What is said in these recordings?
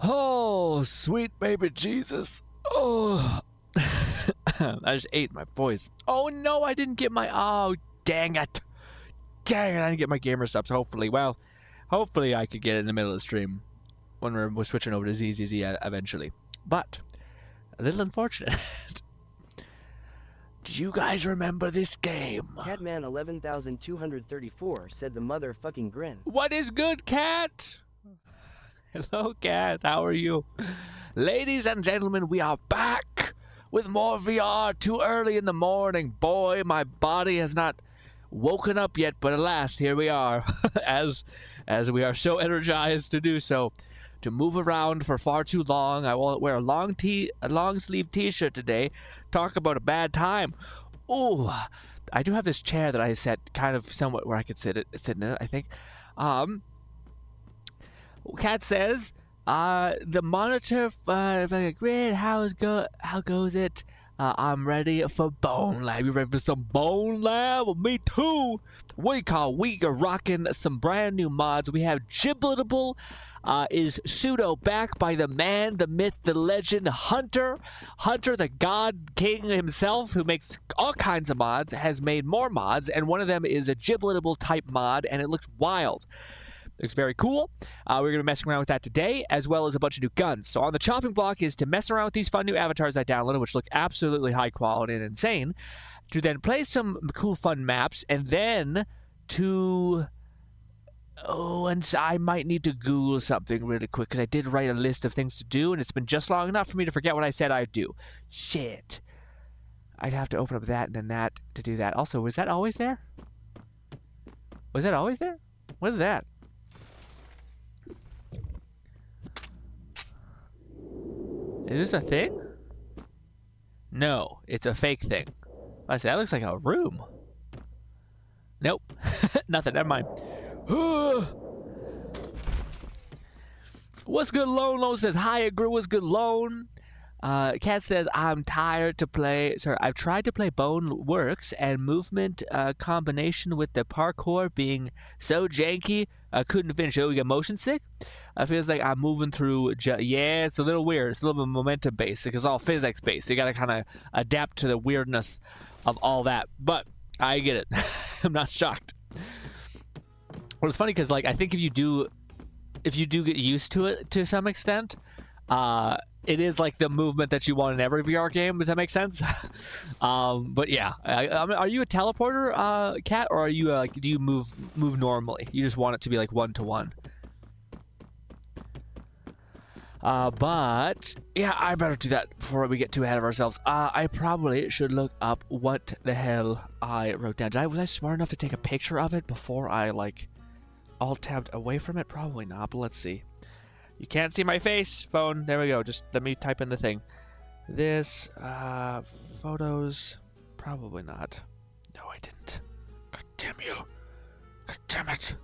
Oh, sweet baby Jesus. Oh. I just ate my voice. Oh no, I didn't get my... Oh, dang it. Dang it, I didn't get my gamer subs. Hopefully, well, hopefully I could get it in the middle of the stream when we're switching over to ZZZ eventually. But, a little unfortunate. Do you guys remember this game? Catman 11234 said the motherfucking grin. What is good, Cat? Hello, Cat. How are you? Ladies and gentlemen, we are back with more VR too early in the morning. Boy, my body has not woken up yet, but alas, here we are. as we are so energized to do so. To move around for far too long. I will wear a long sleeve t-shirt today. Talk about a bad time. Ooh, I do have this chair that I set kind of somewhat where I could sit in it, I think. Cat says, the monitor grid, how goes it? I'm ready for Bonelab. You ready for some Bonelab? Well, me too. We are rocking some brand new mods. We have Giblettable. Is pseudo back by the man, the myth, the legend, Hunter. Hunter, the god king himself, who makes all kinds of mods, has made more mods, and one of them is a Giblettable type mod, and it looks wild. Looks very cool. We're going to be messing around with that today, as well as a bunch of new guns. So on the chopping block is to mess around with these fun new avatars I downloaded, which look absolutely high quality and insane, to then play some cool fun maps, and then to... Oh, and so I might need to Google something really quick, because I did write a list of things to do, and it's been just long enough for me to forget what I said I'd do. Shit. I'd have to open up that and then that to do that. Also, was that always there? Was that always there? What is that? Is this a thing? No, it's a fake thing. I said, that looks like a room. Nope. Nothing, never mind. What's good, Lone? Lone says, hi, Agrew. What's good, Lone? Cat says, I'm tired to play. Sorry, I've tried to play Bone Works, and movement combination with the parkour being so janky, I couldn't finish. Oh, you get motion sick? It feels like I'm moving through. Yeah, it's a little weird. It's a little bit momentum based. It's all physics based. You gotta kind of adapt to the weirdness of all that. But I get it. I'm not shocked. Well, it's funny because, like, I think if you do get used to it to some extent, it is like the movement that you want in every VR game. Does that make sense? But yeah, I mean, are you a teleporter, Cat, or are you like, do you move normally? You just want it to be like 1-to-1. But yeah, I better do that before we get too ahead of ourselves. I probably should look up what the hell I wrote down. Was I smart enough to take a picture of it before I like alt-tabbed away from it? Probably not, but let's see. You can't see my face, phone. There we go. Just let me type in the thing. This, photos. Probably not. No, I didn't. God damn you. God damn it.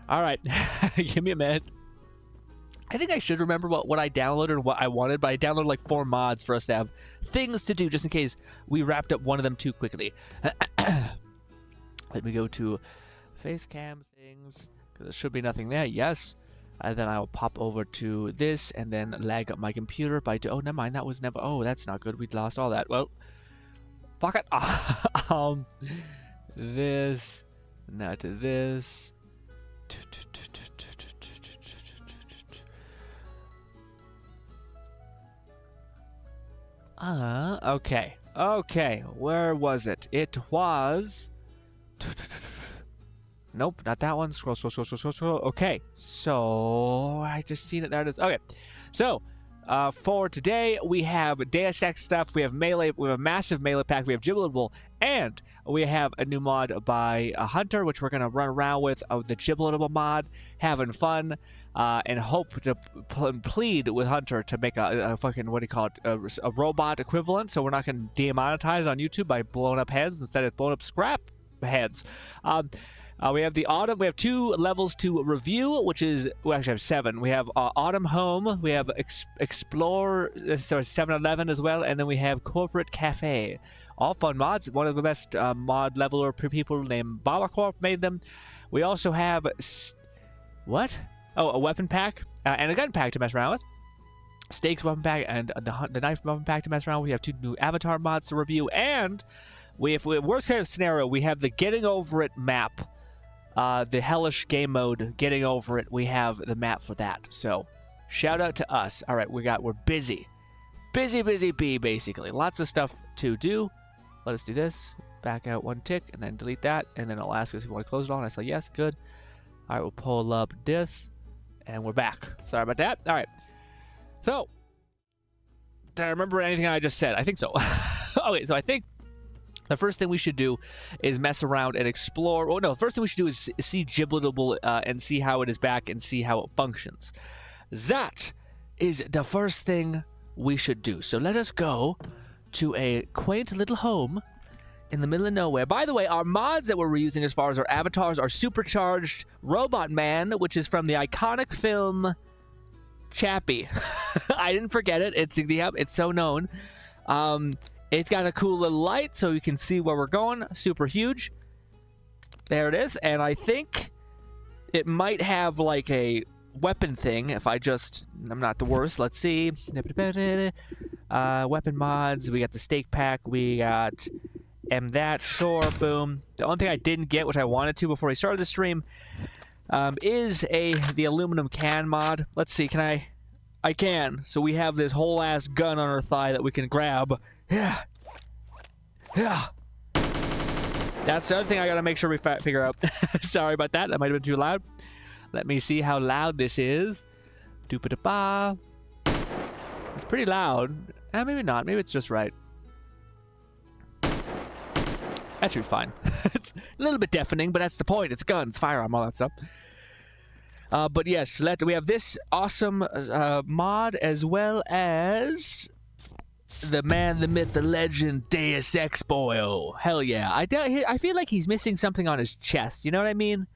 All right. Give me a minute. I think I should remember what I downloaded and what I wanted, but I downloaded like 4 mods for us to have things to do just in case we wrapped up one of them too quickly. Let me go to face cam things, because there should be nothing there. Yes. And then I'll pop over to this and then lag up my computer by... Oh, never mind. That was never... Oh, that's not good. We'd lost all that. Well, fuck it. This. Now to this. Okay. Okay. Where was it? It was... Nope, not that one. Scroll. Okay, so I just seen it. There it is. Okay, so for today we have Deus Ex stuff. We have melee. We have a massive melee pack. We have Giblettable, and we have a new mod by Hunter, which we're gonna run around with. The Giblettable mod, having fun, and hope to plead with Hunter to make a fucking, what do you call it, a robot equivalent. So we're not gonna demonetize on YouTube by blowing up heads. Instead, it's blowing up scrap heads. We have the autumn. We have 2 levels to review, which is, we actually have 7. We have Autumn Home. We have Explore, sorry, 7-Eleven as well, and then we have Corporate Cafe. All fun mods. One of the best mod leveler people named Balacorp made them. We also have what? Oh, a weapon pack and a gun pack to mess around with. Stakes weapon pack and the knife weapon pack to mess around with. We have 2 new avatar mods to review, and if we have worst case scenario, we have the Getting Over It map, the hellish game mode. Getting Over It. We have the map for that. So, shout out to us. All right, we're busy bee basically. Lots of stuff to do. Let us do this. Back out 1 tick and then delete that, and then it'll ask us if we want to close it all. And I say yes, good. All right, we'll pull up this, and we're back. Sorry about that. All right. So, did I remember anything I just said? I think so. Okay, so I think the first thing we should do is mess around and explore. Oh, no, the first thing we should do is see Giblettable and see how it is back and see how it functions. That is the first thing we should do. So let us go to a quaint little home in the middle of nowhere. By the way, our mods that we're reusing as far as our avatars are Supercharged Robot Man, which is from the iconic film Chappie. I didn't forget it. It's so known. It's got a cool little light so you can see where we're going. Super huge. There it is. And I think it might have like a weapon thing if I'm not the worst. Let's see. Weapon mods. We got the stake pack. We got that. Sure. Boom. The only thing I didn't get, which I wanted to before I started the stream, is the aluminum can mod. Let's see. Can I can. So we have this whole ass gun on our thigh that we can grab. Yeah. That's the other thing I gotta make sure we figure out. Sorry about that. That might have been too loud. Let me see how loud this is. Doop-a-da-ba. It's pretty loud. Maybe not. Maybe it's just right. That should be fine. It's a little bit deafening, but that's the point. It's guns, firearm, all that stuff. But yes, we have this awesome mod, as well as the man, the myth, the legend, Deus Ex Boyo. Hell yeah. I feel like he's missing something on his chest. You know what I mean?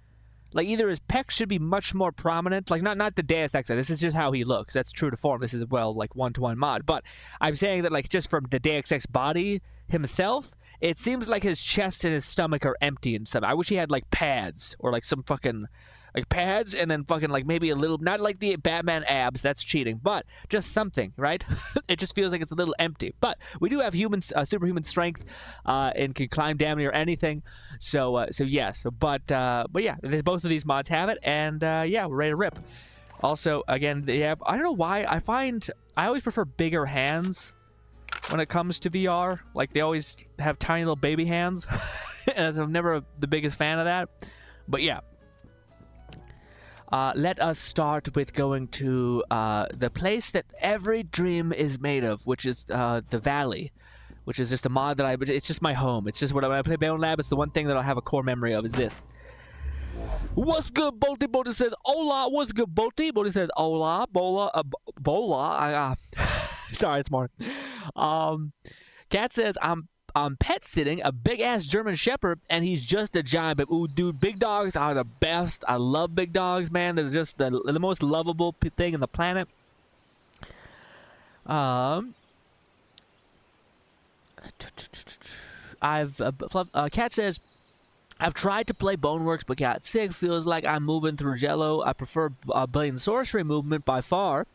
Like, either his pecs should be much more prominent. Like, not the Deus Ex. This is just how he looks. That's true to form. This is, well, like, one-to-one mod. But I'm saying that, like, just from the Deus Ex body himself, it seems like his chest and his stomach are empty and stuff. I wish he had, like, pads or, like, some fucking, like, pads and then fucking, like, maybe a little, not like the Batman abs, that's cheating, but just something, right? It just feels like it's a little empty. But we do have superhuman strength and can climb damn near anything. So yes. But yeah, both of these mods have it, and yeah, we're ready to rip. Also, again, they have, I don't know why, I always prefer bigger hands when it comes to VR. Like, they always have tiny little baby hands. And I'm never the biggest fan of that. But yeah. Let us start with going to the place that every dream is made of, which is the Valley, which is just a mod that it's just my home. It's just when I play Bonelab, it's the one thing that I'll have a core memory of is this. What's good, Bolty? Bolty says, hola. What's good, Bolty? Bolty says, hola. Bola. Sorry, it's more. Cat says, I'm pet sitting a big-ass German Shepherd, and he's just a giant. But, ooh, dude, big dogs are the best. I love big dogs, man. They're just the most lovable thing on the planet. Cat says, I've tried to play Boneworks, but got sick. Feels like I'm moving through Jello. I prefer Blade and Sorcery movement by far.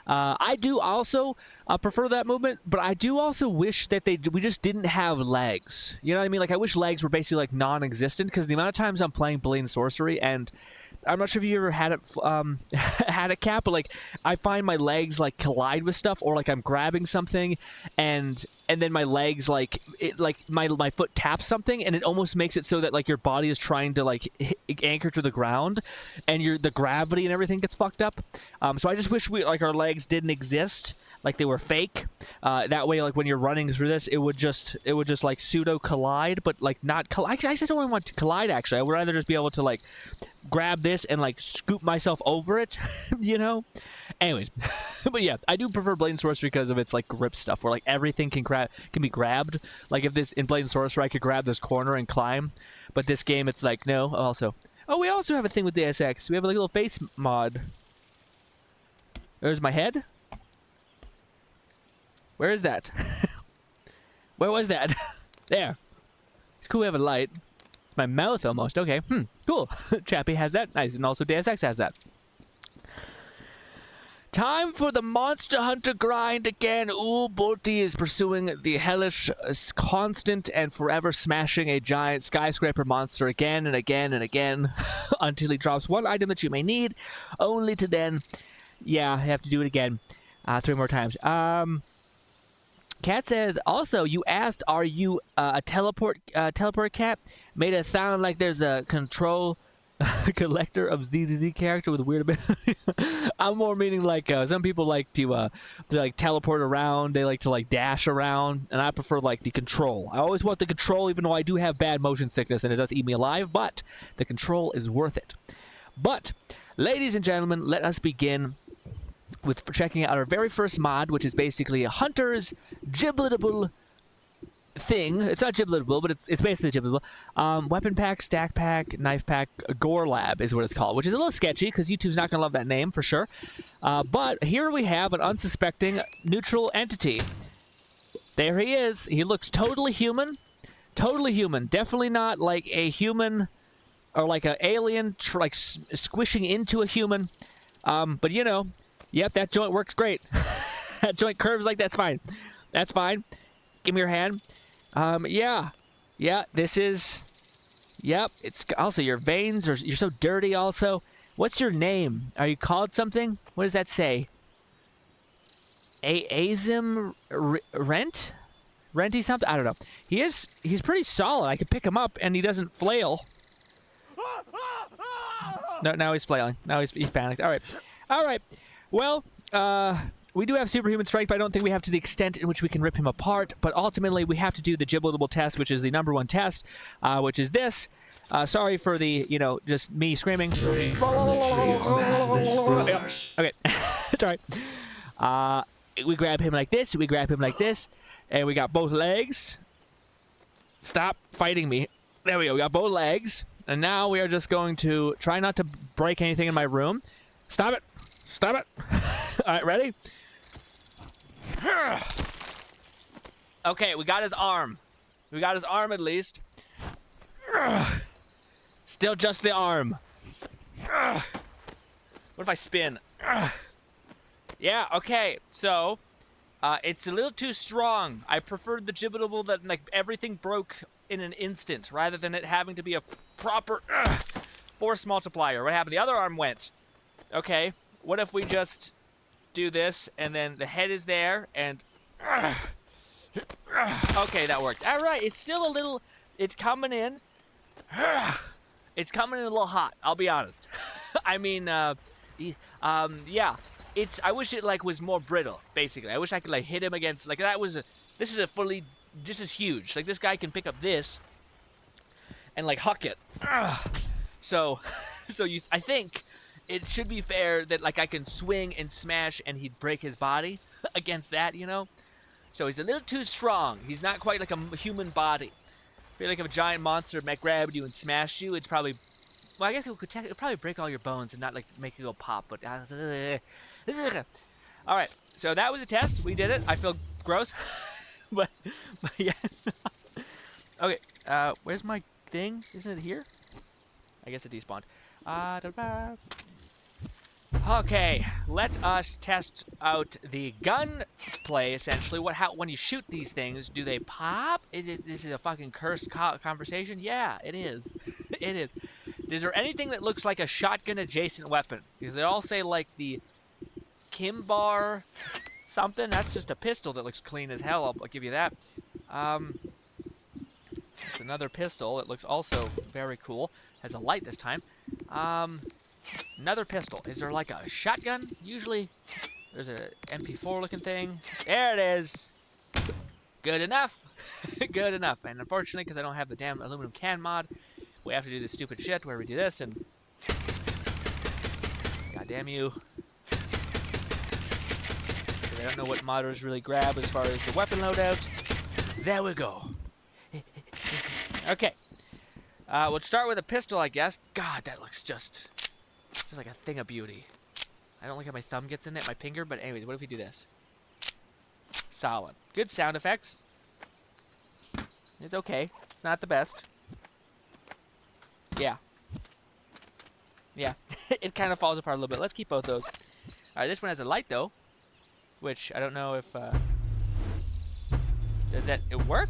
I do also prefer that movement, but I do also wish that we just didn't have legs. You know what I mean? Like, I wish legs were basically, like, non-existent, because the amount of times I'm playing Blade and Sorcery, and I'm not sure if you ever had it, had it, Cap, but, like, I find my legs, like, collide with stuff, or, like, I'm grabbing something, and then my legs, like, my foot taps something, and it almost makes it so that, like, your body is trying to, like, anchor to the ground, and the gravity and everything gets fucked up. So I just wish our legs didn't exist, like they were fake. That way, like, when you're running through this, it would just like pseudo collide, but like not collide. Actually, I just don't even want to collide. Actually, I would rather just be able to like grab this and like scoop myself over it, you know. Anyways, but yeah, I do prefer Blade and Sorcery because of its like grip stuff, where like everything can be grabbed. Like if this in Blade and Sorcery, I could grab this corner and climb, but this game it's like no. We also have a thing with Deus Ex. We have a little face mod. There's my head. Where is that? Where was that? There. It's cool we have a light. It's my mouth almost. Okay. Cool. Chappie has that. Nice. And also Deus Ex has that. Time for the Monster Hunter grind again. Ooh, Borty is pursuing the hellish, constant and forever smashing a giant skyscraper monster again and again and again until he drops one item that you may need, only to then, yeah, have to do it again 3 more times. Cat says, also, you asked, are you a teleport cat? Made it sound like there's a control collector of ZZZ character with a weird ability. I'm more meaning like some people like to like teleport around. They like to like dash around, and I prefer like the control. I always want the control, even though I do have bad motion sickness and it does eat me alive. But the control is worth it. But, ladies and gentlemen, let us begin with checking out our very first mod, which is basically a hunter's giblettable thing. It's not giblettable, but it's basically giblettable. Weapon pack, stack pack, knife pack, gore lab is what it's called, which is a little sketchy because YouTube's not going to love that name for sure. But here we have an unsuspecting neutral entity. There he is. He looks totally human. Totally human. Definitely not like a human or like an alien like squishing into a human. But you know, yep, that joint works great. That joint curves like that's fine. That's fine. Give me your hand. Yeah, this is, yep, it's also your veins, you're so dirty also. What's your name? Are you called something? What does that say? Azim Rent? Renty something? I don't know. He's pretty solid. I could pick him up and he doesn't flail. No, now he's flailing. Now he's panicked. All right. Well, we do have superhuman strength, but I don't think we have to the extent in which we can rip him apart. But ultimately, we have to do the giblettable test, which is the #1 test, which is this. Sorry for the, you know, just me screaming. Okay, sorry. We grab him like this. We grab him like this, and we got both legs. Stop fighting me. There we go. We got both legs, and now we are just going to try not to break anything in my room. Stop it. Stop it. All right, ready? Okay, we got his arm. We got his arm at least. Still just the arm. What if I spin? Yeah, okay. So, it's a little too strong. I preferred the giblettable that like everything broke in an instant rather than it having to be a proper force multiplier. What happened? The other arm went. Okay, what if we just do this and then the head is there and okay, that worked. All right, it's still a little, it's coming in. It's coming in a little hot, I'll be honest. I mean, yeah, it's, I wish it like was more brittle, basically. I wish I could like hit him against, like that was a, this is a fully, this is huge. Like this guy can pick up this and like huck it. So I think it should be fair that like I can swing and smash and he'd break his body against that, you know? So he's a little too strong. He's not quite like a human body. I feel like if a giant monster grabbed you and smashed you, it's probably, well, I guess it would probably break all your bones and not like make you go pop, but all right, so that was a test. We did it. I feel gross, but yes. Okay, where's my thing? Isn't it here? I guess it despawned. Okay, let us test out the gun play, essentially. When you shoot these things, do they pop? This is a fucking cursed conversation? Yeah, it is. It is. Is there anything that looks like a shotgun-adjacent weapon? Because they all say, like, the Kimbar something. That's just a pistol that looks clean as hell, I'll give you that. It's another pistol. It looks also very cool. Has a light this time. Another pistol. Is there like a shotgun? Usually there's a MP4 looking thing. There it is. Good enough. Good enough. And unfortunately, because I don't have the damn aluminum can mod, we have to do this stupid shit where we do this and... God damn you. I don't know what modders really grab as far as the weapon loadout. There we go. Okay. We'll start with a pistol, I guess. God, that looks just like a thing of beauty. I don't like how my thumb gets in it, my finger, but anyways, what if we do this? Solid. Good sound effects. It's okay. It's not the best. Yeah. Yeah, it kind of falls apart a little bit. Let's keep both those. All right, this one has a light though, which I don't know if does it work?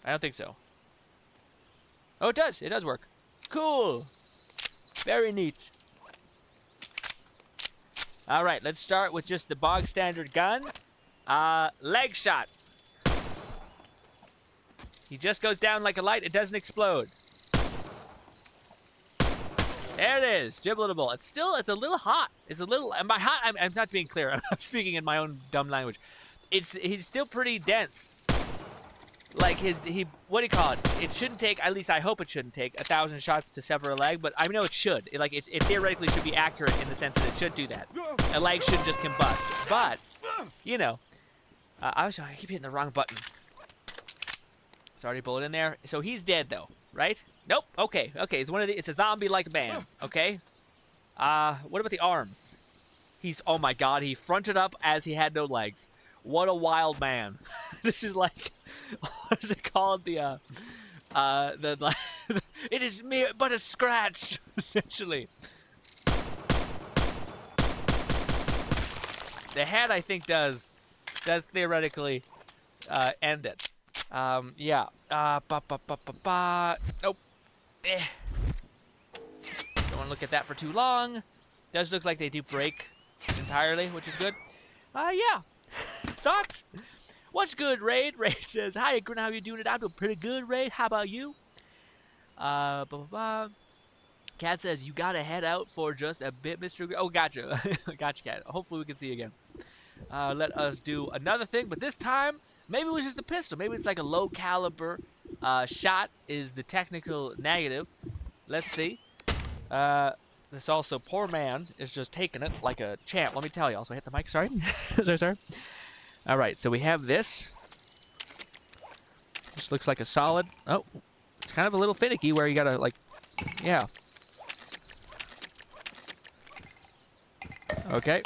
I don't think so. Oh, it does. It does work. Cool. Very neat. All right, let's start with just the bog standard gun. Leg shot. He just goes down like a light. It doesn't explode. There it is. Giblettable. It's a little hot. It's a little, and by hot, I'm not being clear. I'm speaking in my own dumb language. He's still pretty dense. Like what do you call it? It shouldn't take, at least I hope it shouldn't take 1,000 shots to sever a leg, but I know it should. It theoretically should be accurate in the sense that it should do that. A leg shouldn't just combust. But, you know, I keep hitting the wrong button. There's already a bullet in there. So he's dead though, right? Nope. Okay. It's a zombie-like man. Okay. What about the arms? Oh my God, he fronted up as he had no legs. What a wild man. This is like, what is it called? It is mere but a scratch, essentially. The head, I think, does theoretically end it. Yeah. Nope. Don't want to look at that for too long. Does look like they do break entirely, which is good. Yeah. Thoughts? What's good, Raid? Raid says, hi, Grin, how you doing today? I'm doing pretty good, Raid. How about you? Cat says, you gotta head out for just a bit, Mr. Grin. Oh, gotcha. Gotcha, Cat. Hopefully we can see you again. Let us do another thing, but this time, maybe it was just a pistol. Maybe it's like a low caliber shot is the technical negative. Let's see. This also, poor man is just taking it like a champ. Let me tell you. Also, I hit the mic. Sorry. sorry. All right, so we have this. This looks like a solid. Oh, it's kind of a little finicky where you gotta like, yeah. Okay.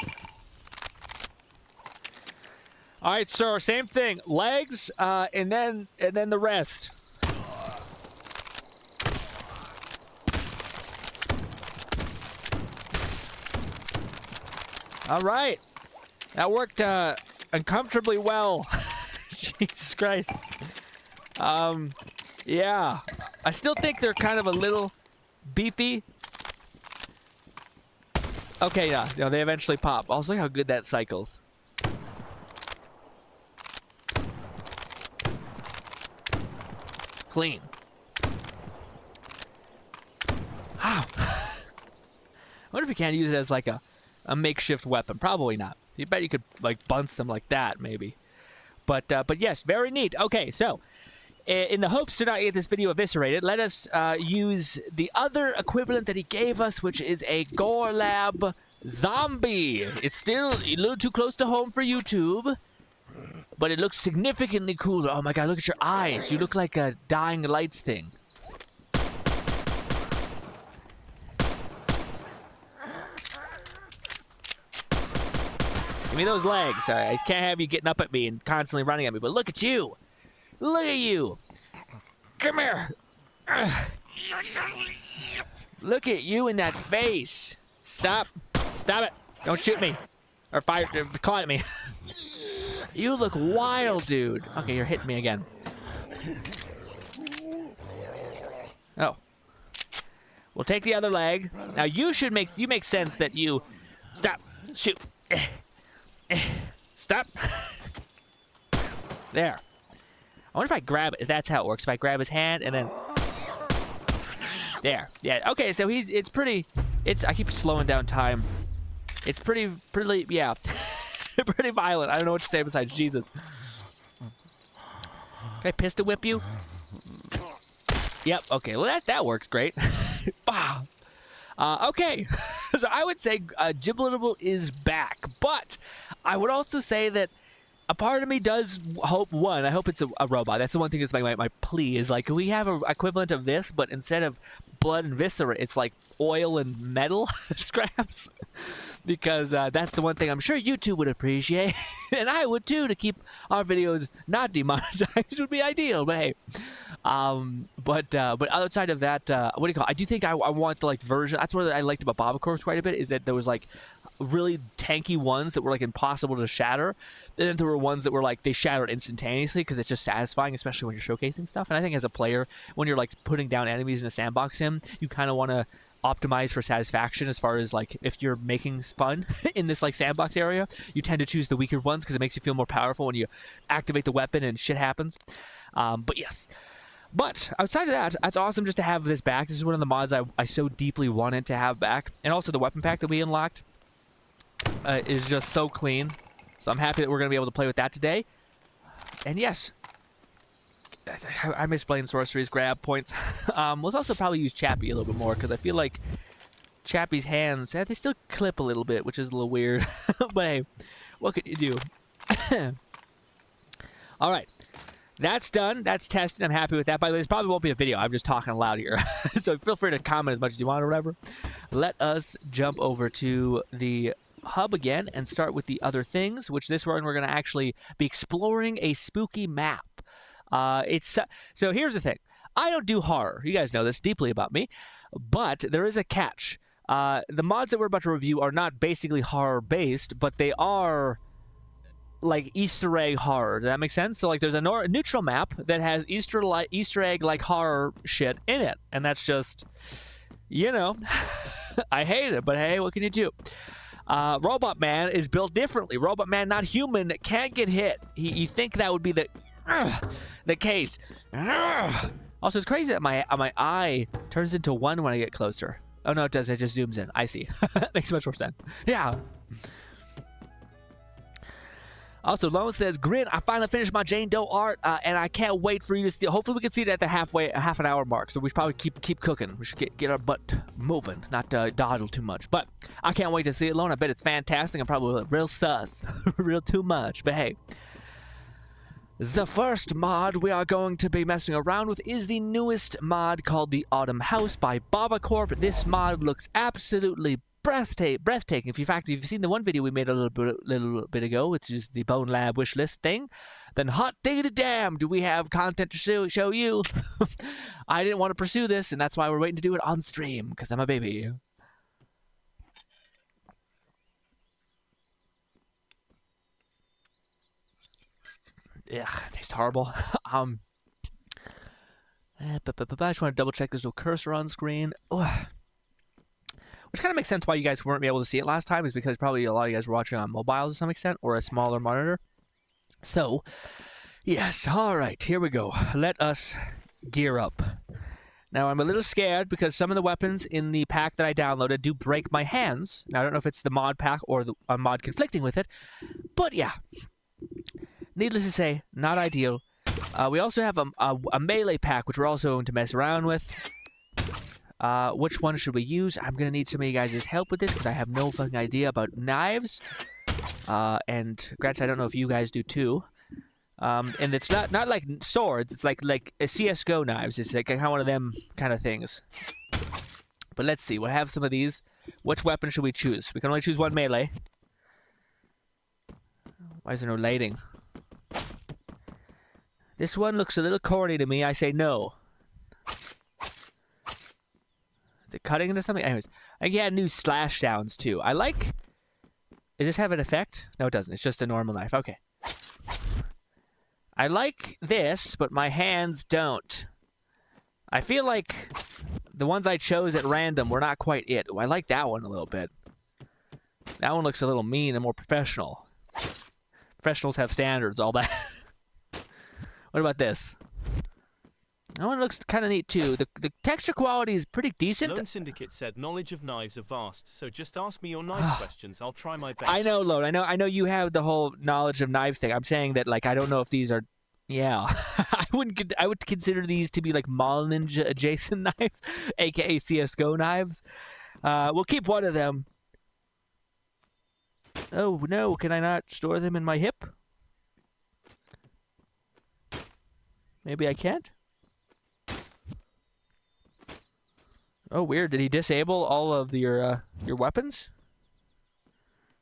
All right, sir. Same thing. Legs, and then the rest. All right. That worked uncomfortably well. Jesus Christ. Yeah. I still think they're kind of a little beefy. Okay, yeah. No, they eventually pop. Also, look how good that cycles. Clean. Wow. I wonder if you can't use it as like a makeshift weapon. Probably not. You bet you could like bunce them like that, maybe. But yes, very neat. Okay, so in the hopes to not get this video eviscerated, let us use the other equivalent that he gave us, which is a Bonelab zombie. It's still a little too close to home for YouTube, but it looks significantly cooler. Oh my God, look at your eyes. You look like a dying lights thing. Give me those legs. I can't have you getting up at me and constantly running at me, but look at you. Look at you. Come here. Look at you in that face. Stop. Stop it. Don't shoot me. Or fire. Call at me. You look wild, dude. Okay, you're hitting me again. Oh. We'll take the other leg. Now you make sense that you stop. Shoot. Stop. There. I wonder if I grab it. If that's how it works. If I grab his hand and then there. Yeah. Okay. So it's pretty. I keep slowing down time. It's pretty. Yeah. Pretty violent. I don't know what to say besides Jesus. Can I pistol whip you? Yep. Okay. Well, that works great. Wow. Okay. So I would say Giblettable is back, but I would also say that a part of me does hope, I hope it's a robot. That's the one thing that's my plea is like, can we have an equivalent of this, but instead of blood and viscera. It's like oil and metal scraps. Because that's the one thing I'm sure YouTube would appreciate. And I would too, to keep our videos not demonetized would be ideal. But hey. But outside of that, what do you call it? I do think I want the like version. That's what I liked about Bobacorps quite a bit, is that there was like really tanky ones that were like impossible to shatter, and then there were ones that were like they shattered instantaneously because it's just satisfying, especially when you're showcasing stuff. And I think as a player, when you're like putting down enemies in a sandbox sim, you kind of want to optimize for satisfaction as far as like if you're making fun in this like sandbox area, you tend to choose the weaker ones because it makes you feel more powerful when you activate the weapon and shit happens. But yes. But outside of that, that's awesome just to have this back. This is one of the mods I so deeply wanted to have back. And also the weapon pack that we unlocked is just so clean. So I'm happy that we're going to be able to play with that today. And yes, I miss playing sorceries, grab points. Let's also probably use Chappie a little bit more because I feel like Chappie's hands, they still clip a little bit, which is a little weird. But hey, what could you do? All right. That's done. That's tested. I'm happy with that. By the way, this probably won't be a video. I'm just talking aloud here. So feel free to comment as much as you want or whatever. Let us jump over to the hub again and start with the other things, which this one we're going to actually be exploring a spooky map. So here's the thing. I don't do horror. You guys know this deeply about me. But there is a catch. The mods that we're about to review are not basically horror-based, but they are like Easter egg horror. Does that make sense? So like there's a neutral map that has Easter egg like horror shit in it, and that's just, you know, I hate it, but hey, what can you do? Robot Man is built differently. Robot Man, not human, can't get hit. You think that would be the case. Also, it's crazy that my eye turns into 1 when I get closer. Oh no, it does. It just zooms in. I see. Makes much more sense. Yeah. Also, Lone says, Grin, I finally finished my Jane Doe art, and I can't wait for you to see. Hopefully, we can see it at the half an hour mark. So we should probably keep cooking. We should get our butt moving, not dawdle too much. But I can't wait to see it, Lone. I bet it's fantastic. I'm probably real sus, real too much. But hey, the first mod we are going to be messing around with is the newest mod called the Autumn House by Bobacorp. This mod looks absolutely breathtaking. In fact, if you've seen the one video we made a little bit ago, which is the Bonelab wishlist thing, then hot diggity damn, do we have content to show you? I didn't want to pursue this, and that's why we're waiting to do it on stream, because I'm a baby. Ugh, tastes horrible. I just want to double check there's no cursor on screen. Ugh. Which kind of makes sense why you guys weren't able to see it last time, is because probably a lot of you guys were watching on mobiles to some extent, or a smaller monitor. So, yes, all right, here we go. Let us gear up. Now, I'm a little scared because some of the weapons in the pack that I downloaded do break my hands. Now, I don't know if it's the mod pack or a mod conflicting with it, but yeah. Needless to say, not ideal. We also have a melee pack, which we're also going to mess around with. Which one should we use? I'm going to need some of you guys' help with this because I have no fucking idea about knives. And granted, I don't know if you guys do too. And it's not like swords. It's like a CSGO knives. It's like one of them kind of things. But let's see. We'll have some of these. Which weapon should we choose? We can only choose one melee. Why is there no lighting? This one looks a little corny to me. I say no. Is it cutting into something? Anyways, I get new slash sounds too. I like... Does this have an effect? No, it doesn't. It's just a normal knife. Okay. I like this, but my hands don't. I feel like the ones I chose at random were not quite it. Ooh, I like that one a little bit. That one looks a little mean and more professional. Professionals have standards, all that. What about this? That one looks kind of neat too. The texture quality is pretty decent. Lone Syndicate said knowledge of knives are vast, so just ask me your knife questions. I'll try my best. I know, Lone. I know you have the whole knowledge of knife thing. I'm saying that like I don't know if these are. Yeah, I would consider these to be like Mall Ninja adjacent knives, aka CS:GO knives. We'll keep one of them. Oh no! Can I not store them in my hip? Maybe I can't. Oh, weird. Did he disable all of your weapons?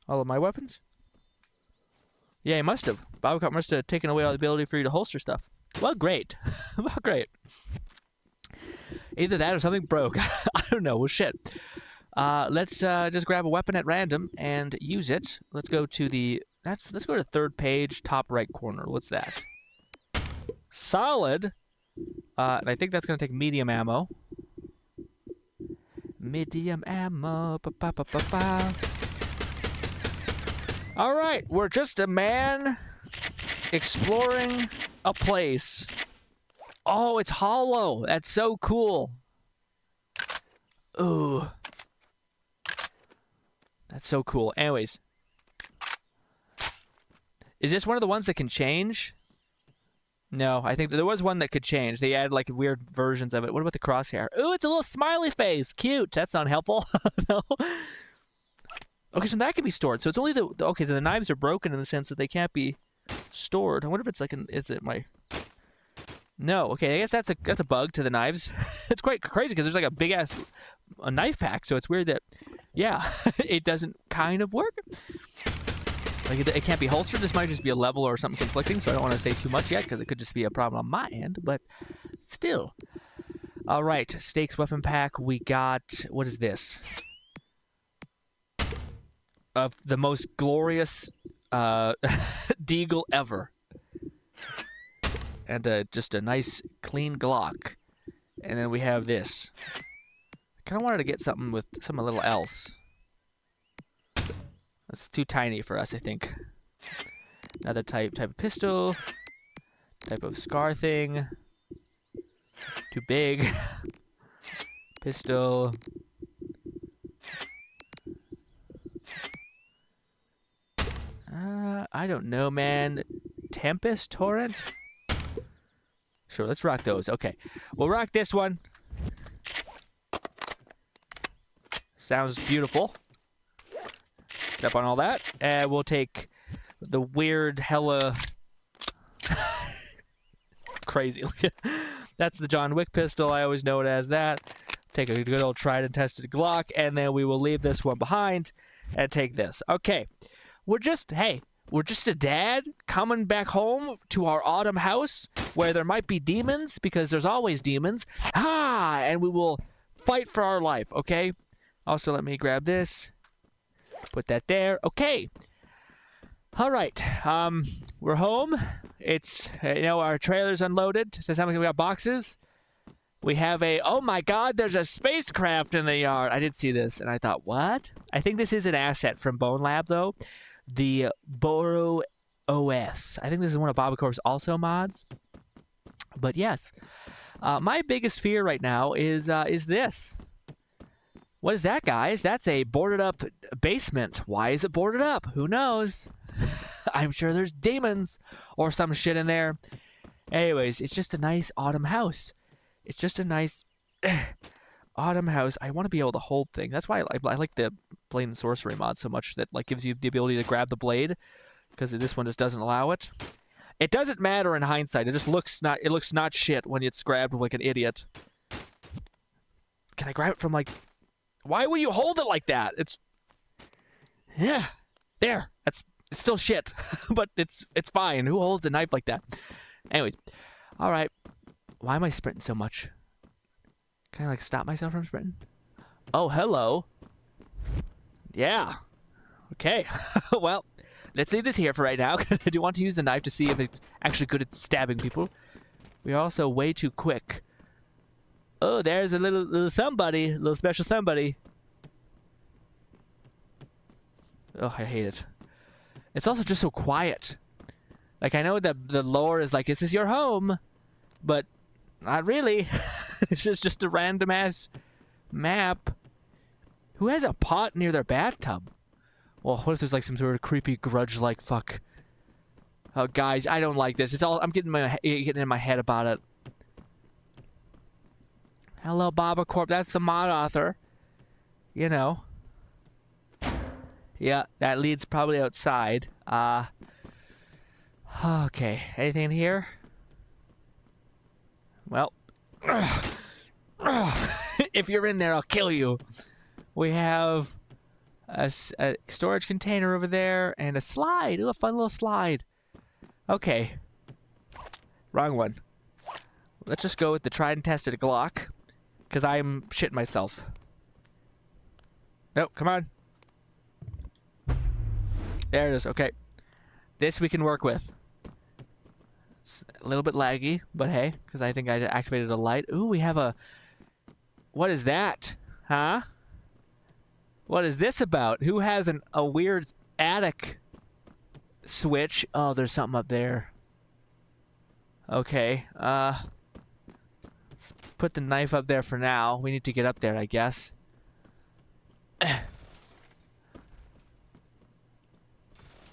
All of my weapons? Yeah, he must have. Bobcat must have taken away all the ability for you to holster stuff. Well, great. Well, great. Either that or something broke. I don't know. Well, shit. Let's just grab a weapon at random and use it. Let's go to let's go to third page, top right corner. What's that? Solid. And I think that's gonna take medium ammo. Medium ammo. Ba, ba, ba, ba, ba. All right, we're just a man exploring a place. Oh, it's hollow. That's so cool. Ooh. That's so cool. Anyways. Is this one of the ones that can change? No, I think there was one that could change. They added like weird versions of it. What about the crosshair? Ooh, it's a little smiley face. Cute. That's not helpful. No. Okay, so that can be stored. So it's only okay, so the knives are broken in the sense that they can't be stored. I wonder if it's like is it my... No, okay, I guess that's a bug to the knives. It's quite crazy because there's like a big-ass knife pack, so it's weird that, yeah, it doesn't kind of work. Like it can't be holstered. This might just be a level or something conflicting, so I don't want to say too much yet because it could just be a problem on my end, but still. All right, Stakes weapon pack. We got, what is this? Of the most glorious deagle ever. And just a nice clean Glock. And then we have this. I kind of wanted to get something with something a little else. That's too tiny for us, I think. Another type of pistol. Type of scar thing. Too big. Pistol. I don't know, man. Tempest Torrent? Sure, let's rock those. Okay. We'll rock this one. Sounds beautiful. Step on all that. And we'll take the weird hella... crazy. That's the John Wick pistol. I always know it as that. Take a good old tried and tested Glock. And then we will leave this one behind and take this. Okay. We're just a dad coming back home to our autumn house where there might be demons because there's always demons. And we will fight for our life, okay? Also, let me grab this. Put that there. Okay. All right. We're home. It's, our trailer's unloaded. Says how many we got boxes. We have oh my God, there's a spacecraft in the yard. I did see this and I thought, what? I think this is an asset from Bonelab though. The Boro OS. I think this is one of Bobacorp's also mods. But yes, my biggest fear right now is this. What is that, guys? That's a boarded up basement. Why is it boarded up? Who knows? I'm sure there's demons or some shit in there. Anyways, it's just a nice autumn house. It's just a nice autumn house. I want to be able to hold things. That's why I like the Blade and Sorcery mod so much, that like gives you the ability to grab the blade, because this one just doesn't allow it. It doesn't matter in hindsight. It just looks not shit when it's grabbed like an idiot. Can I grab it from like... Why would you hold it like that? Yeah. There. It's still shit. But it's fine. Who holds a knife like that? Anyways. All right. Why am I sprinting so much? Can I like stop myself from sprinting? Oh, hello. Yeah. Okay. Well, let's leave this here for right now, because I do want to use the knife to see if it's actually good at stabbing people. We are also way too quick. Oh, there's a little somebody, a little special somebody. Oh, I hate it. It's also just so quiet. Like, I know that the lore is like, this is your home, but not really. This is just a random-ass map. Who has a pot near their bathtub? Well, what if there's like some sort of creepy grudge-like fuck? Oh, guys, I don't like this. I'm getting in my head about it. Hello, Bobacorp. That's the mod author. You know. Yeah, that leads probably outside. Okay. Anything in here? Well. If you're in there, I'll kill you. We have a storage container over there and a slide. Ooh, a fun little slide. Okay. Wrong one. Let's just go with the tried and tested Glock, because I'm shitting myself. Nope, come on. There it is. Okay. This we can work with. It's a little bit laggy, but hey, because I think I activated a light. Ooh, we have a... What is that? Huh? What is this about? Who has a weird attic switch? Oh, there's something up there. Okay, put the knife up there for now. We need to get up there, I guess.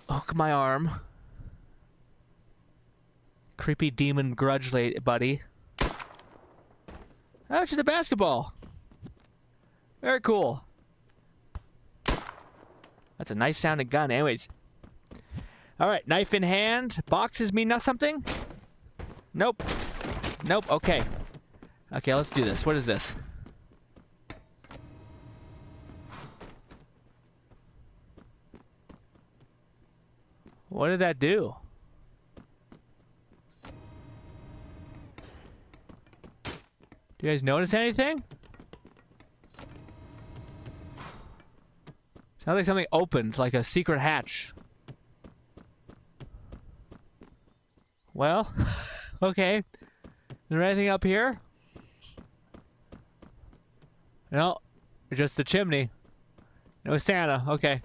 Hook my arm. Creepy demon grudge buddy. Oh, it's just a basketball. Very cool. That's a nice sounding gun. Anyways. Alright, knife in hand. Boxes mean something? Nope. Nope, okay. Okay, let's do this. What is this? What did that do? Do you guys notice anything? Sounds like something opened, like a secret hatch. Well, okay. Is there anything up here? No, just the chimney. No Santa. Okay.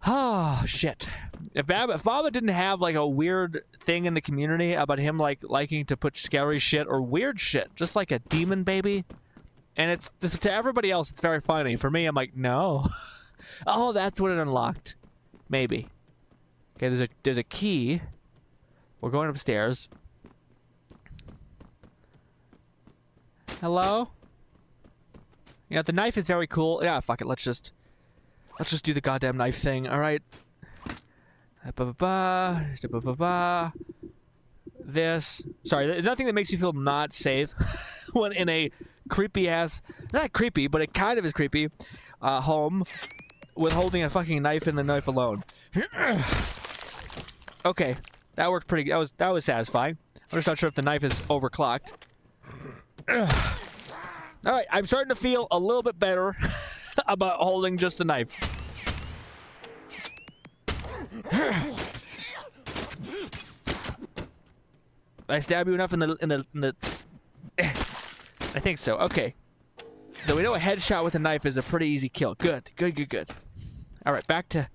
Oh shit! If Baba didn't have like a weird thing in the community about him like liking to put scary shit or weird shit, just like a demon baby, and it's to everybody else it's very funny. For me, I'm like, no. Oh, that's what it unlocked. Maybe. Okay, there's a key. We're going upstairs. Hello? You know, the knife is very cool. Yeah, fuck it. Let's just do the goddamn knife thing. All right. This. Sorry, there's nothing that makes you feel not safe when in a creepy ass, not creepy, but it kind of is creepy, home with holding a fucking knife and the knife alone. Okay, that worked pretty. That was satisfying. I'm just not sure if the knife is overclocked. All right, I'm starting to feel a little bit better about holding just the knife. I stab you enough in the I think so. Okay. So we know a headshot with a knife is a pretty easy kill. Good. All right, back to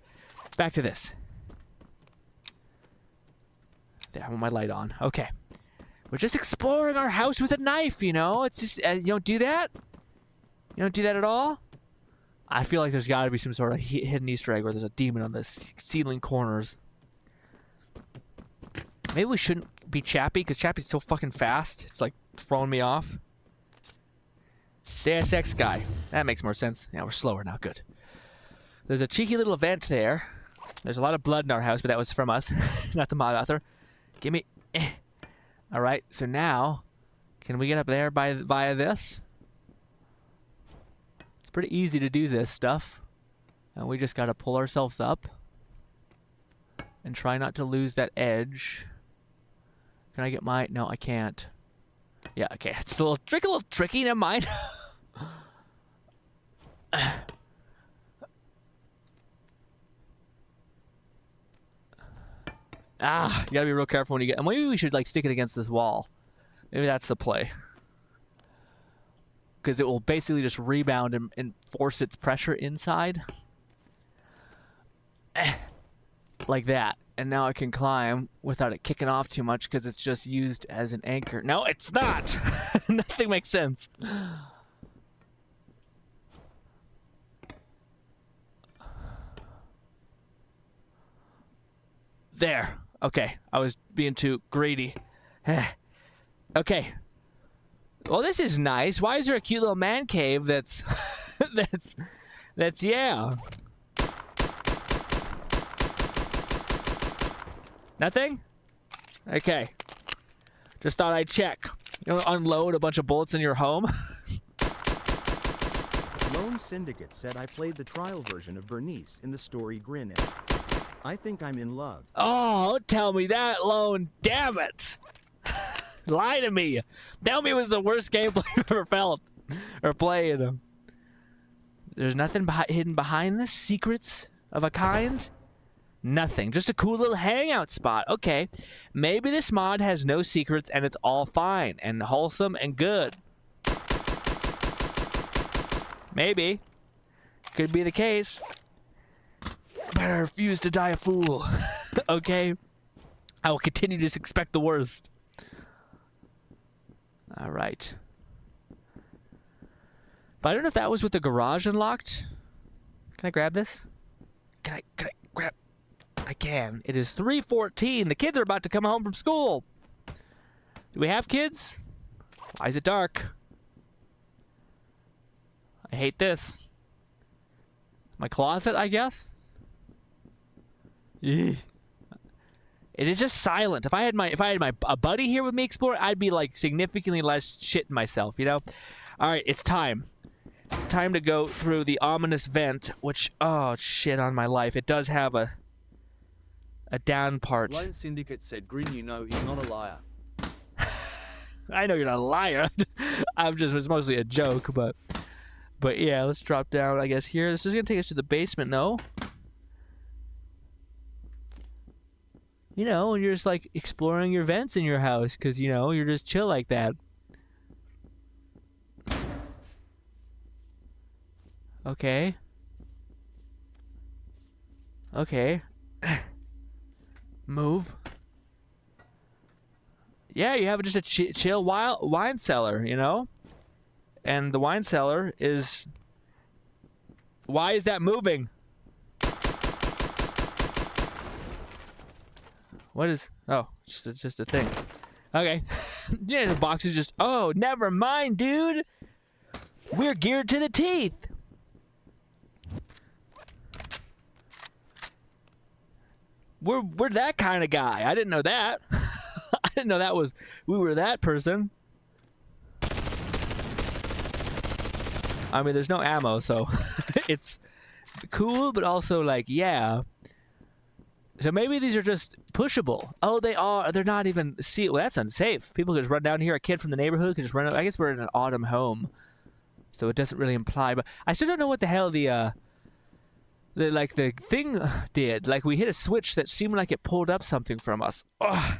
this. There, I want my light on. Okay. We're just exploring our house with a knife, you know? It's just, you don't do that? You don't do that at all? I feel like there's gotta be some sort of hidden Easter egg where there's a demon on the ceiling corners. Maybe we shouldn't be Chappie, because Chappie's so fucking fast. It's like throwing me off. Deus Ex guy. That makes more sense. Yeah, we're slower now. Good. There's a cheeky little vent there. There's a lot of blood in our house, but that was from us, not the MAGA author. Give me... All right, so now, can we get up there via this? It's pretty easy to do this stuff. And we just got to pull ourselves up and try not to lose that edge. Can I get my... No, I can't. Yeah, okay. It's a little tricky. Never mind. Ah, you gotta be real careful when you get... And maybe we should, like, stick it against this wall. Maybe that's the play. Because it will basically just rebound and force its pressure inside. Like that. And now I can climb without it kicking off too much because it's just used as an anchor. No, it's not! Nothing makes sense. There. Okay, I was being too greedy. Okay. Well, this is nice. Why is there a cute little man cave that's... that's, yeah. Nothing? Okay. Just thought I'd check. You know, unload a bunch of bullets in your home? Lone Syndicate said I played the trial version of Bernice in the story GRINN. I think I'm in love. Oh, don't tell me that, Lone. Damn it. Lie to me. Tell me it was the worst gameplay I've ever felt or played. There's nothing hidden behind this? Secrets of a kind? Nothing. Just a cool little hangout spot. Okay. Maybe this mod has no secrets and it's all fine and wholesome and good. Maybe. Could be the case. But I refuse to die a fool. Okay? I will continue to expect the worst. Alright. But I don't know if that was with the garage unlocked. Can I grab this? Can I grab? I can. It is 3:14. The kids are about to come home from school. Do we have kids? Why is it dark? I hate this. My closet, I guess? Eugh. It is just silent. If I had a buddy here with me exploring, I'd be like significantly less shitting myself, you know? Alright, it's time. It's time to go through the ominous vent, which, oh shit on my life. It does have a down part. Lone Syndicate said, "Grin, you know he's not a liar." I know you're not a liar. It's mostly a joke, but yeah, let's drop down, I guess, here. This is gonna take us to the basement, no? You know, and you're just like exploring your vents in your house because, you know, you're just chill like that. Okay. Okay. Move. Yeah, you have just a chill wine cellar, you know? And the wine cellar is... Why is that moving? What is... Oh, just a thing. Okay. Yeah, the box is just... Oh, never mind, dude. We're geared to the teeth. We're that kind of guy. I didn't know that. I didn't know we were that person. I mean, there's no ammo, so it's cool, but also like, yeah. So maybe these are just pushable. Oh, they are. They're not even... See, well, that's unsafe. People could just run down here. A kid from the neighborhood could just run up. I guess we're in an autumn home, so it doesn't really imply. But I still don't know what the hell the thing did. Like, we hit a switch that seemed like it pulled up something from us. Ugh.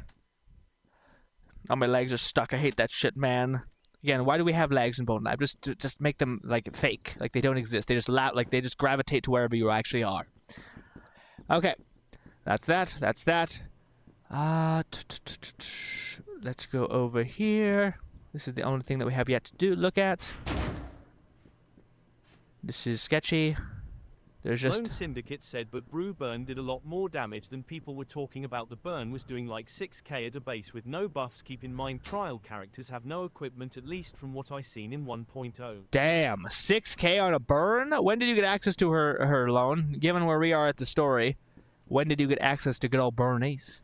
Oh, my legs are stuck. I hate that shit, man. Again, why do we have legs in Bonelab? Just make them like fake, like they don't exist. They just gravitate to wherever you actually are. Okay. That's that. That's that. Let's go over here. This is the only thing that we have yet to look at. This is sketchy. There's just... Lone Syndicate said, but Brew Burn did a lot more damage than people were talking about. The burn was doing like 6k at a base with no buffs. Keep in mind, trial characters have no equipment, at least from what I seen in 1.0. Damn, 6k on a burn? When did you get access to her Lone? Given where we are at the story, when did you get access to good old Bernice?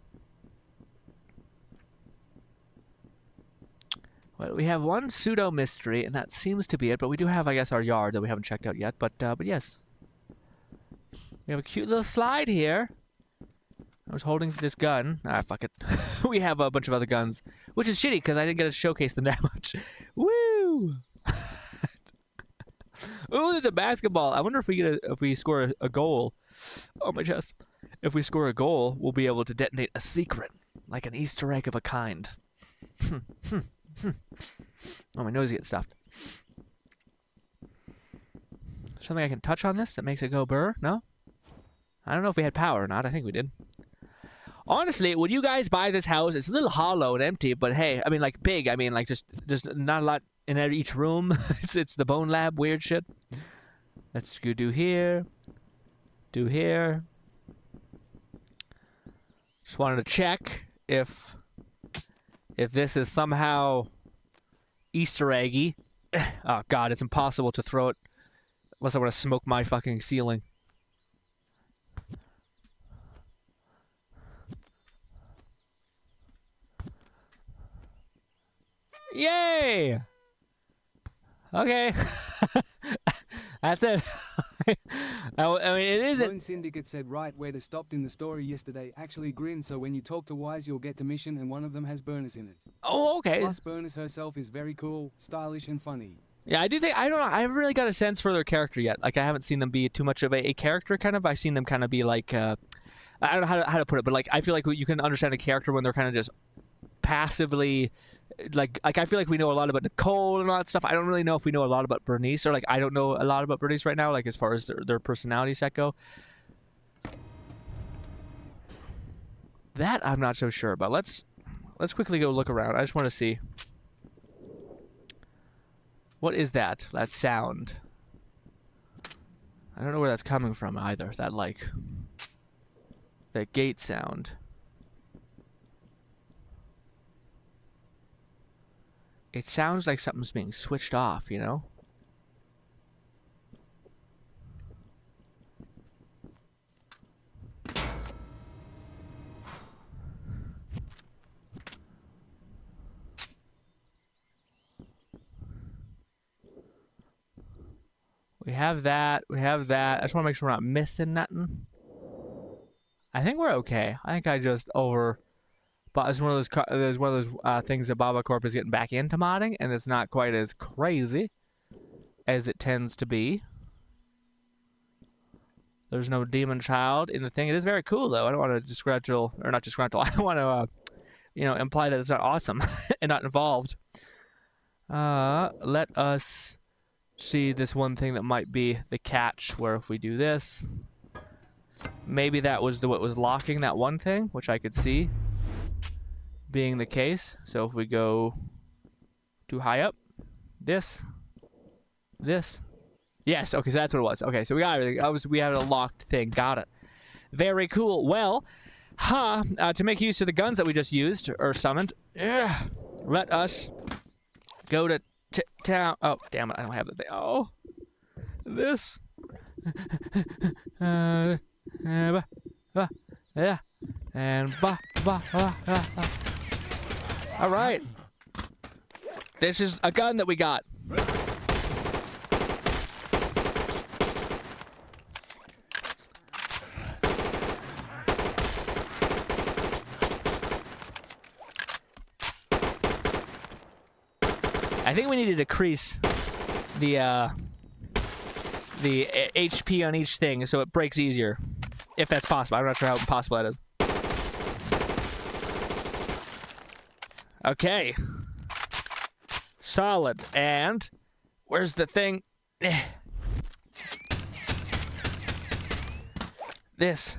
Well, we have one pseudo mystery, and that seems to be it. But we do have, I guess, our yard that we haven't checked out yet. But yes, we have a cute little slide here. I was holding this gun. Ah, fuck it. We have a bunch of other guns, which is shitty because I didn't get to showcase them that much. Woo! Ooh, there's a basketball. I wonder if we score a goal. Oh, my chest. If we score a goal, we'll be able to detonate a secret, like an Easter egg of a kind. Oh, my nose gets stuffed. Something I can touch on this that makes it go burr? No? I don't know if we had power or not. I think we did. Honestly, would you guys buy this house? It's a little hollow and empty, but hey, I mean, like big. I mean, like just not a lot in each room. it's the Bonelab weird shit. Let's go do here. Do here. Just wanted to check if this is somehow Easter eggy. Oh god, it's impossible to throw it unless I want to smoke my fucking ceiling. Yay! Okay. That's it. I mean, it isn't. Lone Syndicate said right where to stopped in the story yesterday. Actually, Grin. So when you talk to Wise, you'll get to mission, and one of them has Burnus in it. Oh, okay. Plus, Burnus herself is very cool, stylish, and funny. Yeah, I do think, I don't know, I haven't really got a sense for their character yet. Like, I haven't seen them be too much of a character, kind of. I've seen them kind of be like, I don't know how to put it, but like, I feel like you can understand a character when they're kind of just passively, like I feel like we know a lot about Nicole and all that stuff. I don't really know if we know a lot about Bernice, or like, I don't know a lot about Bernice right now, like as far as their personality set go. That I'm not so sure about. Let's quickly go look around. I just want to see. What is that? That sound. I don't know where that's coming from either. That like that gate sound. It sounds like something's being switched off, you know? We have that. We have that. I just want to make sure we're not missing nothing. I think we're okay. I think I just but it's one of those things that Baba Corp is getting back into modding, and it's not quite as crazy as it tends to be. There's no demon child in the thing. It is very cool though. I don't want to disgruntle, or not disgruntle. I don't want to, you know, imply that it's not awesome and not involved. Let us see this one thing that might be the catch, where if we do this, maybe that was what was locking that one thing, which I could see being the case. So if we go too high up, this, yes, okay, so that's what it was. Okay, so we got everything. We had a locked thing. Got it. Very cool. Well, to make use of the guns that we just used or summoned, let us go to town. Oh, damn it! I don't have the thing. Oh, this. Yeah, and all right. This is a gun that we got. I think we need to decrease the HP on each thing so it breaks easier, if that's possible. I'm not sure how possible that is. Okay. Solid. And where's the thing? This.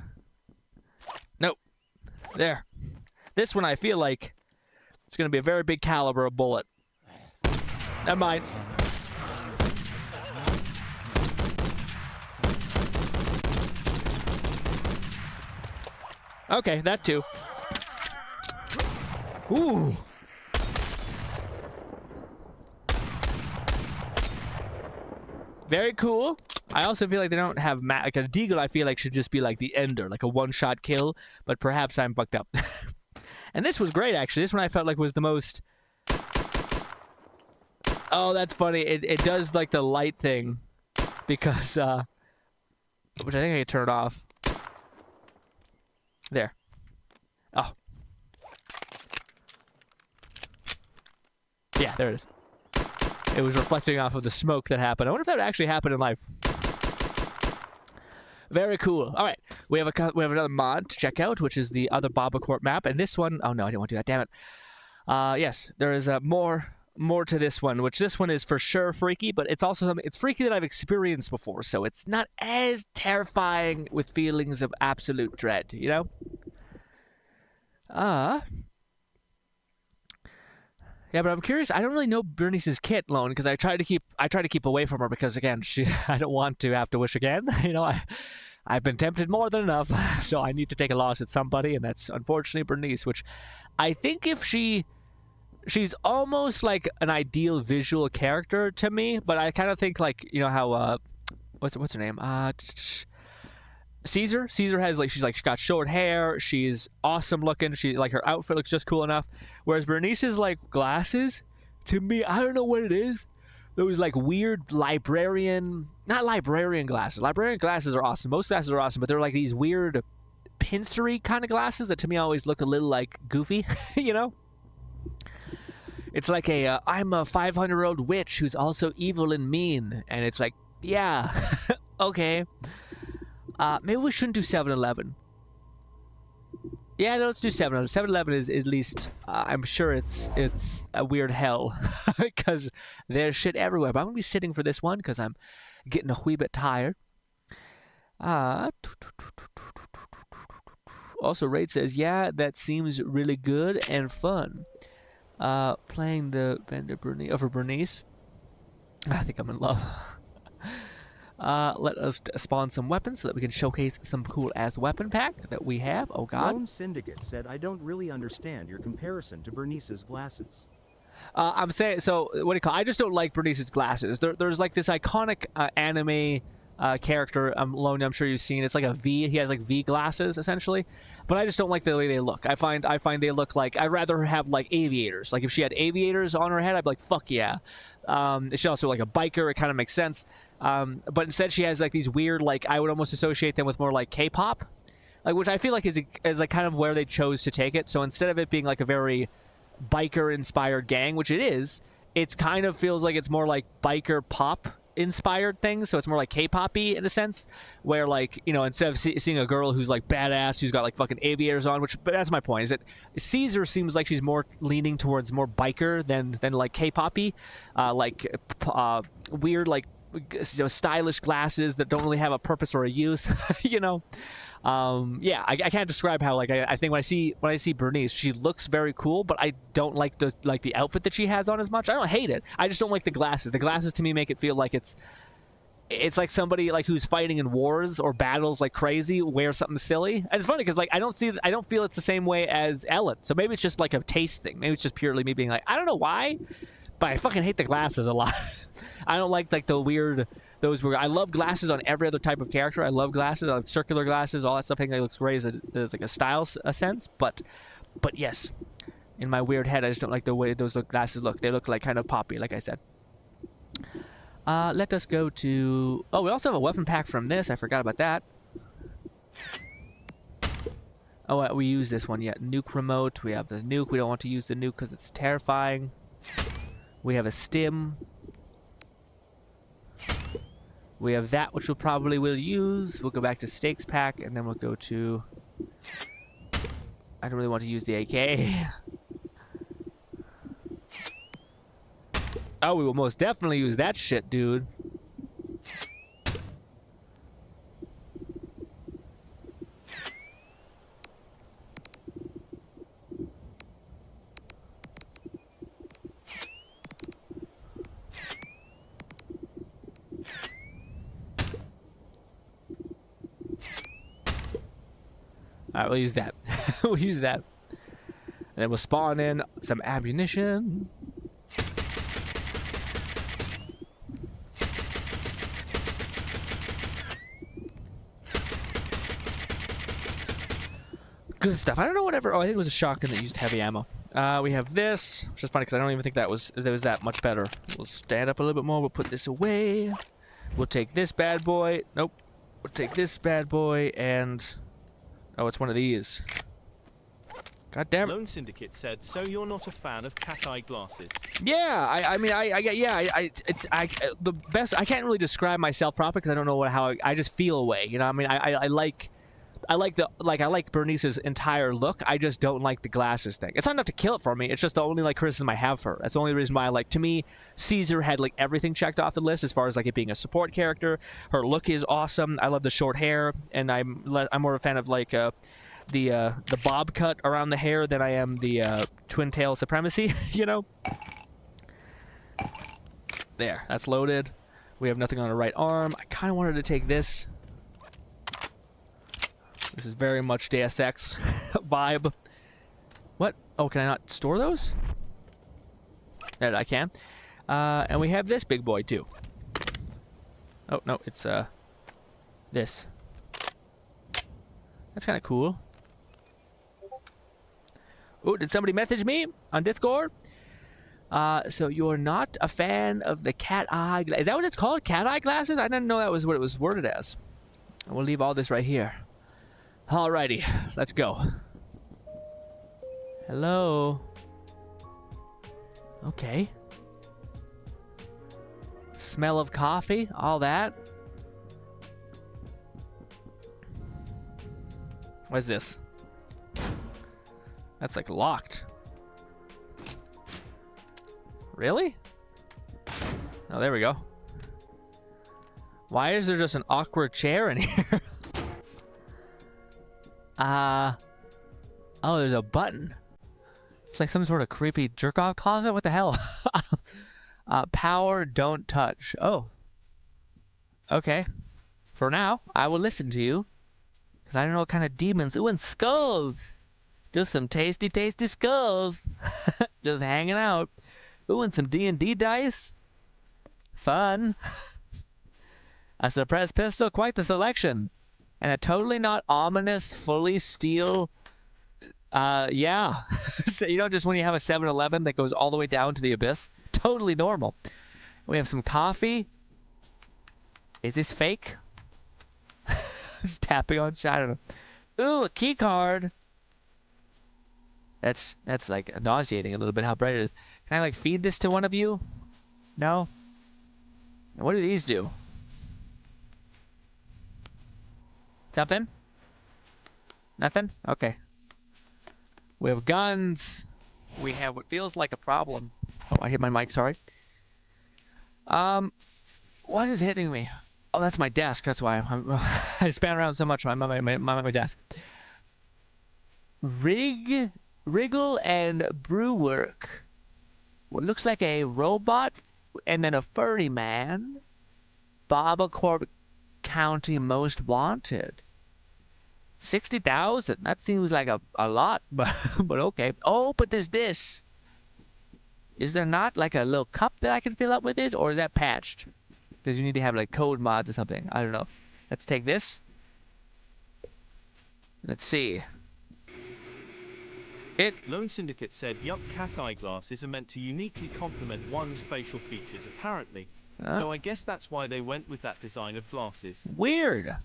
Nope. There. This one I feel like it's going to be a very big caliber of bullet. Never mind. Okay, that too. Ooh. Very cool. I also feel like they don't have like a deagle. I feel like should just be like the ender, like a one-shot kill. But perhaps I'm fucked up. And this was great, actually. This one I felt like was the most. Oh, that's funny. It does like the light thing, because which I think I can turn it off. There. Oh. Yeah, there it is. It was reflecting off of the smoke that happened. I wonder if that would actually happen in life. Very cool. All right, we have another mod to check out, which is the other Baba Corp map, and this one. Oh no, I didn't want to do that. Damn it. Yes, there is more to this one, which this one is for sure freaky, but it's also something. It's freaky that I've experienced before, so it's not as terrifying with feelings of absolute dread. You know. Yeah, but I'm curious. I don't really know Bernice's kit, Lone, because I try to keep away from her because again, I don't want to have to wish again. You know, I've been tempted more than enough, so I need to take a loss at somebody, and that's unfortunately Bernice. Which I think if she's almost like an ideal visual character to me, but I kind of think like, you know how what's her name? Caesar has she's got short hair, she's awesome looking, she like her outfit looks just cool enough, whereas Bernice's like glasses, to me, I don't know what it is, those like weird librarian, not librarian glasses. Librarian glasses are awesome. Most glasses are awesome, but they're like these weird pincery kind of glasses that to me always look a little like goofy, you know? It's like I'm a 500-year-old witch who's also evil and mean, and it's like, yeah, okay. Maybe we shouldn't do 7-Eleven. Yeah, no, let's do 7-Eleven. 7-Eleven is at least, I'm sure it's a weird hell because there's shit everywhere. But I'm gonna be sitting for this one because I'm getting a wee bit tired. Also, Raid says, yeah, that seems really good and fun. Playing the vendor for Bernice. I think I'm in love. Let us spawn some weapons so that we can showcase some cool ass weapon pack that we have. Oh god. Lone Syndicate said, I don't really understand your comparison to Bernice's glasses. I'm saying, so what do you call it? I just don't like Bernice's glasses. There's like this iconic anime character, Lone, I'm sure you've seen. It's like a V. He has like V glasses essentially, but I just don't like the way they look. I find they look like, I'd rather have like aviators. Like if she had aviators on her head, I'd be like, fuck yeah. She's also like a biker. It kind of makes sense. But instead she has like these weird, like I would almost associate them with more like K-pop, like, which I feel like is like kind of where they chose to take it. So instead of it being like a very biker inspired gang, which it is, it's kind of feels like it's more like biker pop inspired things. So it's more like K-pop-y in a sense, where like, you know, instead of seeing a girl who's like badass, who's got like fucking aviators on, but that's my point, is that Caesar seems like she's more leaning towards more biker than like K-pop-y, weird, like, you know, stylish glasses that don't really have a purpose or a use. You know, yeah, I can't describe how, like, I think when I see Bernice, she looks very cool, but I don't like the outfit that she has on as much. I don't hate it, I just don't like the glasses. The glasses to me make it feel like it's like somebody like who's fighting in wars or battles like crazy wears something silly. And it's funny because like I don't feel it's the same way as Ellen. So maybe it's just like a taste thing. Maybe it's just purely me being like, I don't know why, but I fucking hate the glasses a lot. I don't like the weird, I love glasses on every other type of character. I love glasses. I love circular glasses, all that stuff. I think that looks great as like a style sense. But yes, in my weird head, I just don't like the way those glasses look. They look like kind of poppy, like I said. Let us go to, oh, we also have a weapon pack from this. I forgot about that. Oh, we use this one yet. Nuke remote. We have the nuke. We don't want to use the nuke because it's terrifying. We have a stim. We have that, which we'll probably use. We'll go back to stakes pack, and then we'll go to, I don't really want to use the AK. Oh, we will most definitely use that shit, dude. Alright, we'll use that. We'll use that. And then we'll spawn in some ammunition. Good stuff. I don't know whatever. Oh, I think it was a shotgun that used heavy ammo. We have this, which is funny because I don't even think that was that much better. We'll stand up a little bit more. We'll put this away. We'll take this bad boy. Nope. We'll take this bad boy and... Oh, it's one of these. God damn it. Lone Syndicate said, so you're not a fan of cat-eye glasses? Yeah, I mean, the best, I can't really describe myself properly because I don't know how, I just feel a way, you know what I mean? I like Bernice's entire look. I just don't like the glasses thing. It's not enough to kill it for me. It's just the only like criticism I have for her. That's the only reason why I like. To me, Caesar had like everything checked off the list as far as like it being a support character. Her look is awesome. I love the short hair, and I'm more of a fan of like the bob cut around the hair than I am the twin tail supremacy. You know. There, that's loaded. We have nothing on the right arm. I kind of wanted to take this. This is very much Deus Ex vibe. What? Oh, can I not store those? There, I can. And we have this big boy, too. Oh, no, it's, this. That's kind of cool. Oh, did somebody message me on Discord? So you're not a fan of the cat eye. Is that what it's called? Cat eye glasses? I didn't know that was what it was worded as. We'll leave all this right here. Alrighty, let's go. Hello. Okay. Smell of coffee, all that. What's this? That's like locked. Really? Oh, there we go. Why is there just an awkward chair in here? Oh, there's a button. It's like some sort of creepy jerk-off closet. What the hell? Power, don't touch. Oh. Okay. For now, I will listen to you. Because I don't know what kind of demons. Ooh, and skulls. Just some tasty, tasty skulls. Just hanging out. Ooh, and some D&D dice. Fun. A suppressed pistol, quite the selection. And a totally not ominous, fully steel... yeah. So, you know, just when you have a 7-Eleven that goes all the way down to the abyss? Totally normal. We have some coffee. Is this fake? Just tapping on shit. I don't know. Ooh, a key card. That's like nauseating a little bit how bright it is. Can I like feed this to one of you? No? What do these do? Something? Nothing? Okay. We have guns. We have what feels like a problem. Oh, I hit my mic, sorry. What is hitting me? Oh, that's my desk. That's why I span around so much. I'm on my desk. Wriggle and Brewwork. What looks like a robot and then a furry man. Bobacorp County Most Wanted. 60,000. That seems like a lot, but okay. Oh, but there's this. Is there not like a little cup that I can fill up with this, or is that patched? Because you need to have like code mods or something. I don't know. Let's take this. Let's see. Lone Syndicate said, yup, cat eye glasses are meant to uniquely complement one's facial features, apparently. So I guess that's why they went with that design of glasses. Weird.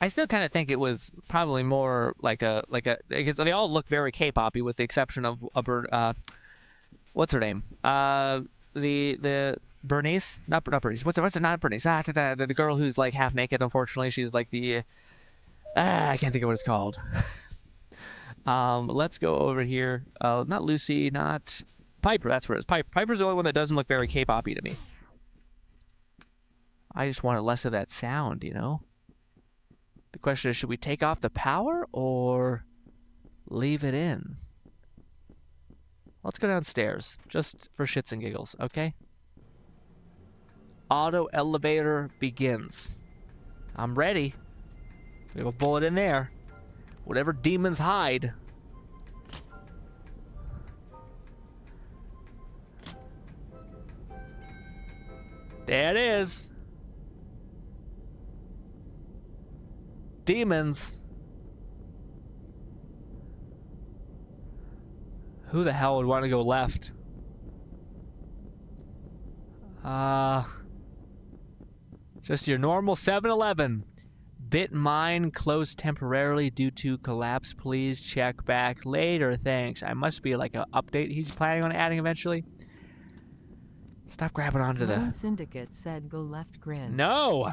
I still kind of think it was probably more like a because they all look very K-poppy with the exception of what's her name? The Bernice? Not Bernice. What's it? Not Bernice. The girl who's like half naked. Unfortunately, she's like the I can't think of what it's called. Let's go over here. Not Lucy, not Piper. That's where it is. Piper's the only one that doesn't look very K-poppy to me. I just wanted less of that sound, you know. The question is, should we take off the power or leave it in? Let's go downstairs, just for shits and giggles, okay? Auto elevator begins. I'm ready. We have a bullet in there. Whatever demons hide. There it is. Demons. Who the hell would want to go left? Just your normal 7-Eleven. Bit mine closed temporarily due to collapse. Please check back later. Thanks. I must be like an update he's planning on adding eventually. Stop grabbing onto Lone the... Syndicate said go left, Grin. No!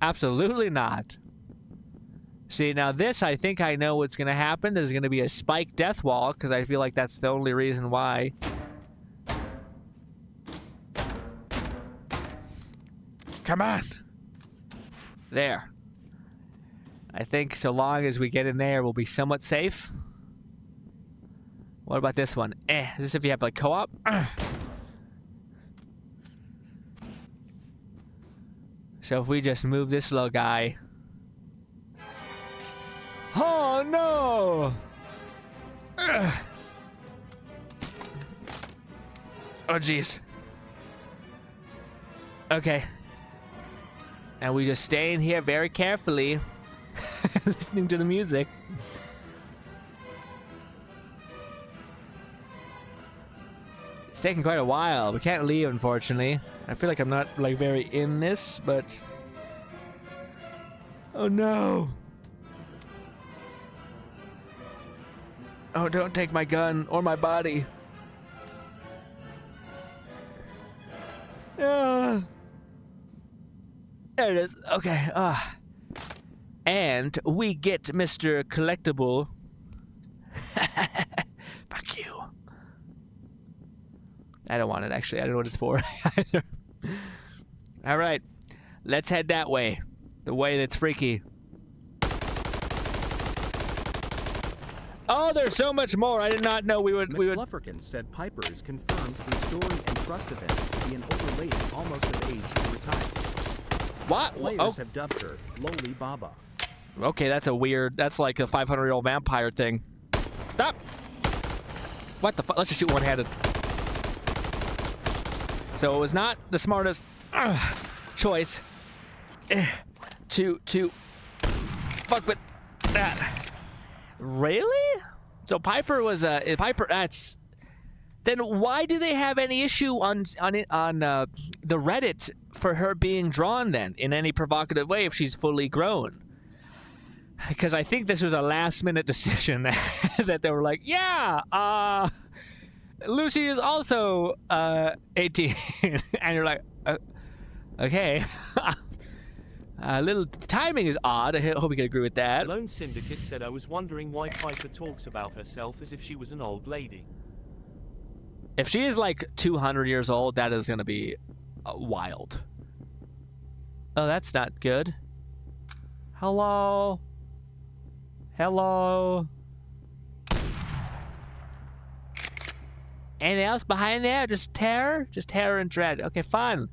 Absolutely not. See, now this, I think I know what's going to happen. There's going to be a spike death wall, because I feel like that's the only reason why. Come on! There. I think so long as we get in there, we'll be somewhat safe. What about this one? Is this if you have, like, co-op? So if we just move this little guy... Oh, no! Oh, jeez. Okay. And we just stay in here very carefully, listening to the music. It's taking quite a while. We can't leave, unfortunately. I feel like I'm not like very in this, but oh no. Oh, don't take my gun or my body. There it is. Okay. And we get Mr. Collectible. Fuck you. I don't want it, actually. I don't know what it's for either. All right. Let's head that way. The way that's freaky. Oh, there's so much more. I did not know we would. McFlufferkin said Piper is confirmed through story and trust events to be an older lady almost of age to retire. What? Players have dubbed her Loli Baba. Okay, that's a weird. That's like a 500-year-old vampire thing. Stop! What the fuck? Let's just shoot one-handed. So it was not the smartest choice to fuck with that. Really? So Piper was a Piper. That's then why do they have any issue on the Reddit for her being drawn then in any provocative way if she's fully grown? Because I think this was a last-minute decision that they were like, yeah, Lucy is also 18, and you're like, okay. A little timing is odd. I hope you can agree with that. Lone Syndicate said, I was wondering why Piper talks about herself as if she was an old lady. If she is like 200 years old, that is going to be wild. Oh, that's not good. Hello? Hello? Anything else behind there? Just terror? Just terror and dread. Okay, fun.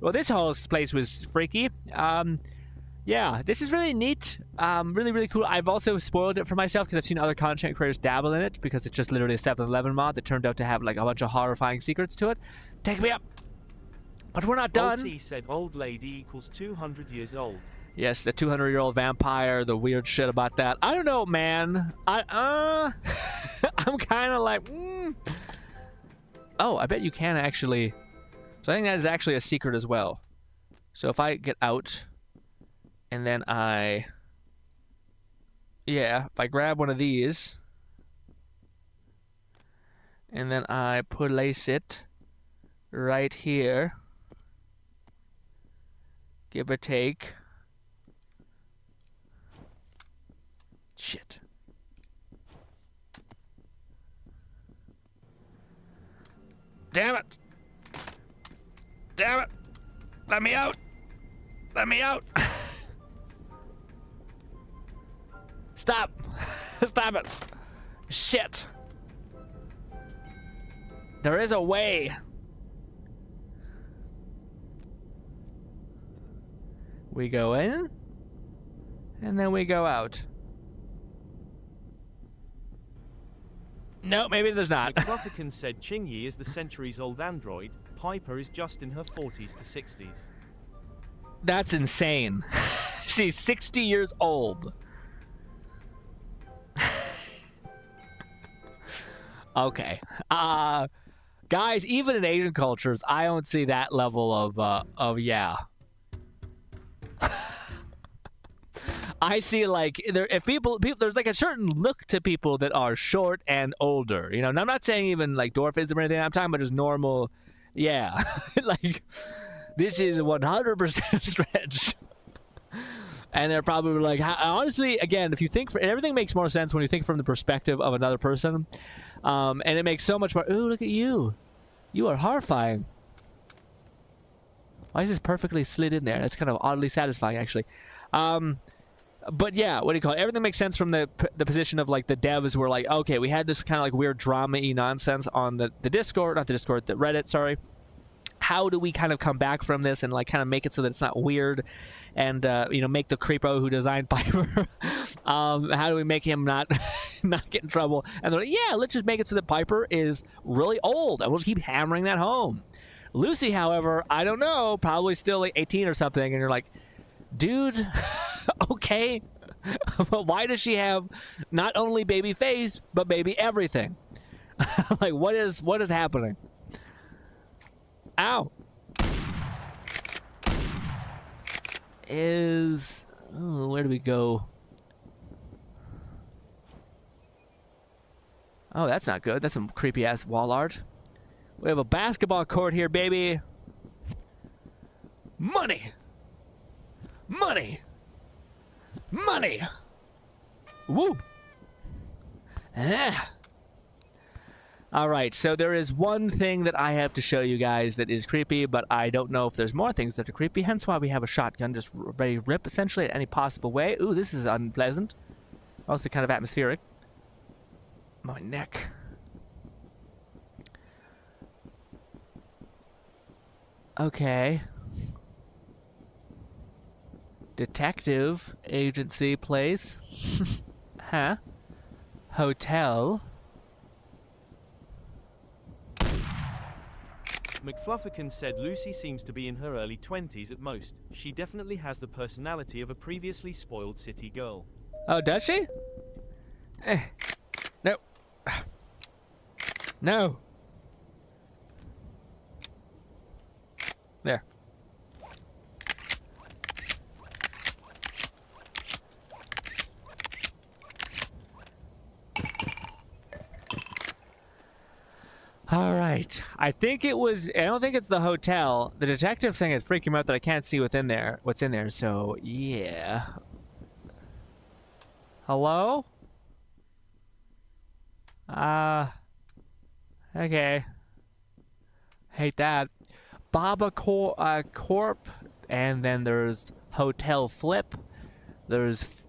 Well, this whole place was freaky. Yeah, this is really neat. Really, really cool. I've also spoiled it for myself because I've seen other content creators dabble in it because it's just literally a 7-Eleven mod that turned out to have like a bunch of horrifying secrets to it. Take me up. But we're not done. He said old lady equals 200 years old. Yes, the 200-year-old vampire, the weird shit about that. I don't know, man. I'm kind of like, Oh, I bet you can actually. So I think that is actually a secret as well. So if I get out, and then if I grab one of these, and then I place it right here, give or take. Shit. Damn it! Damn it! Let me out! Let me out! Stop! Stop it! Shit! There is a way. We go in, and then we go out. No, maybe there's not. McFlufferkin said Chingy is the centuries-old android. Piper is just in her 40s to 60s. That's insane. She's 60 years old. Okay. Guys, even in Asian cultures, I don't see that level of yeah. I see like if people there's like a certain look to people that are short and older, you know. And I'm not saying even like dwarfism or anything. I'm talking about just normal, yeah. Like this is 100% stretch. And they're probably like, honestly, again, if you think everything makes more sense when you think from the perspective of another person, and it makes so much more. Ooh, look at you! You are horrifying. Why is this perfectly slid in there? That's kind of oddly satisfying, actually. But yeah, what do you call it? Everything makes sense from the position of like the devs were like, okay, we had this kind of like weird drama-y nonsense on the Discord, not the Discord, the Reddit, sorry. How do we kind of come back from this and like kind of make it so that it's not weird and, you know, make the creepo who designed Piper, how do we make him not get in trouble? And they're like, yeah, let's just make it so that Piper is really old and we'll just keep hammering that home. Lucy, however, I don't know, probably still like 18 or something. And you're like, dude, okay. But why does she have not only baby face, but baby everything? Like, what is happening? Ow! Is... Oh, where do we go? Oh, that's not good. That's some creepy-ass wall art. We have a basketball court here, baby. Money! Money! Money! Woo! Ah. All right, so there is one thing that I have to show you guys that is creepy, but I don't know if there's more things that are creepy, hence why we have a shotgun just ready to rip, essentially, in any possible way. Ooh, this is unpleasant. Also kind of atmospheric. My neck. Okay. Detective agency place. Huh? Hotel. McFlufferkin said Lucy seems to be in her early 20s at most. She definitely has the personality of a previously spoiled city girl. Oh, does she? No. No. There. All right. I think it was... I don't think it's the hotel. The detective thing is freaking me out that I can't see what's in there. So, yeah. Hello? Okay. Hate that. Baba Corp. And then there's Hotel Flip. There's...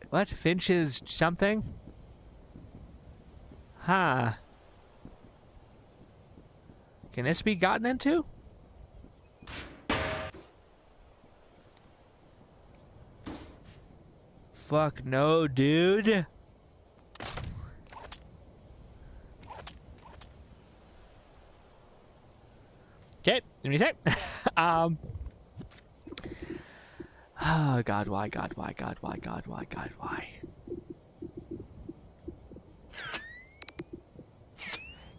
what? Finch's something? Huh. Can this be gotten into? Fuck no, dude. Okay, let me say. Oh God, why?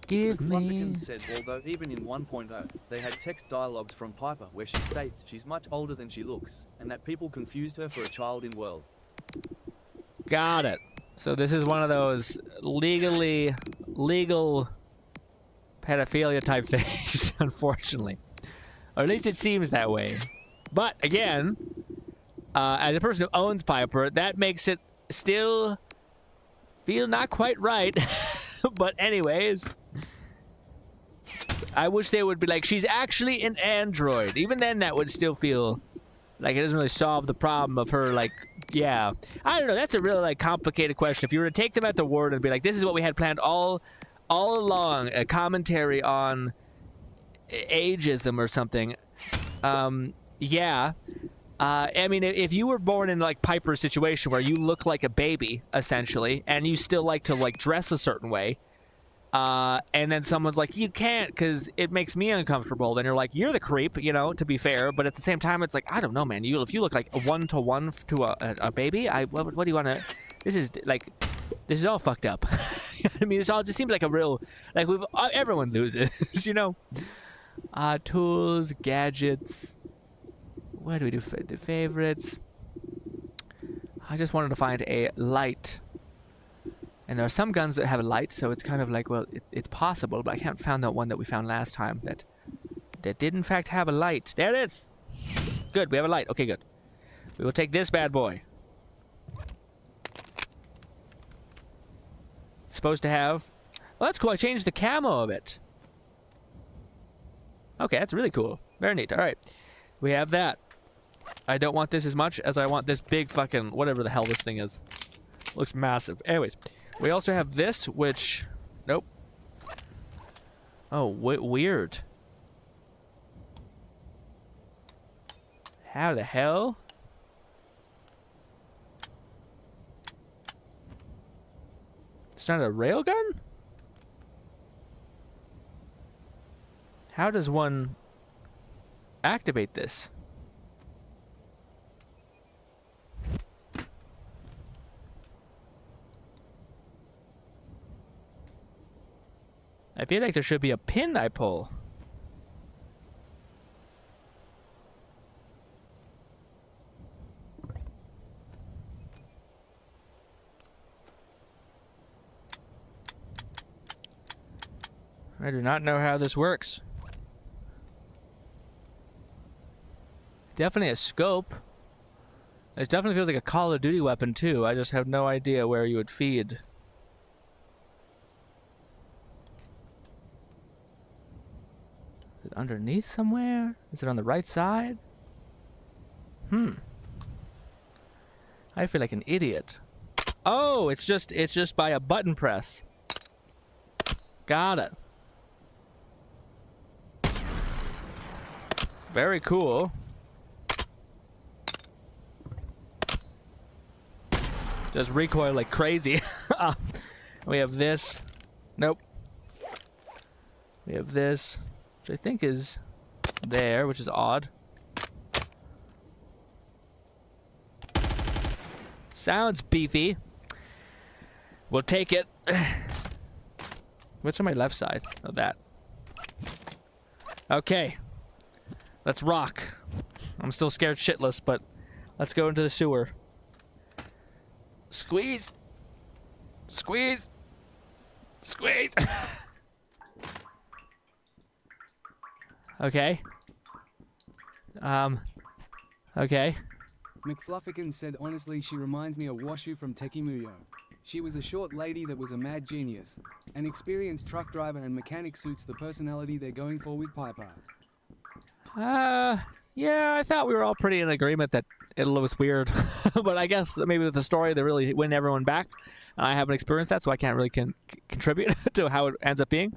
Give me... McFlufferkin said although even in 1.0, they had text dialogues from Piper where she states she's much older than she looks, and that people confused her for a child in world. Got it. So this is one of those legal pedophilia type things, unfortunately. Or at least it seems that way. But again, as a person who owns Piper, that makes it still feel not quite right. But anyways, I wish they would be like, she's actually an android. Even then, that would still feel like it doesn't really solve the problem of her, like, yeah. I don't know. That's a really, like, complicated question. If you were to take them at the word and be like, this is what we had planned all along, a commentary on ageism or something. Yeah. I mean, if you were born in, like, Piper's situation where you look like a baby, essentially, and you still like to, like, dress a certain way, and then someone's like, you can't because it makes me uncomfortable, then you're like, you're the creep, you know, to be fair, but at the same time, it's like, I don't know, man, if you look like a one-to-one to a baby, what do you want to... This is all fucked up. You know what I mean? It all just seems like a real... Like, everyone loses, you know? Tools, gadgets... What do we do? The favorites. I just wanted to find a light. And there are some guns that have a light, so it's kind of like, well, it's possible, but I can't find that one that we found last time that did in fact have a light. There it is! Good, we have a light. Okay, good. We will take this bad boy. It's supposed to have... Well, that's cool. I changed the camo of it. Okay, that's really cool. Very neat. All right. We have that. I don't want this as much as I want this big fucking whatever the hell this thing is. Looks massive. Anyways, we also have this, which... Nope. Oh, weird. How the hell? It's not a railgun? How does one activate this? I feel like there should be a pin I pull. I do not know how this works. Definitely a scope. It definitely feels like a Call of Duty weapon too. I just have no idea where you would feed. Is it underneath somewhere? Is it on the right side? I feel like an idiot. Oh, it's just by a button press. Got it. Very cool. Just recoil like crazy. We have this. Nope. We have this, which I think is there, which is odd. Sounds beefy. We'll take it. What's on my left side of that? Okay. Let's rock. I'm still scared shitless, but let's go into the sewer. Squeeze. Squeeze. Squeeze. Okay. Okay. McFluffican said honestly she reminds me of Washu from Tekimuyo. She was a short lady that was a mad genius. An experienced truck driver and mechanic suits the personality they're going for with Piper. Yeah, I thought we were all pretty in agreement that it was weird. But I guess maybe with the story they really win everyone back. I haven't experienced that, so I can't really contribute to how it ends up being.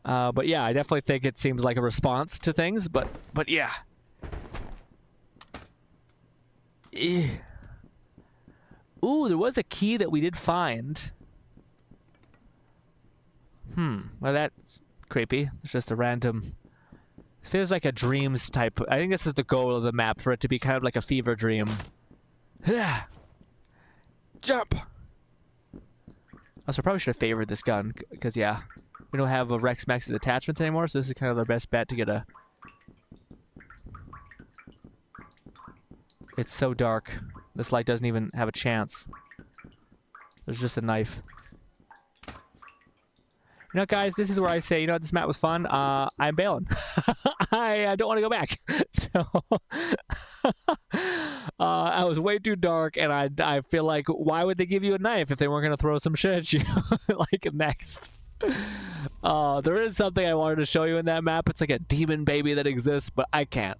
But yeah, I definitely think it seems like a response to things, but yeah. Ooh, there was a key that we did find. Well, that's creepy. It's just a random... It feels like a dreams type... I think this is the goal of the map, for it to be kind of like a fever dream. Jump! Also, I probably should have favored this gun, because, yeah, we don't have a Rex Max's attachments anymore, so this is kind of our best bet to get a... It's so dark. This light doesn't even have a chance. There's just a knife. You know, guys, this is where I say, you know, this map was fun. I'm bailing. I don't want to go back. So, I was way too dark, and I feel like, why would they give you a knife if they weren't going to throw some shit at you? Like, next. There is something I wanted to show you in that map. It's like a demon baby that exists, but I can't.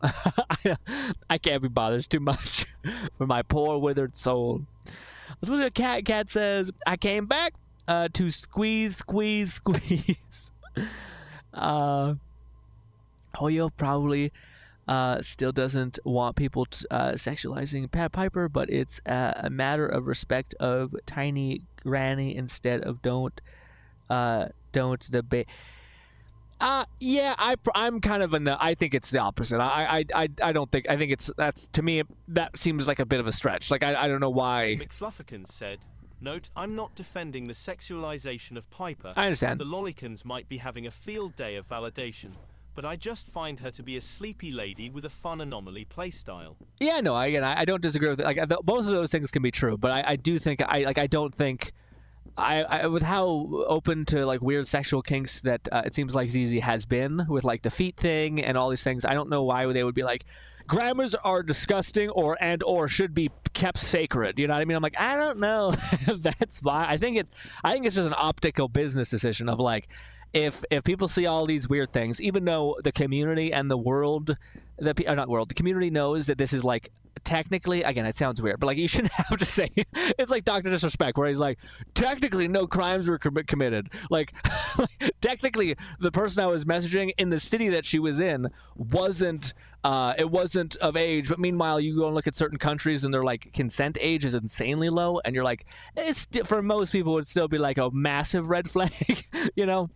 I can't be bothered. It's too much for my poor withered soul. Let's listen to a cat. Cat says, I came back to squeeze. Hoyo probably still doesn't want people sexualizing Pat Piper, but it's a matter of respect of tiny granny instead of don't the yeah, I'm kind of I think it's the opposite. I don't think, I think that's, to me, that seems like a bit of a stretch. Like, I don't know why. McFluffican said, note, I'm not defending the sexualization of Piper. I understand. The Lollicans might be having a field day of validation, but I just find her to be a sleepy lady with a fun anomaly playstyle. Yeah, no, I don't disagree with it. Like, both of those things can be true, but I do think, I don't think, with how open to like weird sexual kinks that it seems like ZZ has been with like the feet thing and all these things, I don't know why they would be like, grammars are disgusting or should be kept sacred. You know what I mean? I'm like, I don't know if that's why. I think it's just an optical business decision of like, if people see all these weird things, even though the community and the world, the community knows that this is like, technically, again, it sounds weird, but like, you shouldn't have to say, it's like Dr. Disrespect, where he's like, technically no crimes were committed. Like, technically the person I was messaging in the city that she was in wasn't of age, but meanwhile you go and look at certain countries and their like consent age is insanely low, and you're like, it's for most people it would still be like a massive red flag. You know,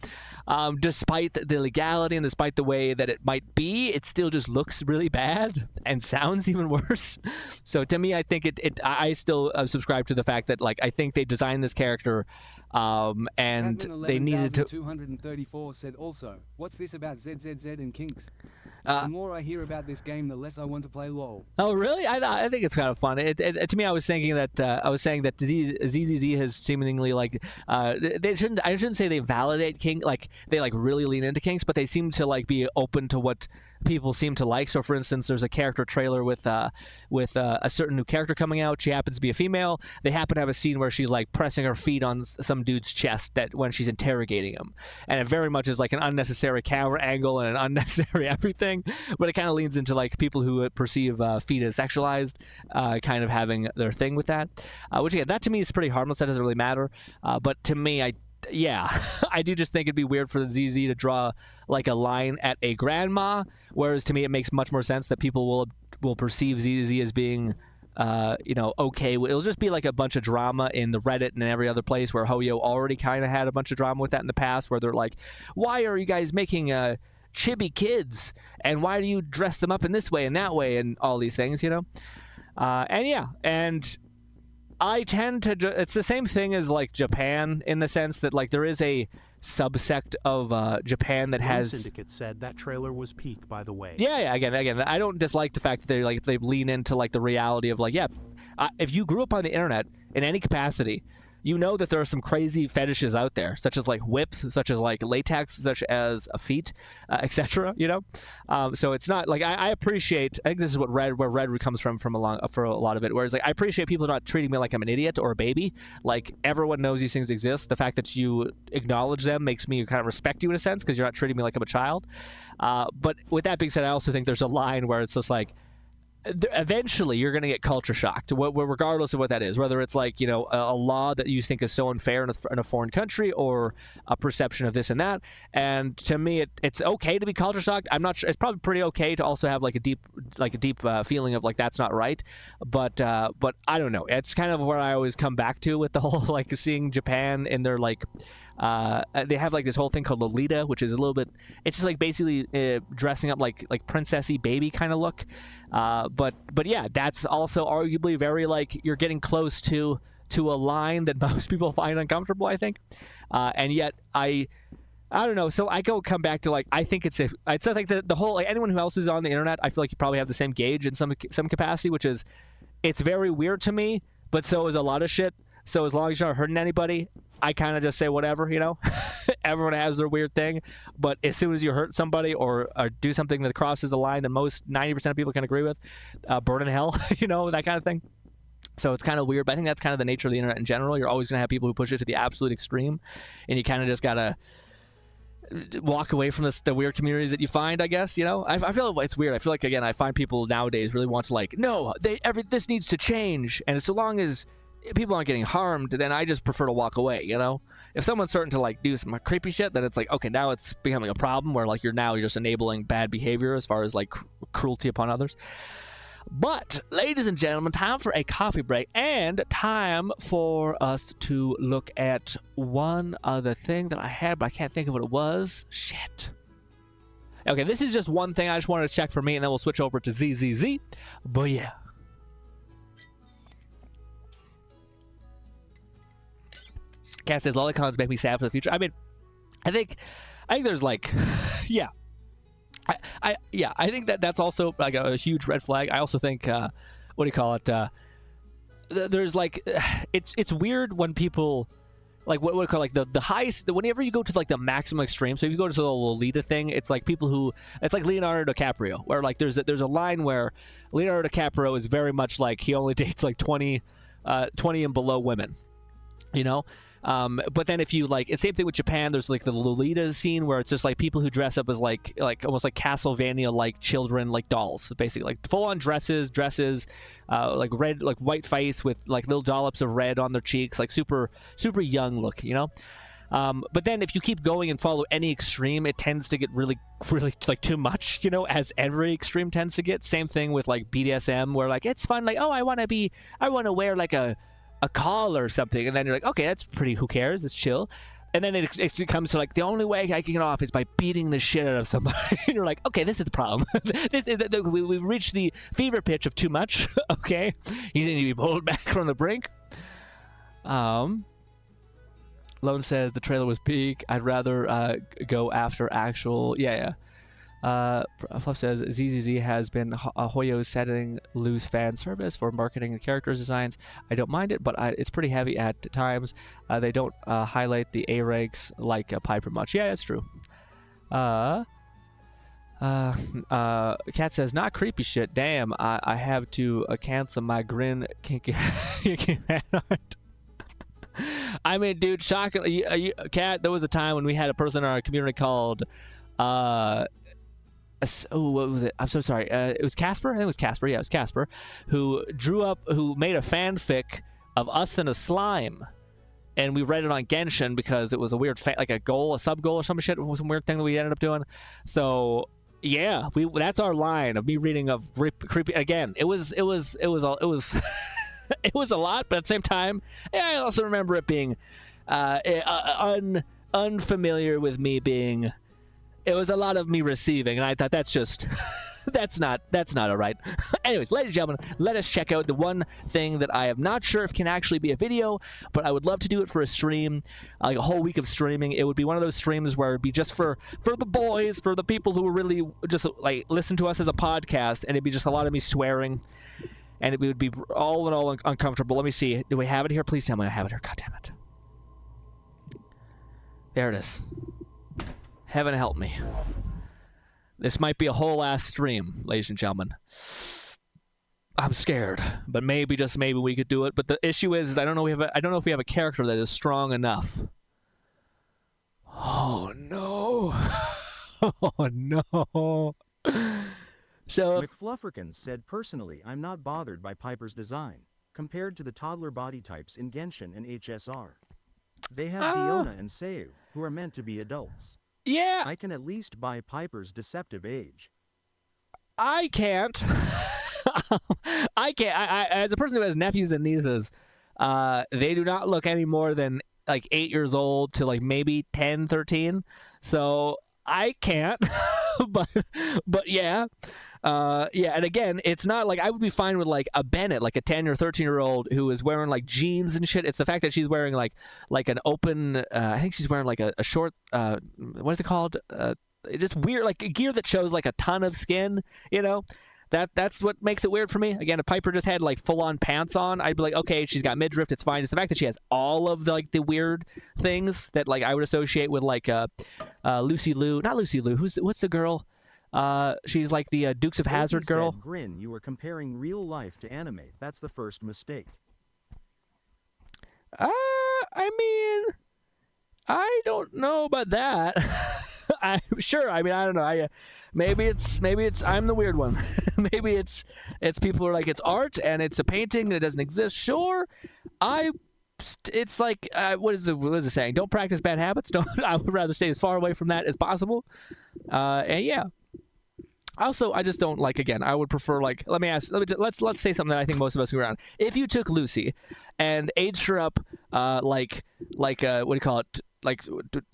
despite the legality and despite the way that it might be, it still just looks really bad and sounds even worse. So to me, I think I still subscribe to the fact that like, I think they designed this character and they needed to. 234 said also, what's this about ZZZ and kinks? The more I hear about this game, the less I want to play LOL. Oh, really? I think it's kind of fun. To me, I was thinking that I was saying that ZZZ has seemingly like they shouldn't. I shouldn't say they validate kink, like they like really lean into kinks, but they seem to like be open to what people seem to like. So, for instance, there's a character trailer with a certain new character coming out. She happens to be a female. They happen to have a scene where she's like pressing her feet on some dude's chest that when she's interrogating him, and it very much is like an unnecessary camera angle and an unnecessary everything. But it kind of leans into like people who perceive feet as sexualized, kind of having their thing with that. Which again, that to me is pretty harmless. That doesn't really matter. But to me, I do just think it'd be weird for the ZZ to draw like a line at a grandma, whereas to me it makes much more sense that people will perceive ZZ as being okay. It'll just be like a bunch of drama in the Reddit and every other place where Hoyo already kind of had a bunch of drama with that in the past, where they're like, why are you guys making chibi kids, and why do you dress them up in this way and that way and all these things, and I tend to it's the same thing as like Japan, in the sense that like there is a subsect of Japan that has Syndicate said that trailer was peak, by the way. Again, I don't dislike the fact that they lean into like the reality of like, if you grew up on the internet in any capacity, you know that there are some crazy fetishes out there, such as like whips, such as like latex, such as a feet, etc. So it's not like I appreciate. I think this is where Red comes from for a lot of it. Whereas like I appreciate people not treating me like I'm an idiot or a baby. Like everyone knows these things exist. The fact that you acknowledge them makes me kind of respect you in a sense, because you're not treating me like I'm a child. But with that being said, I also think there's a line where it's just like, eventually you're going to get culture shocked, regardless of what that is, whether it's like a law that you think is so unfair in a foreign country, or a perception of this and that. And to me, it's okay to be culture shocked. I'm not sure, it's probably pretty okay to also have like a deep feeling of like that's not right, but I don't know, it's kind of where I always come back to with the whole like seeing Japan in their like they have like this whole thing called Lolita, which is a little bit, it's just like basically dressing up like princessy baby kind of look, but yeah, that's also arguably very like you're getting close to a line that most people find uncomfortable, I think, and yet I don't know. So I come back to like, I think it's like the whole, like anyone who else is on the internet, I feel like you probably have the same gauge in some capacity, which is it's very weird to me, but so is a lot of shit. So as long as you're not hurting anybody, I kind of just say whatever, Everyone has their weird thing, but as soon as you hurt somebody or do something that crosses a line that most 90% of people can agree with, burn in hell, that kind of thing. So it's kind of weird, but I think that's kind of the nature of the internet in general. You're always going to have people who push it to the absolute extreme, and you kind of just got to walk away from the weird communities that you find, I guess. I feel like it's weird. I feel like, again, I find people nowadays really want to like, no, this needs to change, and so long as people aren't getting harmed, then I just prefer to walk away. If someone's starting to like do some creepy shit, then it's like, okay, now it's becoming a problem where like you're just enabling bad behavior as far as like cruelty upon others. But ladies and gentlemen, time for a coffee break, and time for us to look at one other thing that I had, but I can't think of what it was. Shit. Okay, this is just one thing I just wanted to check for me, and then we'll switch over to ZZZ. But yeah. Cat says lolicons make me sad for the future. I mean, I think there's like, yeah, I think that's also like a huge red flag. I also think, what do you call it? There's like, it's weird when people like what do you call like the highest. Whenever you go to like the maximum extreme, so if you go to the Lolita thing, it's like people who, it's like Leonardo DiCaprio, where like there's a line where Leonardo DiCaprio is very much like he only dates like 20 and below women, but then if you like, it's the same thing with Japan. There's like the Lolita scene where it's just like people who dress up as like almost like Castlevania like children, like dolls, basically like full on dresses, like red, like white face with like little dollops of red on their cheeks, like super young look, but then if you keep going and follow any extreme, it tends to get really like too much, as every extreme tends to get. Same thing with like BDSM, where like it's fun, like, oh, I want to wear like a call or something, and then you're like, okay, that's pretty, who cares, it's chill. And then it comes to like, the only way I can get off is by beating the shit out of somebody. And you're like, okay, this is the problem. We've reached the fever pitch of too much. Okay, you need to be pulled back from the brink. Lone says the trailer was peak. I'd rather go after actual, Fluff says ZZZ has been Hoyo's setting loose fan service for marketing and characters designs. I don't mind it, but it's pretty heavy at times. They don't highlight the A ranks like Piper much. Yeah, that's true. Cat says, not creepy shit. Damn, I have to cancel my GRINN kinky fan art. I mean, dude, shockingly, Cat, there was a time when we had a person in our community called, what was it? I'm so sorry. It was Casper? I think it was Casper. Yeah, it was Casper, who made a fanfic of us and a slime. And we read it on Genshin because it was a weird, like a sub-goal or some shit. It was some weird thing that we ended up doing. So, yeah, that's our line of me reading of creepy. Again, it was it was it was a lot, but at the same time, yeah, I also remember it being unfamiliar with me being. It was a lot of me receiving, and I thought that's just that's not all right. Anyways, ladies and gentlemen, let us check out the one thing that I am not sure if can actually be a video, but I would love to do it for a stream, like a whole week of streaming. It would be one of those streams where it'd be just for the boys, for the people who really just like listen to us as a podcast, and it'd be just a lot of me swearing. And it would be all in all uncomfortable. Let me see. Do we have it here? Please tell me I have it here. God damn it. There it is. Heaven help me. This might be a whole ass stream, ladies and gentlemen. I'm scared, but maybe, just maybe, we could do it. But the issue is I don't know if we have a character that is strong enough. Oh no. Oh no. So McFlufferkins said, personally, I'm not bothered by Piper's design, compared to the toddler body types in Genshin and HSR. They have Diona and Seu, who are meant to be adults. Yeah. I can at least buy Piper's deceptive age. I can't. I can't. I, as a person who has nephews and nieces, they do not look any more than like 8 years old to like maybe 10, 13. So I can't. but yeah. Yeah, and again, it's not like I would be fine with like a Bennett, like a 10 or 13-year-old who is wearing like jeans and shit. It's the fact that she's wearing like an open, I think she's wearing like a short, what is it called? Just weird, like gear that shows like a ton of skin, you know? That's what makes it weird for me. Again, if Piper just had like full-on pants on, I'd be like, okay, she's got midriff, it's fine. It's the fact that she has all of the, like the weird things that like I would associate with like Lucy Liu, not Lucy Liu. What's the girl? She's like the Dukes of Hazzard girl. Said, GRINN, you were comparing real life to anime. That's the first mistake. I mean, I don't know about that. I'm sure. I mean, I don't know. Maybe it's I'm the weird one. Maybe it's people who are like, it's art and it's a painting that doesn't exist. Sure. It's like what is the saying? Don't practice bad habits. I would rather stay as far away from that as possible. And yeah. Also, I just don't like. Again, I would prefer like. Let's say something that I think most of us agree on. If you took Lucy and aged her up, like what do you call it? Like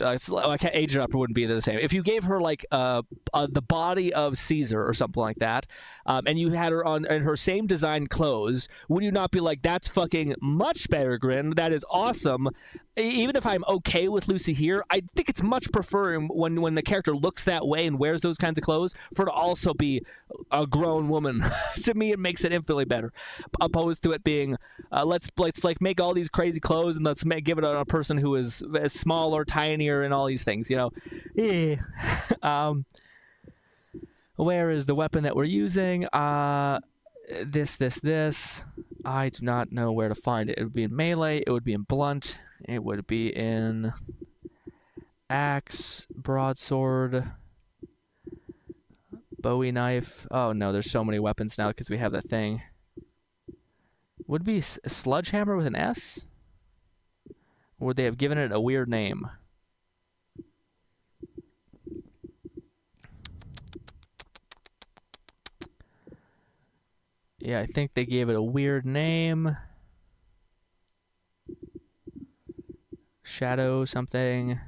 I can't age her up. It wouldn't be the same. If you gave her like the body of Caesar or something like that, and you had her on in her same design clothes, would you not be like, that's fucking much better, GRINN? That is awesome. Even if I'm okay with Lucy here, I think it's much preferring when the character looks that way and wears those kinds of clothes for it to also be a grown woman. To me, it makes it infinitely better, opposed to it being let's like make all these crazy clothes and let's give it a person who is smaller, tinier, and all these things. You know, where is the weapon that we're using? This. I do not know where to find it. It would be in melee. It would be in blunt. It would be in axe, broadsword, Bowie knife. Oh no, there's so many weapons now because we have that thing. Would it be a sledgehammer with an S? Or would they have given it a weird name? Yeah, I think they gave it a weird name. Shadow something.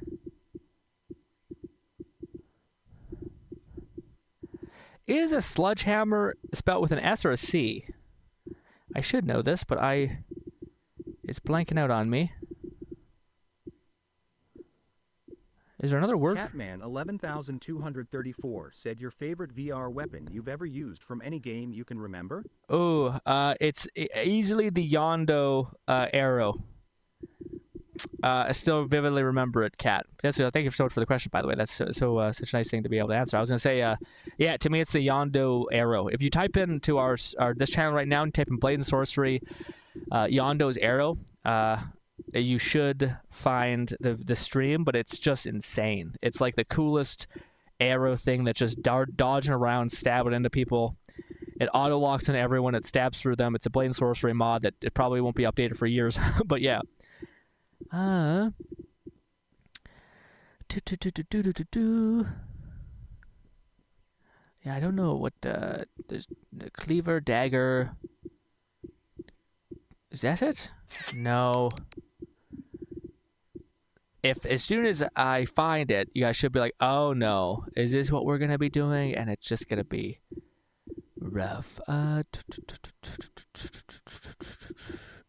Is a sledgehammer spelled with an S or a C? I should know this, but it's blanking out on me. Is there another word? Catman 11234 said your favorite VR weapon you've ever used from any game you can remember? Oh, it's easily the Yondo arrow. I still vividly remember it, Cat. Thank you so much for the question, by the way. That's such a nice thing to be able to answer. I was gonna say, yeah, to me it's the Yondo arrow. If you type into our this channel right now and type in Blade and Sorcery, Yondo's arrow, you should find the stream, but it's just insane. It's like the coolest arrow thing that just dodging around, stabbing into people. It auto locks into everyone. It stabs through them. It's a Blade and Sorcery mod that it probably won't be updated for years, but yeah. Yeah, I don't know what the cleaver, dagger. Is that it? No. If as soon as I find it, you guys should be like, oh no, is this what we're gonna be doing? And it's just gonna be rough.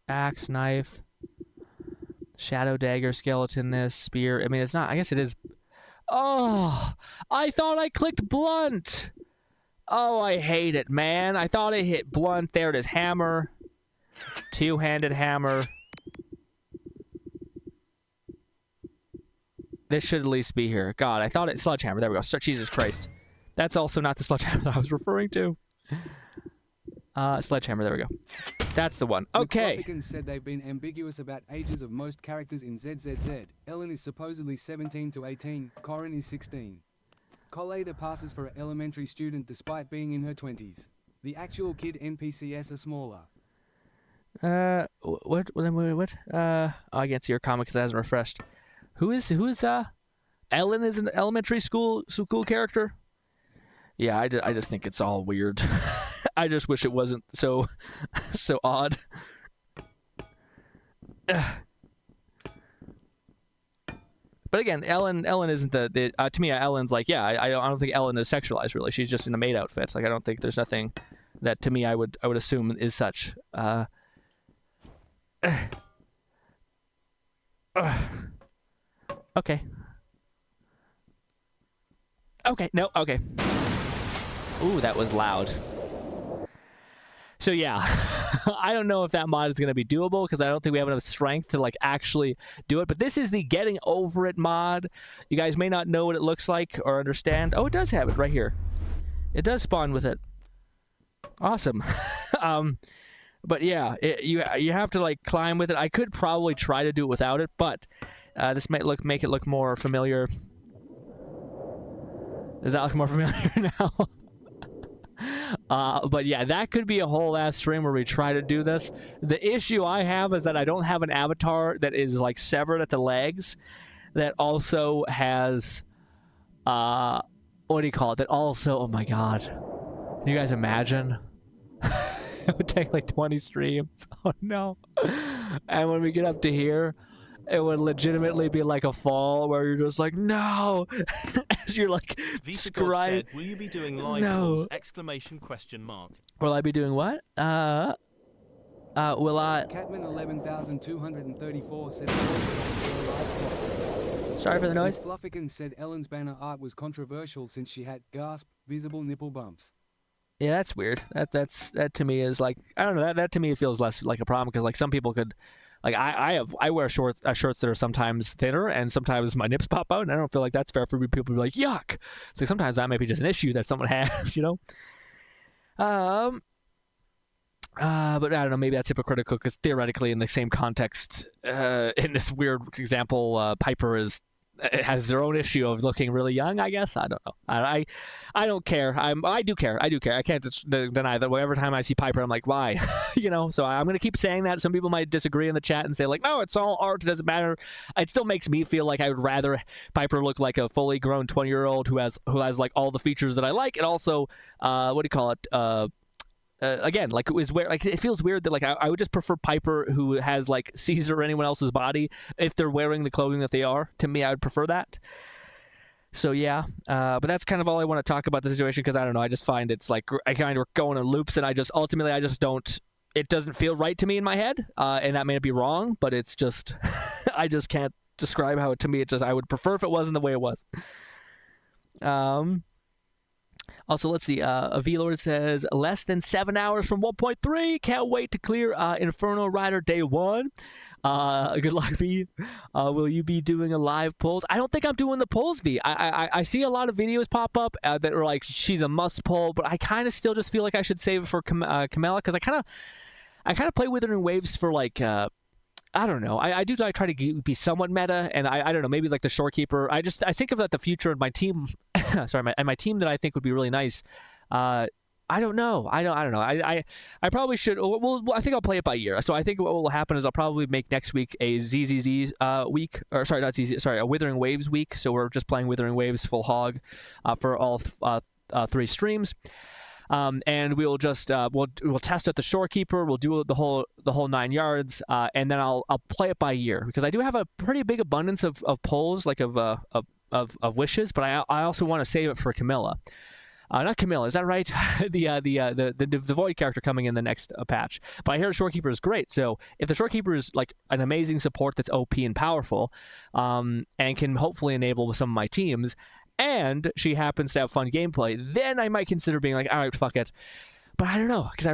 Axe, knife. Shadow dagger, skeleton, this spear. I mean, it's not. I guess it is. Oh, I thought I clicked blunt. Oh, I hate it, man. I thought I hit blunt. There it is. Hammer. Two-handed hammer. This should at least be here. God, I thought it sledgehammer. There we go. Jesus Christ. That's also not the sledgehammer that I was referring to. Sledgehammer, there we go. That's the one. Okay. McFluffykins said they've been ambiguous about ages of most characters in ZZZ. Ellen is supposedly 17 to 18, Corin is 16. Colada passes for an elementary student despite being in her 20s. The actual kid NPCs are smaller. What? I can't see your comment because it hasn't refreshed. Who is Ellen is an elementary school character? Yeah, I just think it's all weird. I just wish it wasn't so odd. But again, Ellen isn't the to me, Ellen's like, yeah, I don't think Ellen is sexualized really. She's just in a maid outfit. Like, I don't think there's nothing that to me I would assume is such. Okay. Okay, no, okay. Ooh, that was loud. So yeah, I don't know if that mod is going to be doable because I don't think we have enough strength to like actually do it. But this is the Getting Over It mod. You guys may not know what it looks like or understand. Oh, it does have it right here. It does spawn with it. Awesome. But yeah, you have to like climb with it. I could probably try to do it without it, but this might make it look more familiar. Does that look more familiar now? But yeah, that could be a whole ass stream where we try to do this. The issue I have is that I don't have an avatar that is like severed at the legs, that also has what do you call it? That also, oh my god, can you guys imagine? It would take like 20 streams. Oh no. And when we get up to here, it would legitimately be like a fall where you're just like, no. As you're like, said, will you be doing live calls? Exclamation question mark. Will I be doing what? Will I? Catman 11234 said. Sorry for the noise. McFluffykins said Ellen's banner art was controversial since she had gasp visible nipple bumps. Yeah, that's weird. That to me is like, I don't know. That to me feels less like a problem because like some people could. Like I wear shirts that are sometimes thinner and sometimes my nips pop out, and I don't feel like that's fair for people to be like, yuck. It's like sometimes that might be just an issue that someone has, you know. But I don't know. Maybe that's hypocritical because theoretically, in the same context, in this weird example, Piper has their own issue of looking really young, I guess. I don't know. I don't care. I do care. I can't deny that. Every time I see Piper, I'm like, why? You know. So I'm gonna keep saying that. Some people might disagree in the chat and say like, no, it's all art. It doesn't matter. It still makes me feel like I would rather Piper look like a fully grown 20-year-old who has like all the features that I like, and also what do you call it? Again, like it feels weird that like I would just prefer Piper who has like Caesar or anyone else's body if they're wearing the clothing that they are. To me, I would prefer that. So yeah, but that's kind of all I want to talk about the situation because I don't know. I just find it's like I kind of go in loops and I just don't. It doesn't feel right to me in my head, and that may be wrong, but it's just I just can't describe how to me it just I would prefer if it wasn't the way it was. Also, let's see. V-Lord says less than 7 hours from 1.3. Can't wait to clear Inferno Rider Day 1. Good luck, V. Will you be doing a live polls? I don't think I'm doing the polls, V. I see a lot of videos pop up that are like she's a must poll, but I kind of still just feel like I should save it for Camilla because I kind of play Withering Waves for like. I don't know. I try to be somewhat meta, and I don't know. Maybe like the Shorekeeper. I think of that the future of my team. Sorry, my team that I think would be really nice. I don't know. I don't know. I probably should. Well, I think I'll play it by year. So I think what will happen is I'll probably make next week a ZZZ week, or sorry, not ZZ. Sorry, a Withering Waves week. So we're just playing Withering Waves full hog for all 3 streams. And we'll just we'll test out the Shorekeeper. We'll do the whole 9 yards, and then I'll play it by year because I do have a pretty big abundance of polls, like of wishes. But I also want to save it for Camilla. Not Camilla, is that right? the Void character coming in the next patch. But I hear the Shorekeeper is great. So if the Shorekeeper is like an amazing support that's OP and powerful, and can hopefully enable some of my teams, and she happens to have fun gameplay, then I might consider being like, all right, fuck it. But I don't know, because I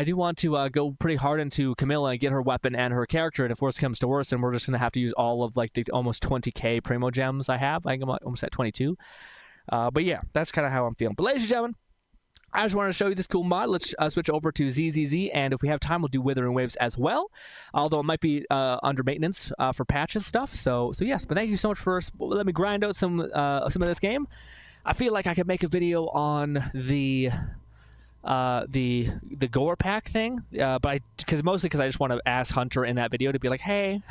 do want to go pretty hard into Camilla and get her weapon and her character, and if worse comes to worse, then we're just going to have to use all of like the almost 20k Primo Gems I have. I think I'm almost at 22. But yeah, that's kind of how I'm feeling. But ladies and gentlemen, I just wanted to show you this cool mod. Let's switch over to ZZZ, and if we have time, we'll do Withering Waves as well. Although it might be under maintenance for patches stuff. So yes. But thank you so much for letting me grind out some of this game. I feel like I could make a video on the gore pack thing, but mostly because I just want to ask Hunter in that video to be like, hey,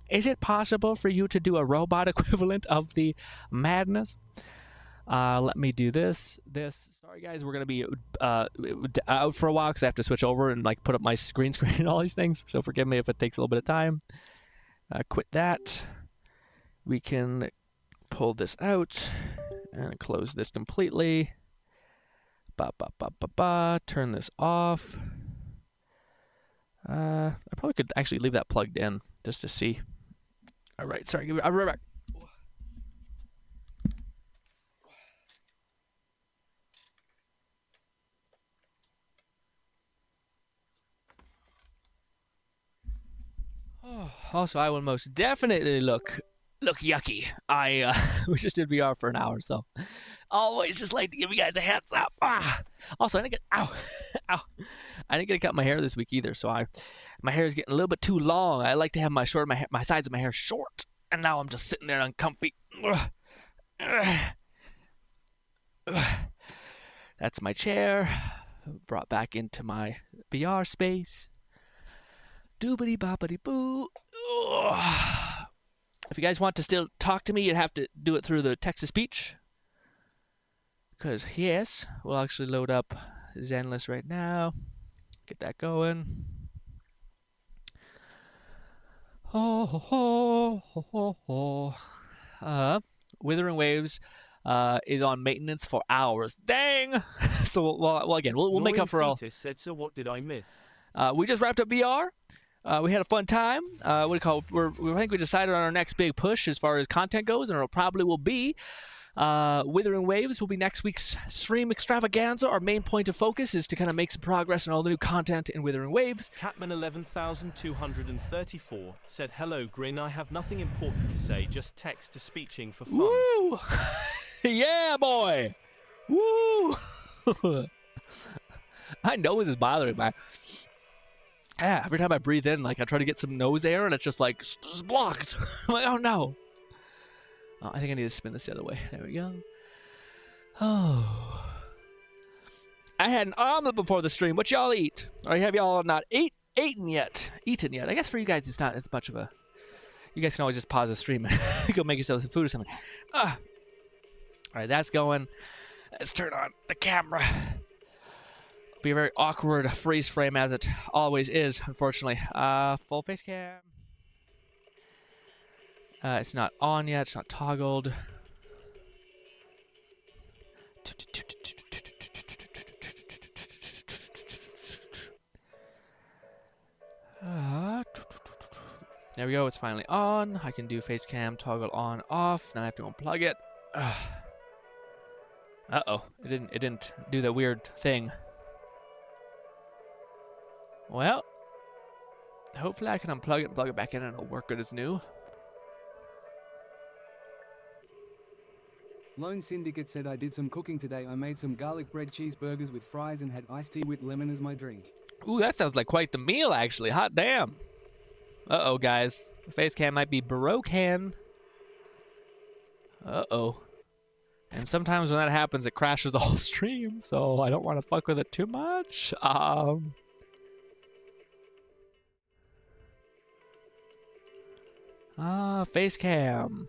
is it possible for you to do a robot equivalent of the madness? Let me do this. Sorry guys, we're gonna be out for a while because I have to switch over and like put up my green screen and all these things. So forgive me if it takes a little bit of time. Quit that. We can pull this out and close this completely. Turn this off. I probably could actually leave that plugged in just to see. All right, sorry. I'll be right back. Also, I will most definitely look yucky. We just did VR for an hour, so always just like to give you guys a heads up. Also, I didn't get to cut my hair this week either, so my hair is getting a little bit too long. I like to have my sides of my hair short, and now I'm just sitting there uncomfy. That's my chair. Brought back into my VR space. Doobity boppity boo. If you guys want to still talk to me, you'd have to do it through the text-to-speech. Because, yes, we'll actually load up Zenless right now. Get that going. Withering Waves is on maintenance for hours. Dang! So, well again, we'll make up for all. Said, so what did I miss? We just wrapped up VR. We had a fun time. I think we decided on our next big push as far as content goes, and it probably will be Withering Waves will be next week's stream extravaganza. Our main point of focus is to kind of make some progress on all the new content in Withering Waves. Catman 11234 said, hello Grin, I have nothing important to say, just text to speeching for fun. Woo! Yeah, boy! Woo! My nose is bothering me. Yeah, every time I breathe in, like I try to get some nose air, and it's just like just blocked. I'm like, oh no. Oh, I think I need to spin this the other way. There we go. Oh. I had an omelet before the stream. What y'all eat? Or have y'all not eaten yet? I guess for you guys, it's not as much of a. You guys can always just pause the stream and go make yourself some food or something. All right, that's going. Let's turn on the camera. Be a very awkward freeze frame as it always is, unfortunately. Full face cam. It's not on yet. It's not toggled. There we go. It's finally on. I can do face cam toggle on off. Now I have to unplug it. Uh-oh. It didn't do that weird thing. Well, hopefully I can unplug it and plug it back in and it'll work good as new. Lone Syndicate said, I did some cooking today. I made some garlic bread cheeseburgers with fries and had iced tea with lemon as my drink. Ooh, that sounds like quite the meal, actually. Hot damn. Uh-oh, guys. The face cam might be broken. Uh-oh. And sometimes when that happens, it crashes the whole stream, so I don't want to fuck with it too much. Face cam.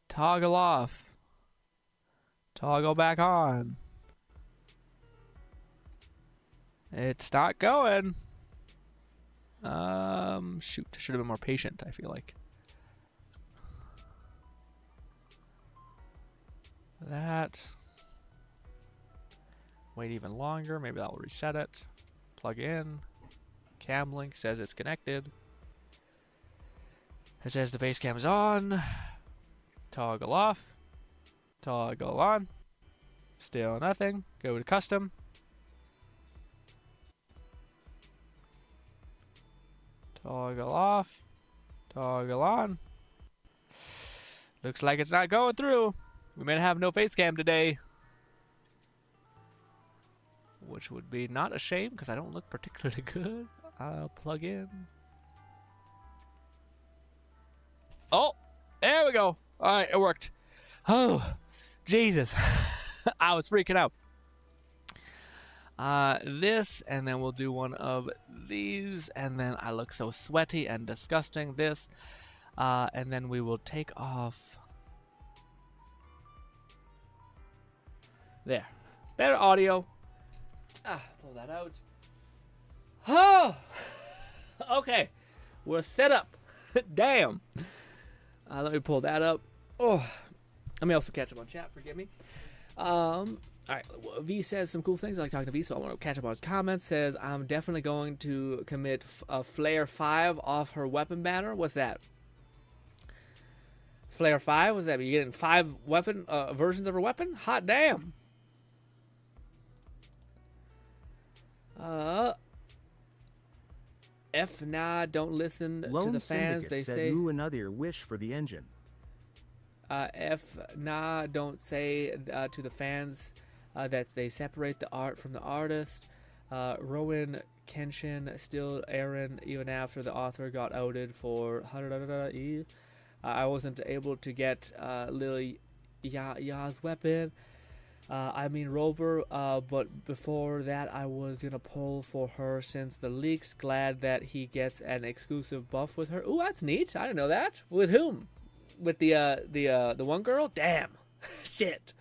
Toggle off. Toggle back on. It's not going. Shoot. I should have been more patient, I feel like. That. Wait even longer. Maybe that will reset it. Plug in. Cam link says it's connected. It says the face cam is on. Toggle off. Toggle on. Still nothing. Go to custom. Toggle off. Toggle on. Looks like it's not going through. We may have no face cam today. Which would be not a shame because I don't look particularly good. I'll plug in. Oh, there we go. All right, it worked. Oh, Jesus. I was freaking out. This, and then we'll do one of these, and then I look so sweaty and disgusting. This, and then we will take off. There. Better audio. Pull that out. Oh! Okay. We're set up. Damn. Let me pull that up. Oh. Let me also catch up on chat. Forgive me. Alright, V says some cool things. I like talking to V, so I want to catch up on his comments. Says, I'm definitely going to commit Flare 5 off her weapon banner. What's that? Flare 5? What's that? You getting 5 weapon versions of her weapon? Hot damn. F nah, don't listen Lone to the fans. Syndicate They said, say. Ooh, another wish for the engine. F nah, don't say to the fans that they separate the art from the artist. Rowan Kenshin still Aaron even after the author got outed for I wasn't able to get Lil Ya's weapon. I mean Rover, but before that I was gonna pull for her since the leaks. Glad that he gets an exclusive buff with her. Ooh, that's neat. I didn't know that. With whom? With the one girl? Damn. Shit.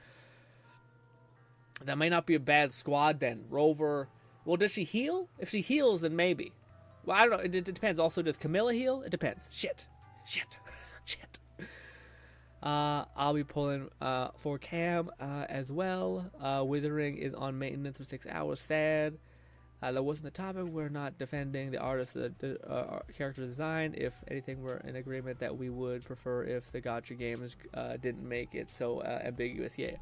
That may not be a bad squad then. Rover. Well, does she heal? If she heals, then maybe. Well, I don't know. It depends. Also, does Camilla heal? It depends. Shit. Shit. Shit. I'll be pulling for Cam as well. Withering is on maintenance for 6 hours. Sad. That wasn't the topic. We're not defending the artist character design. If anything, we're in agreement that we would prefer if the gacha games didn't make it so ambiguous. Yeah.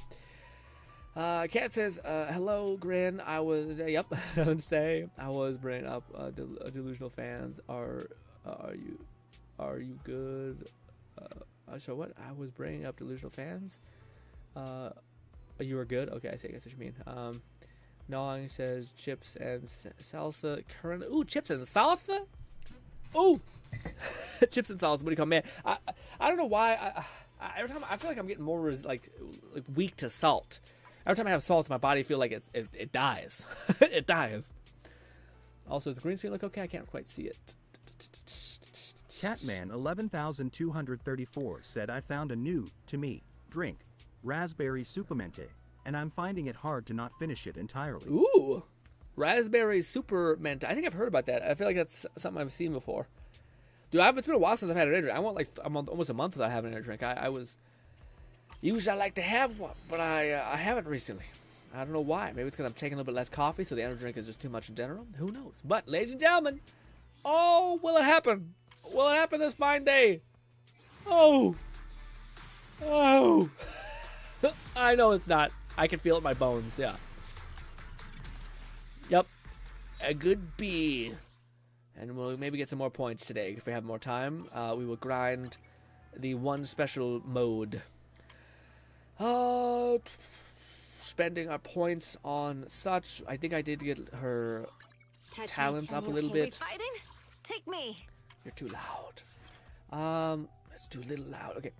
Cat says, hello, Grin. I was, yep, don't say. I was bringing up delusional fans. Are you good? So what? I was bringing up delusional fans. You were good? Okay, I think that's what you mean. Gnawing says chips and salsa. Current. Ooh, chips and salsa? Ooh! Chips and salsa. What do you call me? I don't know why. Every time I feel like I'm getting more like weak to salt. Every time I have salt in my body, I feel like it dies. It dies. Also, does the green screen look okay? I can't quite see it. Catman 11,234 said, I found a new, to me, drink, raspberry supermente, and I'm finding it hard to not finish it entirely. Ooh, raspberry supermente. I think I've heard about that. I feel like that's something I've seen before. Dude, it's been a while since I've had an energy drink. I went like almost a month without having an energy drink. I was usually I like to have one, but I haven't recently. I don't know why. Maybe it's because I'm taking a little bit less coffee, so the energy drink is just too much in general. Who knows? But ladies and gentlemen, oh, will it happen? Will it happen this fine day? Oh. Oh. I know it's not. I can feel it in my bones, yeah. Yep. A good bee. And we'll maybe get some more points today if we have more time. We will grind the one special mode. Spending our points on such. I think I did get her talents up a little bit. Fighting? Take me. You're too loud. It's too little loud. Okay.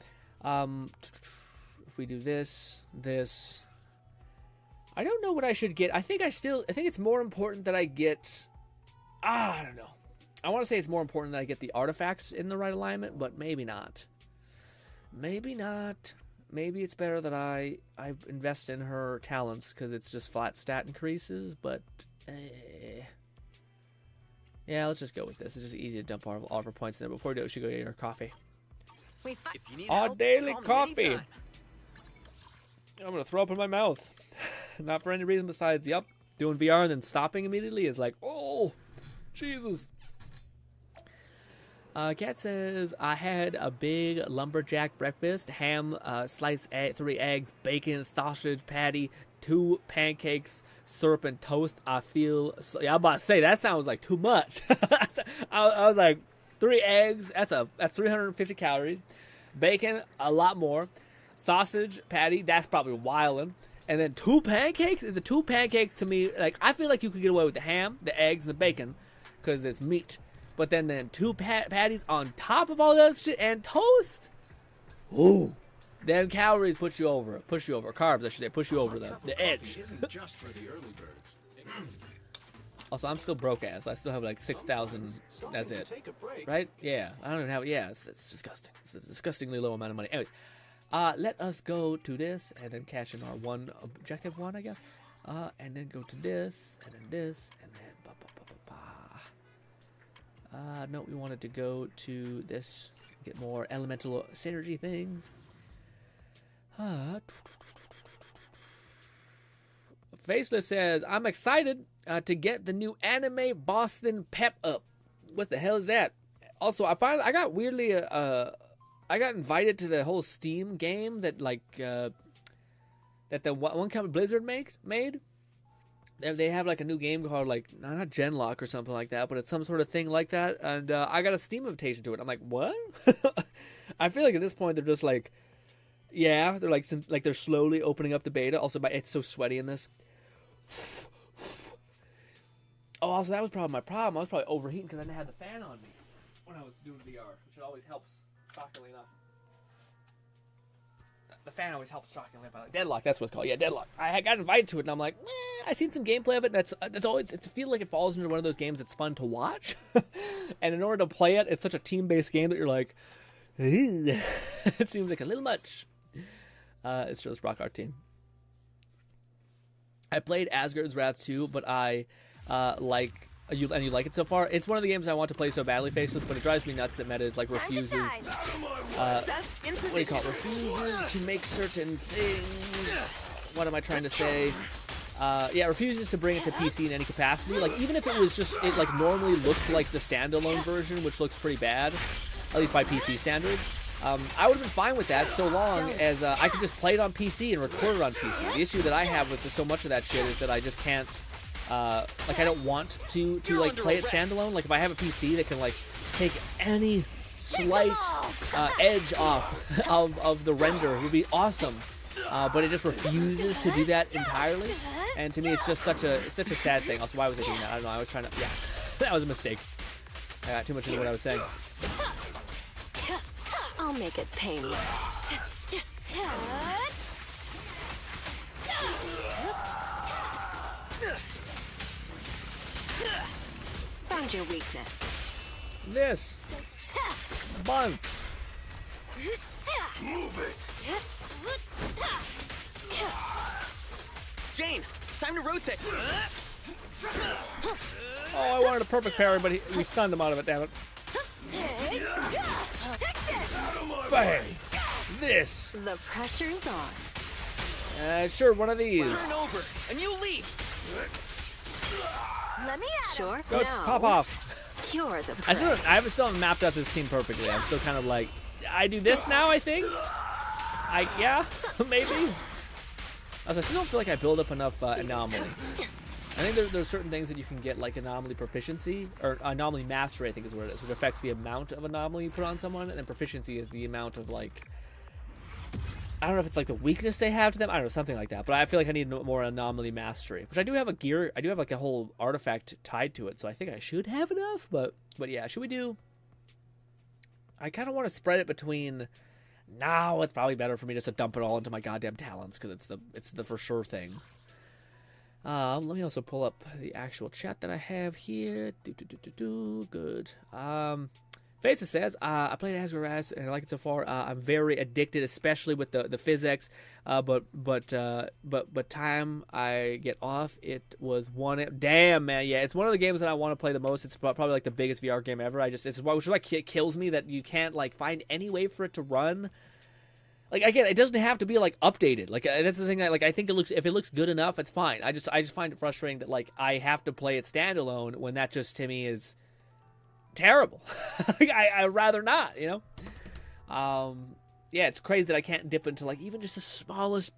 If we do this. I don't know what I should get. I think it's more important that I get. I don't know. I want to say it's more important that I get the artifacts in the right alignment, but maybe not. Maybe not. Maybe it's better that I invest in her talents because it's just flat stat increases, but yeah, let's just go with this. It's just easy to dump all of her points in there. Before we do it, we should go get her coffee. If you need Our help, daily call me coffee. anytime. I'm going to throw up in my mouth. Not for any reason besides, yep, doing VR and then stopping immediately is like, oh, Jesus. Kat says, I had a big lumberjack breakfast, ham, sliced 3 eggs, bacon, sausage patty, 2 pancakes, syrup, and toast. I feel, yeah, I'm about to say, that sounds like too much. I was like, 3 eggs, that's 350 calories. Bacon, a lot more. Sausage patty, that's probably wildin'. And then 2 pancakes? The 2 pancakes to me, like, I feel like you could get away with the ham, the eggs, and the bacon, because it's meat. But then 2 patties on top of all that shit and toast? Ooh. Then calories push you over. Carbs, I should say, push you over the edge. Isn't just for the early birds. Also, I'm still broke ass. I still have like 6,000. That's it. Right? Yeah. I don't even have. Yeah, it's disgusting. It's a disgustingly low amount of money. Anyways, let us go to this and then catch in our objective one, I guess. And then go to this and then this and then no, we wanted to go to this, get more elemental synergy things. Faceless says, I'm excited to get the new anime Boston pep up. What the hell is that? Also, I got weirdly, I got invited to the whole Steam game that that the one company Blizzard made. They have like a new game called like not Genlock or something like that, but it's some sort of thing like that. And I got a Steam invitation to it. I'm like, what? I feel like at this point they're just like, yeah, they're like they're slowly opening up the beta. Also, it's so sweaty in this. Oh, also that was probably my problem. I was probably overheating because I didn't have the fan on me when I was doing VR, which always helps. Shockingly enough. The fan always helps, shockingly enough. Deadlock, that's what it's called. Yeah, Deadlock. I got invited to it, and I'm like, I seen some gameplay of it, and that's always, it feels like it falls into one of those games that's fun to watch. And in order to play it, it's such a team-based game that you're like, it seems like a little much. It's just Rock Art Team. I played Asgard's Wrath 2, but I you like it so far? It's one of the games I want to play so badly, Faceless, but it drives me nuts that Meta is like refuses refuses to make certain things. What am I trying to say? Yeah, refuses to bring it to PC in any capacity. Like, even if it was just, it like normally looked like the standalone version, which looks pretty bad, at least by PC standards. I would have been fine with that so long as I could just play it on PC and record it on PC. The issue that I have with so much of that shit is that I just can't, like, I don't want to like play it standalone. Like, if I have a PC that can like take any slight edge off of the render, it would be awesome. But it just refuses to do that entirely, and to me, it's just such a sad thing. Also, why was I doing that? I don't know. I was trying to. Yeah, that was a mistake. I got too much into what I was saying. I'll make it painless. Found your weakness. This bunts. Move it. Jane, time to rotate. Oh, I wanted a perfect parry, but we stunned him out of it. Damn it! Bang! This. The pressure's on. Sure, one of these. Turn over, and you leave. Let me at Go pop off. You're the I prey. still haven't mapped out this team perfectly. I'm still kind of like, I do this now, I think? Yeah, maybe. Also, I still don't feel like I build up enough anomaly. I think there's certain things that you can get, like anomaly proficiency, or anomaly mastery, I think is what it is, which affects the amount of anomaly you put on someone, and then proficiency is the amount of, like, I don't know if it's like the weakness they have to them, I don't know, something like that, but I feel like I need more anomaly mastery, which I do have like a whole artifact tied to it, so I think I should have enough, but yeah, should we do, I kind of want to spread it between, now it's probably better for me just to dump it all into my goddamn talents, because it's the for sure thing. Let me also pull up the actual chat that I have here. Good. Faces says, I played Asgaraz and I like it so far. I'm very addicted, especially with the physics. But time I get off, it was one. Damn, man, yeah, it's one of the games that I want to play the most. It's probably like the biggest VR game ever. Which is why it kills me that you can't like find any way for it to run. Like, again, it doesn't have to be like updated. Like, that's the thing that, like, I think if it looks good enough, it's fine. I just find it frustrating that, like, I have to play it standalone when that just to me is terrible. Like, I'd rather not, you know. Yeah, it's crazy that I can't dip into like even just the smallest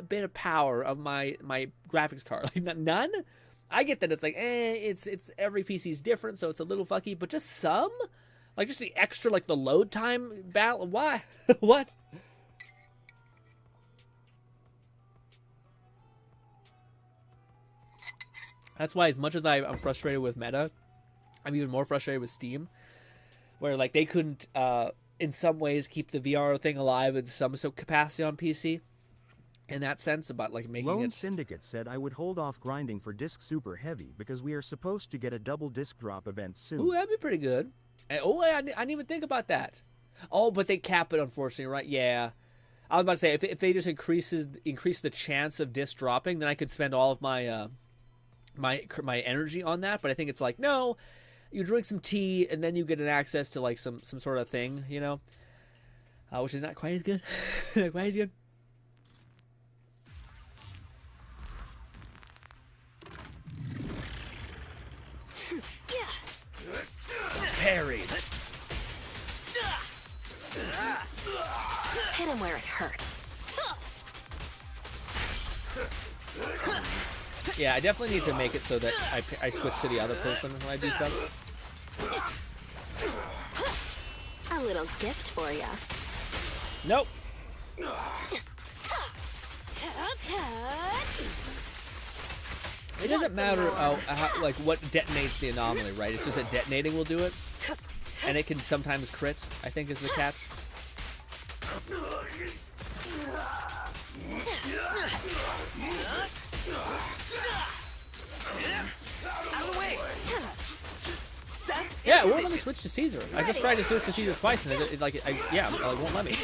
bit of power of my graphics card. Like none. I get that it's like it's every PC is different, so it's a little fucky, but just some, like just the extra like the load time battle. Why? What? That's why, as much as I'm frustrated with Meta, I'm even more frustrated with Steam, where like they couldn't, in some ways, keep the VR thing alive in some capacity on PC. In that sense, about like making Lone it. Syndicate said I would hold off grinding for Disc Super Heavy because we are supposed to get a double disc drop event soon. Ooh, that'd be pretty good. And, I didn't even think about that. Oh, but they cap it, unfortunately, right? Yeah. I was about to say if they just increase the chance of disc dropping, then I could spend all of my my energy on that. But I think it's like, no, you drink some tea and then you get an access to like some sort of thing, you know, which is not quite as good. Quite as good. Parried. Hit him where it hurts. Yeah, I definitely need to make it so that I switch to the other person when I do stuff. A little gift for ya. Nope. It doesn't matter like what detonates the anomaly, right? It's just that detonating will do it, and it can sometimes crit, I think, is the catch. Out of the way. Yeah, it won't let me switch to Caesar. I just tried to switch to Caesar twice, and it won't let me.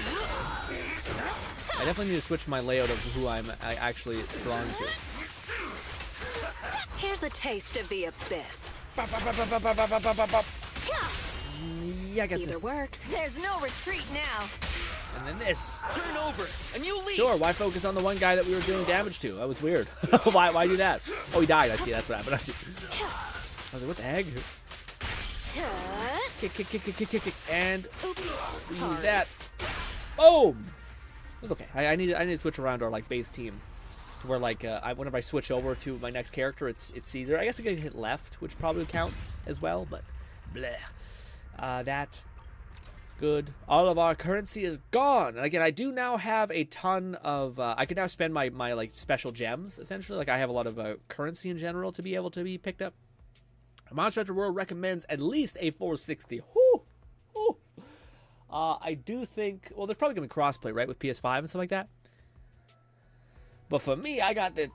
I definitely need to switch my layout of who I'm actually drawn to. Here's a taste of the abyss. Yeah, I guess Either this. works. There's no retreat now. And then this. Turn over, and you leave. Sure, why focus on the one guy that we were doing damage to? That was weird. Why do that? Oh, he died. I see. That's what happened. I see. I was like, what the heck? Kick. And we use that. Boom! It was okay. I need to switch around our like base team. To where like whenever I switch over to my next character, it's Caesar. I guess I can hit left, which probably counts as well, but bleh. That good. All of our currency is gone. And again, I do now have a ton of. I can now spend my like special gems essentially. Like I have a lot of currency in general to be able to be picked up. Monster Hunter World recommends at least a 460. Whoo! Whoo! I do think. Well, there's probably gonna be crossplay, right, with PS5 and stuff like that. But for me, I got the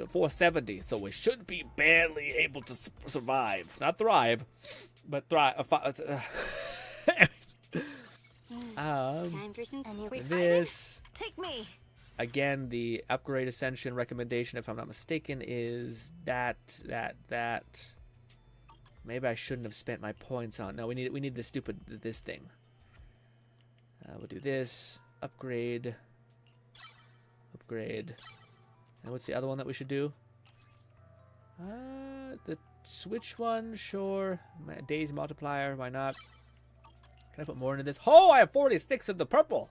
470, so we should be barely able to survive. Not thrive, but thrive. Time for some this. Take me. Again, the upgrade ascension recommendation, if I'm not mistaken, is that. Maybe I shouldn't have spent my points on. No, we need this thing. We'll do this. Upgrade. And what's the other one that we should do? switch one? Sure. Days multiplier, why not? Can I put more into this? Oh, I have 46 of the purple.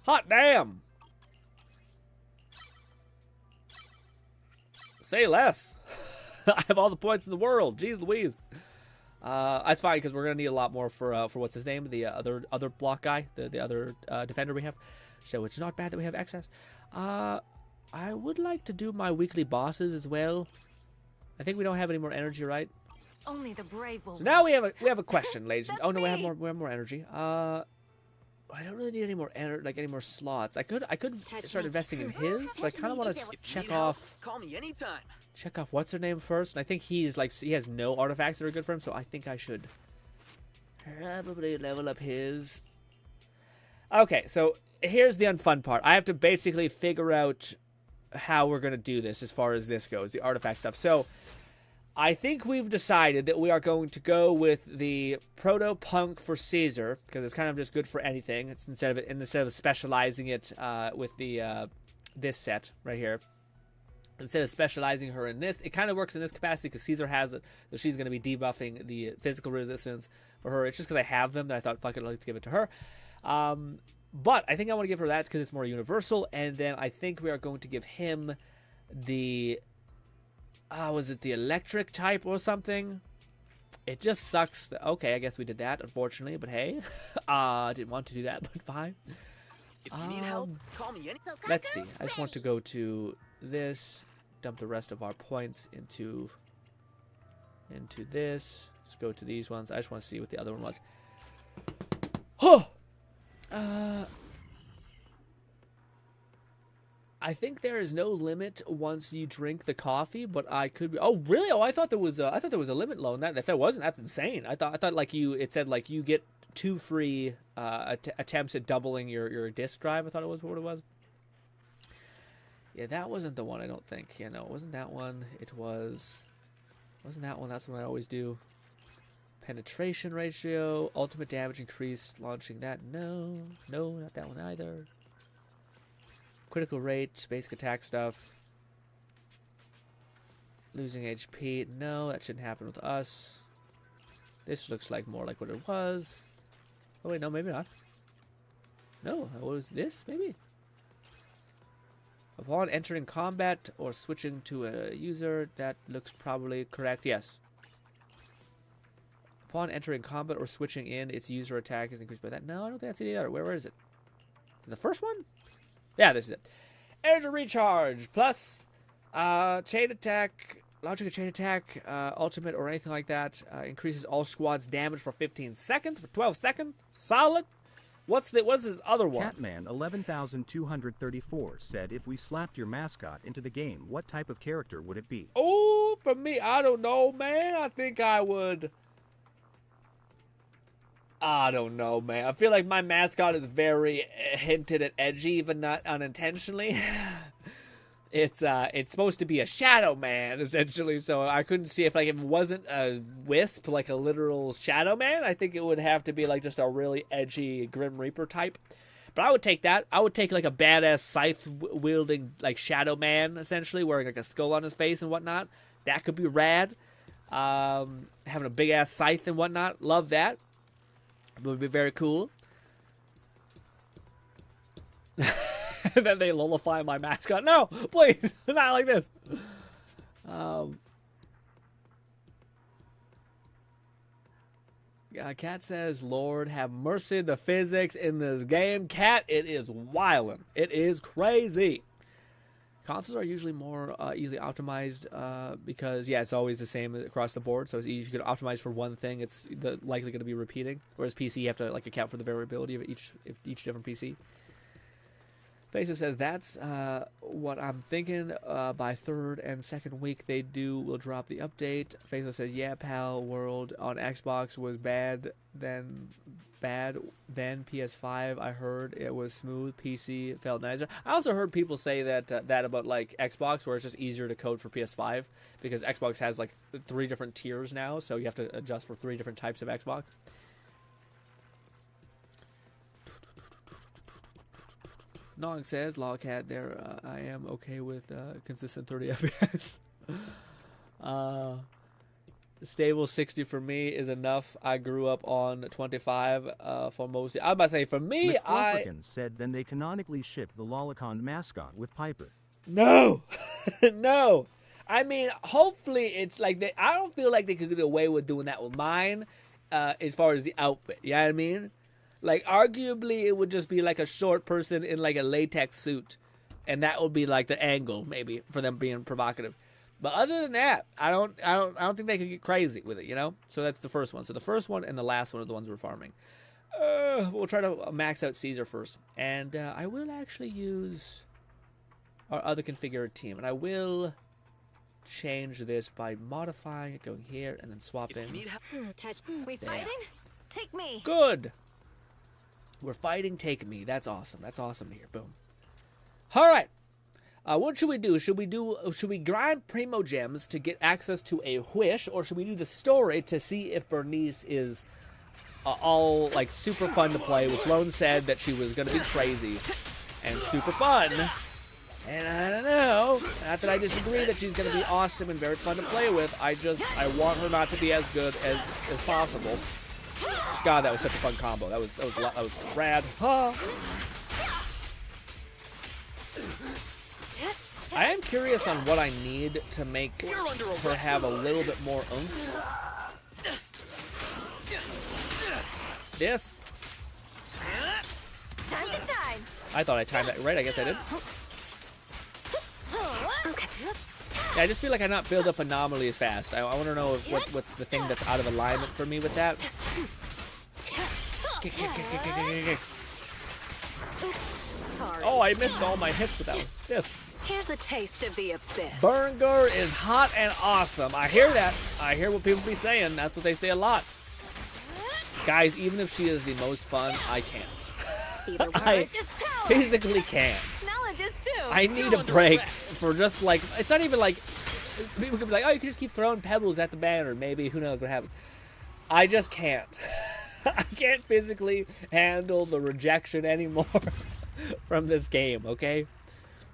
Hot damn. Say less. I have all the points in the world. Jeez Louise. That's fine because we're gonna need a lot more for what's his name, the other block guy, the other defender we have. So it's not bad that we have excess. I would like to do my weekly bosses as well. I think we don't have any more energy, right? Only the brave will. So now we have a question, ladies. Oh no, we have more energy. I don't really need any more any more slots. I could start investing in his, but I kind of want to check off. Call me anytime. Check off what's her name first, and I think he has no artifacts that are good for him, so I think I should probably level up his. Okay, so here's the unfun part. I have to basically figure out how we're gonna do this as far as this goes, the artifact stuff. So I think we've decided that we are going to go with the proto-punk for Caesar because it's kind of just good for anything. It's instead of specializing it with the this set right here. Instead of specializing her in this, it kind of works in this capacity because Caesar has it, so she's going to be debuffing the physical resistance for her. It's just because I have them that I thought, fuck it, I'd like to give it to her. But I think I want to give her that because it's more universal, and then I think we are going to give him the, was it the electric type or something? It just sucks. Okay, I guess we did that, unfortunately, but hey. I didn't want to do that, but fine. If you need help, call me anytime. Let's see. I just want to go to this, dump the rest of our points into this. Let's go to these ones. I just want to see what the other one was. Oh! I think there is no limit once you drink the coffee, but I could be. Oh, really? Oh, I thought there was a limit low on that. If there wasn't, that's insane. I thought like it said like you get 2 free attempts at doubling your disk drive. I thought it was what it was. Yeah, that wasn't the one, I don't think. Yeah, no, it wasn't that one. Wasn't that one. That's what I always do. Penetration ratio, ultimate damage increase, launching that. No, not that one either. Critical rate, basic attack stuff. Losing HP, no, that shouldn't happen with us. This looks like more like what it was. Oh wait, no, maybe not. No, what was this, maybe? Upon entering combat or switching to a user, that looks probably correct, yes. Upon entering combat or switching in, its user attack is increased by that. No, I don't think that's any other. Where is it? The first one? Yeah, this is it. Energy recharge plus chain attack, launching a chain attack, ultimate or anything like that. Increases all squads' damage for 15 seconds, for 12 seconds. Solid. What's this other one? Catman 11,234 said, if we slapped your mascot into the game, what type of character would it be? Oh, for me, I don't know, man. I think I would. I don't know, man. I feel like my mascot is very hinted at edgy, even not unintentionally. It's supposed to be a shadow man, essentially, so I couldn't see if it wasn't a wisp, like a literal shadow man, I think it would have to be like just a really edgy Grim Reaper type. But I would take that. I would take like a badass scythe wielding like shadow man, essentially, wearing like a skull on his face and whatnot. That could be rad. Having a big ass scythe and whatnot, love that. It would be very cool. And then they lullify my mascot. No, please, not like this. Cat says, Lord have mercy, the physics in this game. Cat, it is wildin'. It is crazy. Consoles are usually more easily optimized because, yeah, it's always the same across the board. So it's easy. If you could optimize for one thing, it's likely going to be repeating. Whereas PC, you have to like account for the variability of each different PC. Facebook says, that's what I'm thinking. By third and second week we'll drop the update. Facebook says, yeah, pal, World on Xbox was bad then PS5. I heard it was smooth. PC felt nicer. I also heard people say that about like Xbox, where it's just easier to code for PS5 because Xbox has like 3 different tiers now, so you have to adjust for 3 different types of Xbox. Nog says, Logcat there, I am okay with consistent 30 FPS. Stable 60 for me is enough. I grew up on 25 for most. I'm about to say for me, McFlufferkin said then they canonically ship the Lolicon mascot with Piper. No, no. I mean, hopefully it's like they. I don't feel like they could get away with doing that with mine, as far as the outfit. You know what I mean? Like, arguably, it would just be like a short person in like a latex suit, and that would be like the angle maybe for them being provocative. But other than that, I don't think they could get crazy with it, you know? So that's the first one. So the first one and the last one are the ones we're farming. We'll try to max out Caesar first. And I will actually use our other configured team. And I will change this by modifying it, going here, and then swap in. We fighting? Take me. Good. We're fighting, take me. That's awesome. That's awesome to hear. Boom. All right. What should we do? Should we grind Primo Gems to get access to a wish, or should we do the story to see if Bernice is all like super fun to play? Which Lone said that she was gonna be crazy and super fun, and I don't know. Not that I disagree that she's gonna be awesome and very fun to play with. I want her not to be as good as possible. God, that was such a fun combo. That was rad. Huh. I am curious on what I need to make her have a little bit more oomph. This. Time to shine. I thought I timed that right. I guess I did. Yeah, I just feel like I'm not build up anomaly as fast. I want to know what's the thing that's out of alignment for me with that. Oh, I missed all my hits with that one. Yes. Here's a taste of the abyss. Burger is hot and awesome. I hear that. I hear what people be saying. That's what they say a lot. Guys, even if she is the most fun, I can't. Either I just physically can't. knowledge is too. I need a break for just like, it's not even like, people could be like, oh, you can just keep throwing pebbles at the banner. Maybe, who knows what happens. I just can't. I can't physically handle the rejection anymore from this game, okay?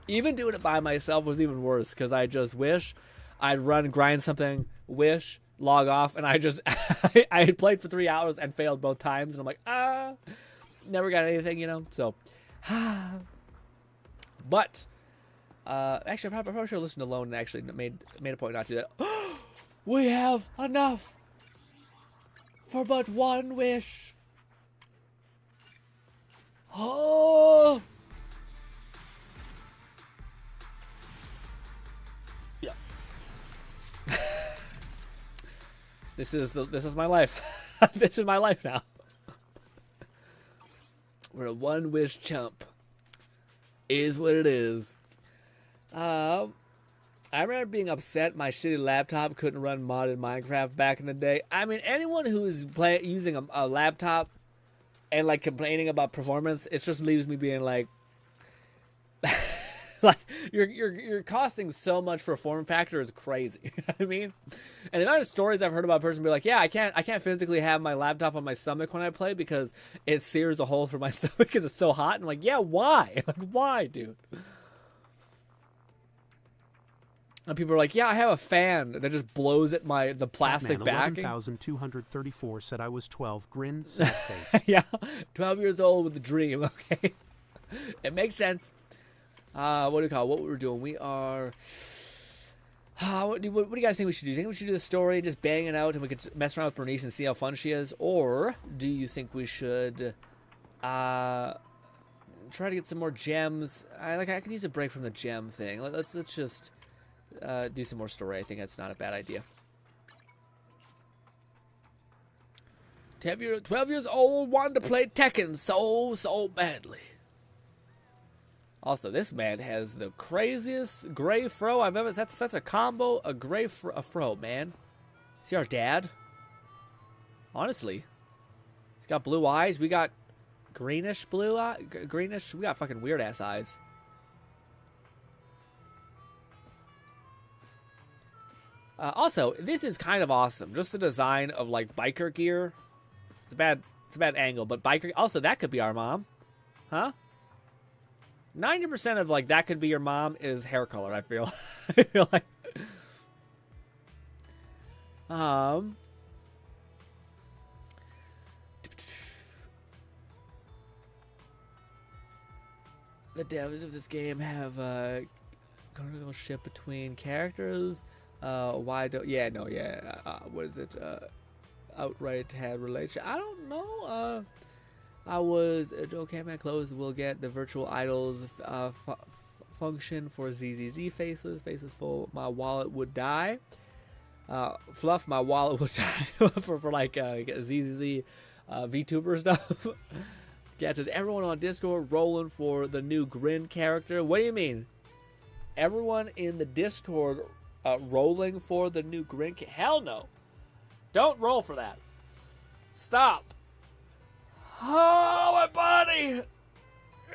Even doing it by myself was even worse, because I just wish I'd grind something, wish, log off, and I had played for 3 hours and failed both times, and I'm like, never got anything, you know? So, but, actually, I probably should have listened to Lone and actually made a point not to do that. We have enough for but one wish. Oh! Yeah. This is my life. This is my life now. We're a one wish chump. Is what it is. I remember being upset my shitty laptop couldn't run modded Minecraft back in the day. I mean, anyone who's using a laptop and like complaining about performance, it just leaves me being like, like you're costing so much for a form factor is crazy. You know what I mean? And the amount of stories I've heard about a person be like, yeah, I can't physically have my laptop on my stomach when I play because it sears a hole through my stomach because it's so hot. And I'm like, yeah, why? Like, why, dude? And people are like, yeah, I have a fan that just blows at the plastic backing. 11,234 said I was 12. Grin, sad face. Yeah, 12 years old with a dream. Okay, it makes sense. What do you call it? What we're doing? We are. What do you guys think we should do? Do you think we should do the story, just bang it out, and we could mess around with Bernice and see how fun she is, or do you think we should try to get some more gems? I could use a break from the gem thing. Let's just do some more story. I think that's not a bad idea. 12 years old, wanted to play Tekken so badly. Also, this man has the craziest gray fro I've ever. That's such a combo. A gray fro, man. Is he our dad? Honestly, he's got blue eyes. We got greenish blue eye. Greenish. We got fucking weird ass eyes. Also, this is kind of awesome. Just the design of like biker gear. It's a bad angle, but biker. Also, that could be our mom, huh? 90% of like that could be your mom is hair color. I feel. I feel like. The devs of this game have cargo ship between characters. Why don't? Yeah, no, yeah. What is it? Outright had relation. I don't know. I was okay. My clothes will get the virtual idols function for ZZZ faces. Faces full. My wallet would die. Fluff. My wallet would die for like ZZZ VTuber stuff. Yeah, says everyone on Discord rolling for the new GRINN character. What do you mean? Everyone in the Discord rolling for the new GRINN? Hell no. Don't roll for that. Stop. Oh, my body.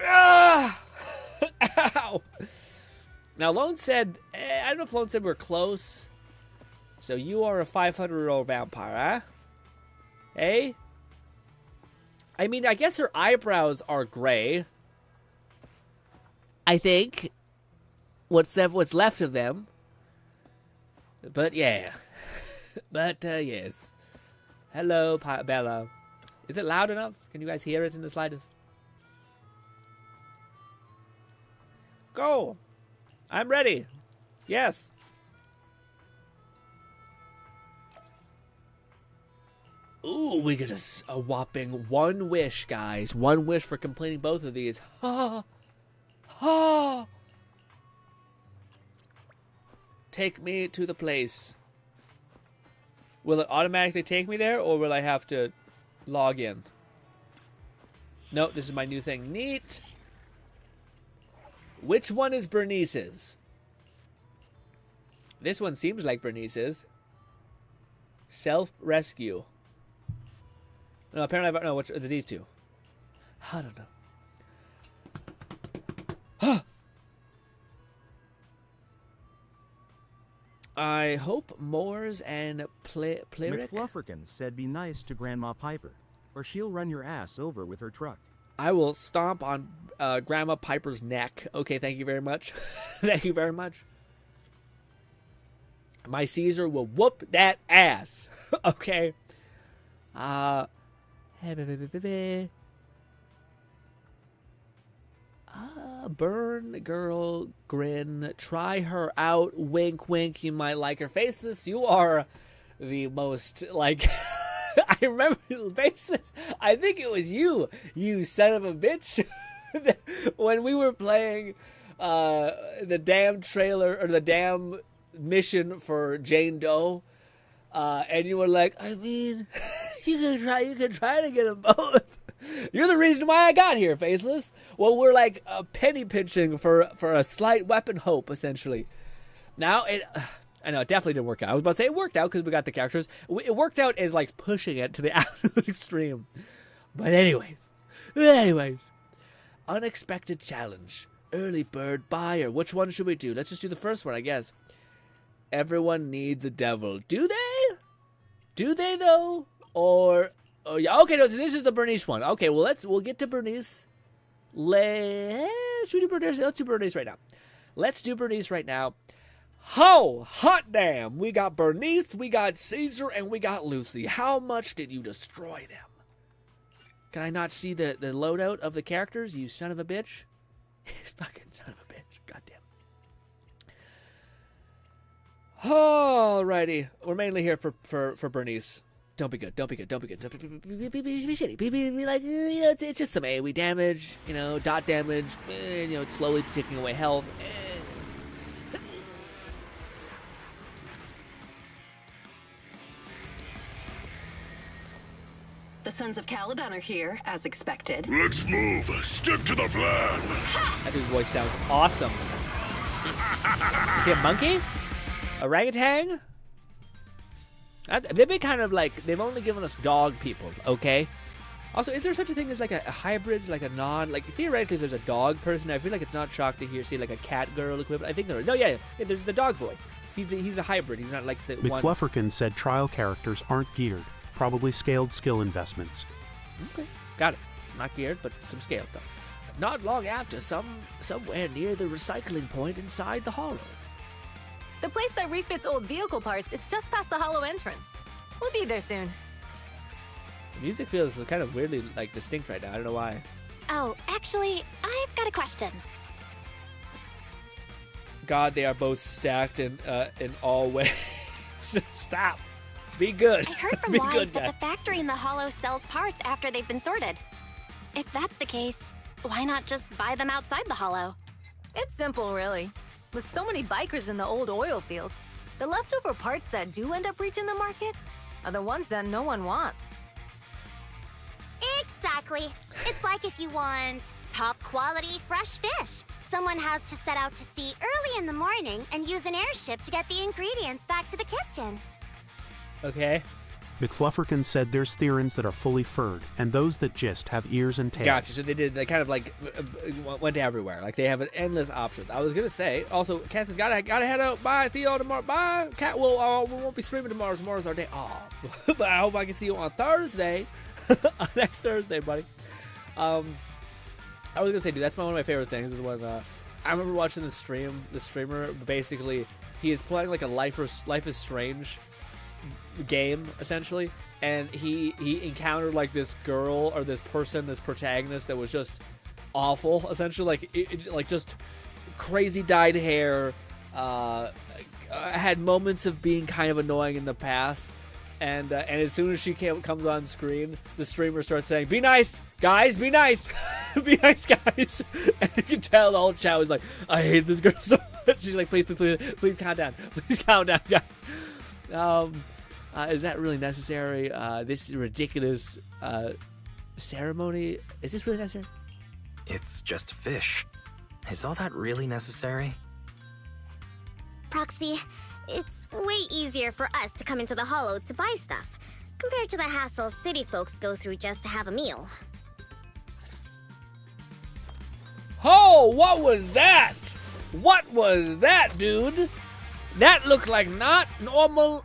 Ah! Ow. Now, Lone said, I don't know if Lone said we're close. So you are a 500-year-old vampire, huh? Hey? I mean, I guess her eyebrows are gray. I think. What's left of them. But yeah. But yes. Hello, Bella. Is it loud enough? Can you guys hear it in the slightest? Go. I'm ready. Yes. Ooh, we get a whopping 1 wish, guys. 1 wish for completing both of these. Ha! Ha! Take me to the place. Will it automatically take me there, or will I have to log in? No, this is my new thing. Neat! Which one is Bernice's? This one seems like Bernice's. Self-rescue. No, apparently no, which are these two? I don't know. I hope Moores and Plyric. McFlufferkin said be nice to Grandma Piper, or she'll run your ass over with her truck. I will stomp on Grandma Piper's neck. Okay, thank you very much. Thank you very much. My Caesar will whoop that ass. Okay. Burn girl GRINN. Try her out. Wink, wink. You might like her. Faceless, you are the most like. I remember Faceless. I think it was you son of a bitch. When we were playing the damn trailer or the damn mission for Jane Doe. And you were like, I mean, you can try to get them both. You're the reason why I got here, Faceless. Well, we're like penny pinching for a slight weapon hope, essentially. Now, I know, it definitely didn't work out. I was about to say it worked out because we got the characters. It worked out as like pushing it to the absolute extreme. But anyways. Unexpected challenge. Early bird buyer. Which one should we do? Let's just do the first one, I guess. Everyone needs a devil. Do they? Do they though? Or oh yeah. Okay, no. So this is the Bernice one. Okay, well we'll get to Bernice. Let's do Bernice right now. Let's do Bernice right now. Ho! Hot damn! We got Bernice, we got Caesar, and we got Lucy. How much did you destroy them? Can I not see the loadout of the characters? You son of a bitch! He's fucking son of a bitch. Goddamn. Alrighty, we're mainly here for Bernice. Don't be good. Don't be shitty. Be like, it's just some AoE damage, dot damage. It's slowly taking away health. The Sons of Caledon are here, as expected. Let's move. Stick to the plan. That dude's voice sounds awesome. Is he a monkey? Orangutan? They've been kind of like, they've only given us dog people, okay? Also, is there such a thing as like a hybrid, like a like theoretically if there's a dog person, I feel like it's not shocked to see like a cat girl equivalent. I think there is. No, yeah, there's the dog boy. He's a hybrid. He's not like the one. McFlufferkin said trial characters aren't geared. Probably scaled skill investments. Okay, got it. Not geared, but some scaled stuff. Not long after, somewhere near the recycling point inside the hollow. The place that refits old vehicle parts is just past the hollow entrance. We'll be there soon. The music feels kind of weirdly like distinct right now. I don't know why. Oh, actually, I've got a question. God, they are both stacked in all ways. Stop. Be good. I heard from Be Wise good, that guy. the factory in the hollow sells parts after they've been sorted. If that's the case, why not just buy them outside the hollow? It's simple, really. With so many bikers in the old oil field, the leftover parts that do end up reaching the market are the ones that no one wants. Exactly. It's like if you want top quality fresh fish. Someone has to set out to sea early in the morning and use an airship to get the ingredients back to the kitchen. Okay. McFlufferkin said there's Therans that are fully furred, and those that just have ears and tails. Gotcha. So they kind of like went everywhere. Like they have an endless options. I was gonna say also, Cat says gotta head out. Bye, Theo tomorrow. Bye, Cat. We won't be streaming tomorrow. Tomorrow's our day off. But I hope I can see you on Thursday. Next Thursday, buddy. I was gonna say, dude, that's one of my favorite things. Is when I remember watching the streamer. Basically, he is playing like a Life is Strange game essentially, and he encountered like this girl or this person, this protagonist that was just awful essentially, like just crazy dyed hair, had moments of being kind of annoying in the past, and as soon as she comes on screen, the streamer starts saying, "Be nice, guys, be nice." Be nice, guys. And you can tell the whole chat was like, "I hate this girl so much." She's like, please calm down, guys. Is that really necessary? This ridiculous ceremony. Is this really necessary? It's just fish. Is all that really necessary? Proxy, it's way easier for us to come into the hollow to buy stuff, compared to the hassle city folks go through just to have a meal. Oh, what was that? What was that, dude? That looked like not normal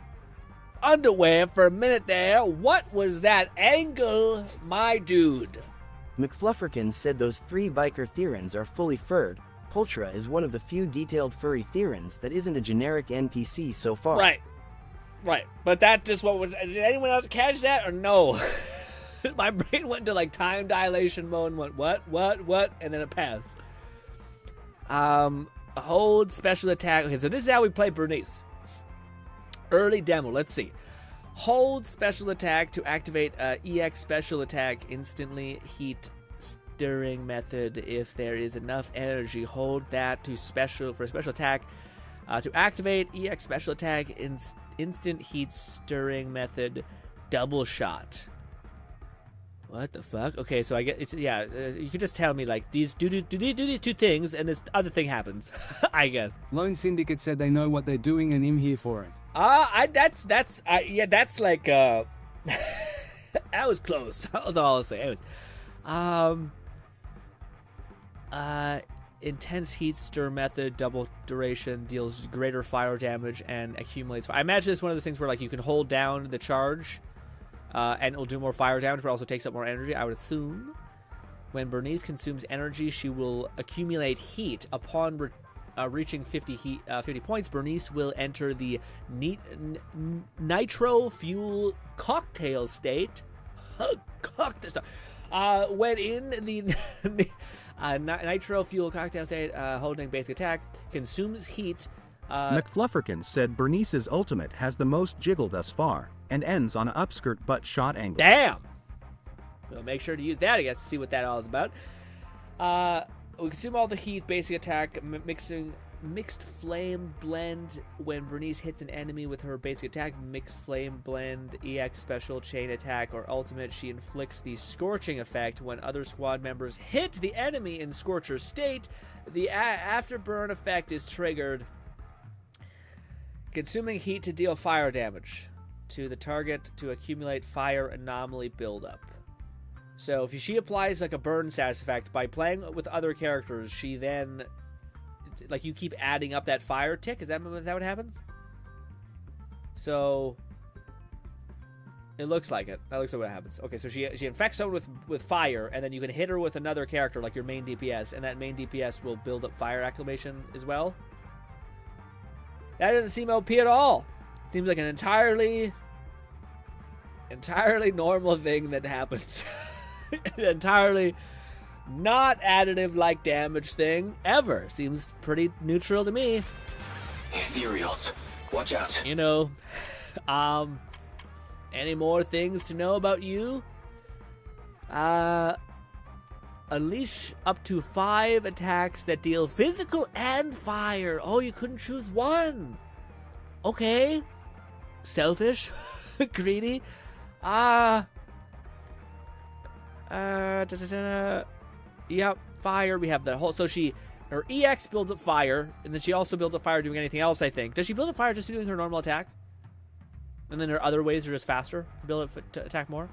underwear for a minute there. What was that angle, my dude? McFlufferkin said those 3 biker Therans are fully furred. Pultra is one of the few detailed furry Therans that isn't a generic NPC so far. Right. But that just what was. Did anyone else catch that or no? My brain went to like time dilation mode and went what, and then it passed. Hold special attack. Okay, so this is how we play Bernice. Early demo. Let's see. Hold special attack to activate EX special attack instantly. Heat stirring method. If there is enough energy, hold that for special attack to activate EX special attack. Instant heat stirring method. Double shot. What the fuck? Okay, so I get it's you can just tell me like these do these 2 things and this other thing happens. I guess. Lone Syndicate said they know what they're doing and I'm here for it. That's like that was close. That was all I'll say. Anyways, intense heat stir method, double duration, deals greater fire damage and accumulates fire. I imagine it's one of those things where like you can hold down the charge and it'll do more fire damage, but also takes up more energy. I would assume when Bernice consumes energy, she will accumulate heat. Upon reaching 50 points, Bernice will enter the nitro fuel cocktail state. When in the nitro fuel cocktail state, holding basic attack, consumes heat. McFlufferkin said Bernice's ultimate has the most jiggle thus far, and ends on an upskirt butt shot angle. Damn! We'll make sure to use that, I guess, to see what that all is about. We consume all the heat, basic attack, mixed flame blend. When Bernice hits an enemy with her basic attack, mixed flame blend, EX special, chain attack, or ultimate, she inflicts the scorching effect. When other squad members hit the enemy in Scorcher state, the afterburn effect is triggered. Consuming heat to deal fire damage to the target to accumulate fire anomaly buildup. So if she applies like a burn status effect by playing with other characters, she then, like, you keep adding up that fire tick. Is that what happens? So it looks like it. That looks like what happens. Okay, so she infects someone with fire, and then you can hit her with another character, like your main DPS, and that main DPS will build up fire acclimation as well. That doesn't seem OP at all. Seems like an entirely normal thing that happens. An entirely not additive like damage thing ever. Seems pretty neutral to me. Ethereals, watch out. You know, any more things to know about you? Unleash up to 5 attacks that deal physical and fire. Oh, you couldn't choose one. Okay. Selfish. Greedy. Yep, fire. We have the whole. So her EX builds up fire, and then she also builds up fire doing anything else, I think. Does she build up fire just doing her normal attack? And then her other ways are just faster to build it to attack more?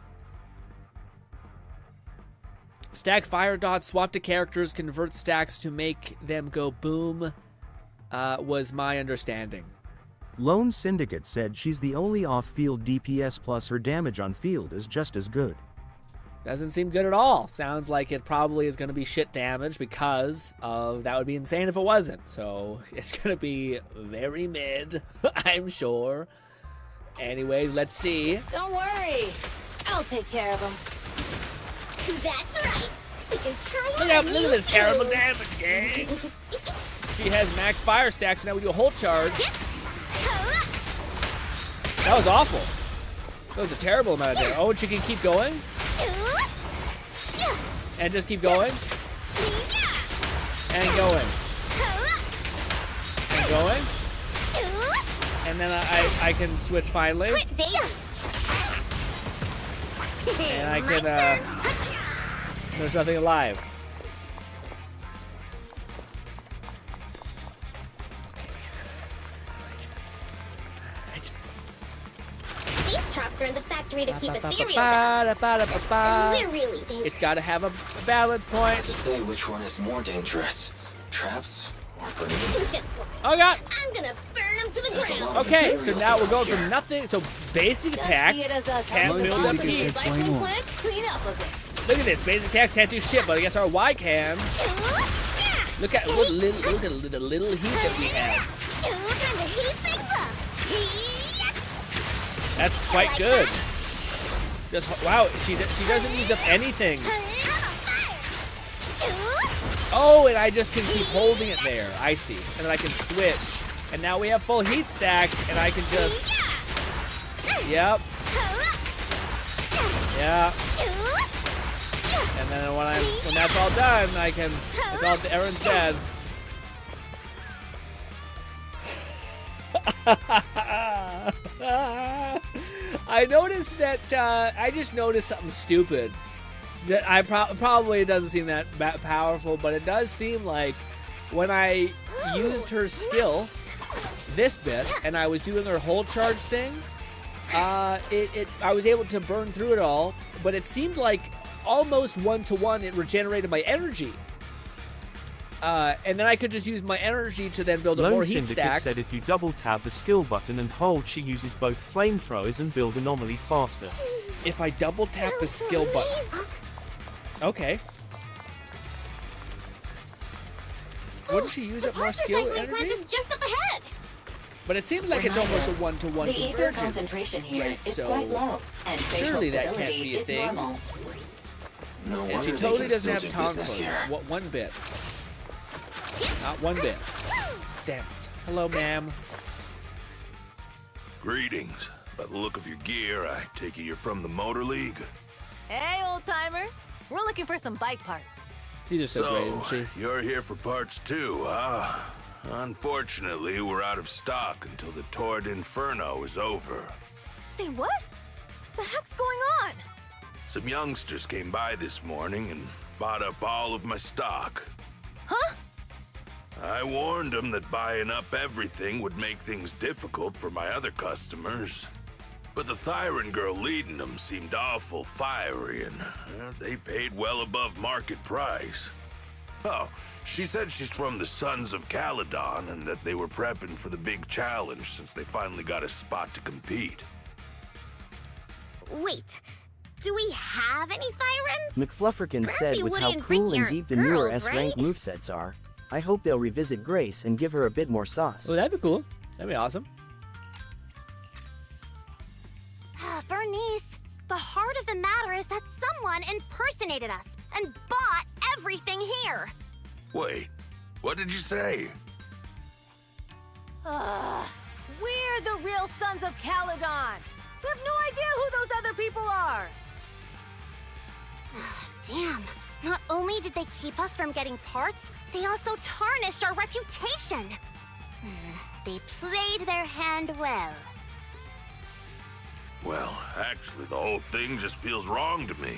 Stack fire dots, swap to characters, convert stacks to make them go boom, was my understanding. Lone Syndicate said she's the only off-field DPS plus her damage on field is just as good. Doesn't seem good at all. Sounds like it probably is going to be shit damage because of that would be insane if it wasn't. So it's going to be very mid, I'm sure. Anyways, let's see. Don't worry. I'll take care of them. That's right. We can try Look at this terrible damage, gang. She has max fire stacks, so now we do a whole charge. That was awful. That was a terrible amount of damage. Oh, and she can keep going? And just keep going? And going. And going? And then I can switch finally. And I can, there's nothing alive. These traps are in the factory to keep ethereals out. They're really dangerous. It's got to have a balance point. To say which one is more dangerous, traps or grenades. Oh god! I'm gonna burn them to the ground. Okay, so now we're going from nothing. So basic attacks can't build up heat. Look at this. Basic attacks can't do shit, but I guess our Y can. Look at the little heat that we have. That's quite good. Just wow, she doesn't use up anything. Oh, and I just can keep holding it there. I see. And then I can switch. And now we have full heat stacks, and I can just. Yep. Yeah. And then when that's all done, I can. It's all. Everyone's dead. I noticed that. I just noticed something stupid. That I probably doesn't seem that powerful, but it does seem like when I used her skill, this bit, and I was doing her whole charge thing, I was able to burn through it all, but it seemed like almost one-to-one it regenerated my energy. And then I could just use my energy to then build up more heat stacks. Said if you double tap the skill button and hold, she uses both flamethrowers and build anomaly faster. If I double tap the skill button. Okay. Wouldn't she use up more skill energy? Is just up ahead. But it seems like it's almost a one-to-one convergence. The ether concentration here is quite low, and surely that can't be a thing. Normal. No and she totally doesn't have tongue for one bit. Not one bit. Damn it. Hello, ma'am. Greetings. By the look of your gear, I take it you're from the Motor League. Hey, old timer. We're looking for some bike parts. She's just so great, isn't she? You're here for parts too, huh? Unfortunately, we're out of stock until the Torrid Inferno is over. Say what? The heck's going on? Some youngsters came by this morning and bought up all of my stock. Huh? I warned them that buying up everything would make things difficult for my other customers. But the Thyran girl leading them seemed awful fiery, and they paid well above market price. Oh, she said she's from the Sons of Caledon and that they were prepping for the big challenge since they finally got a spot to compete. Wait, do we have any Thyrans? McFlufferkin said with how cool and deep the newer S-rank movesets are, I hope they'll revisit Grace and give her a bit more sauce. Oh, that'd be cool. That'd be awesome. Bernice, the heart of the matter is that someone impersonated us and bought everything here. Wait, what did you say? We're the real sons of Caledon. We have no idea who those other people are. Damn. Not only did they keep us from getting parts, they also tarnished our reputation. They played their hand well. Well, actually, the whole thing just feels wrong to me.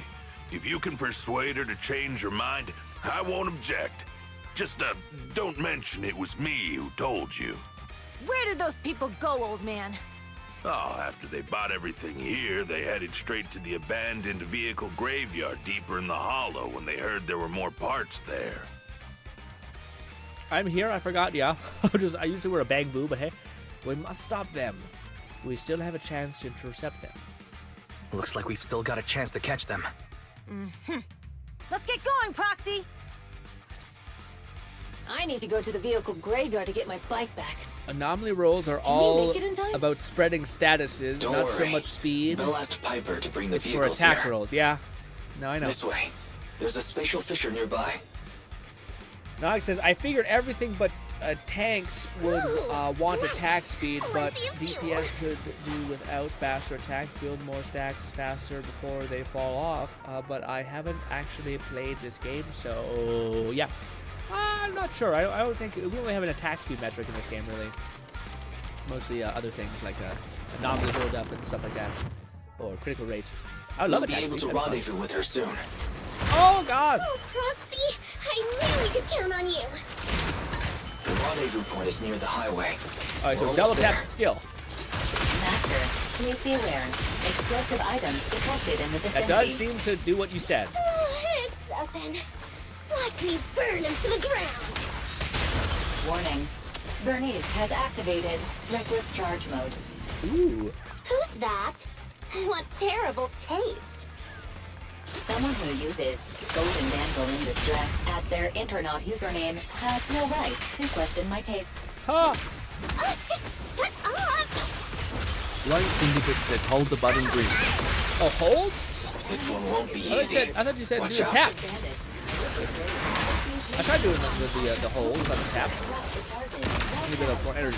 If you can persuade her to change her mind, I won't object. Just, don't mention it was me who told you. Where did those people go, old man? Oh, after they bought everything here, they headed straight to the abandoned vehicle graveyard deeper in the hollow when they heard there were more parts there. I'm here, I forgot, yeah. I usually wear a bang boo, but hey, we must stop them. We still have a chance to intercept them. Looks like we've still got a chance to catch them. Let's get going, Proxy! I need to go to the vehicle graveyard to get my bike back. Anomaly rolls are Can we all make it in time? about spreading statuses, Don't not so worry. much speed. Bill asked Piper to bring the It's for vehicles attack here. rolls, yeah. No, I know. This way. There's a spatial fissure nearby. Nog says, I figured everything but tanks would want attack speed, but DPS could do without faster attacks, build more stacks faster before they fall off. But I haven't actually played this game, so yeah. I'm not sure. I don't think we only have an attack speed metric in this game, really. It's mostly other things like anomaly build-up and stuff like that, or critical rate. I love We'll be attack able speed. to rendezvous with her soon. Oh God! Oh, Proxy! I knew we could count on you. The rendezvous point is near the highway. All right, so We're double almost tap there. skill. Master, please be aware. Explosive items detected in the That vicinity. does seem to do what you said. It's something. Watch me burn him to the ground. Warning. Bernice has activated reckless charge mode. Ooh. Who's that? What terrible taste. Someone who uses Golden Damsel in Distress as their Internaut username has no right to question my taste. Ha! Shut up! Light Syndicate said hold the button green. Oh, hold? This one won't be I easy. thought you said Watch do a out. tap. I tried doing that with the hold on the tap. Need a bit more energy.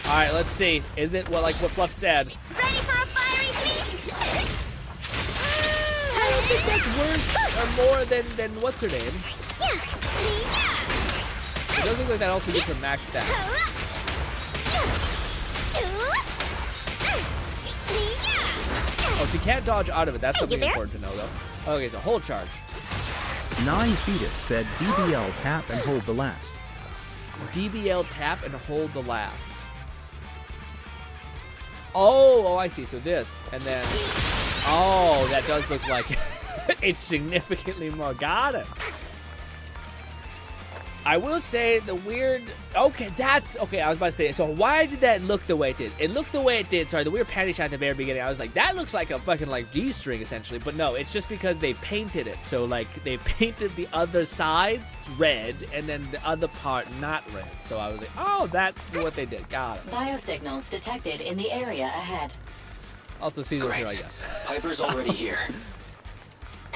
All right, let's see. Is it what like what Bluff said? Ready for a fiery feast? I don't think that's worse or more than what's her name. It does look like that also gets her max stats. Oh, she can't dodge out of it. That's something important to know, though. Okay, so hold charge. 9 Fetus said DBL tap and hold the last. DBL tap and hold the last. Oh, I see. So this, and then, oh, that does look like it's significantly more. Got it. I will say the weird. Okay, that's okay. I was about to say. So why did that look the way it did? It looked the way it did. Sorry, the weird panty shot at the very beginning. I was like, that looks like a fucking like G-string essentially. But no, it's just because they painted it. So like they painted the other sides red and then the other part not red. So I was like, oh, that's what they did. Got it. Biosignals detected in the area ahead. Also see this here, I guess. Piper's already here.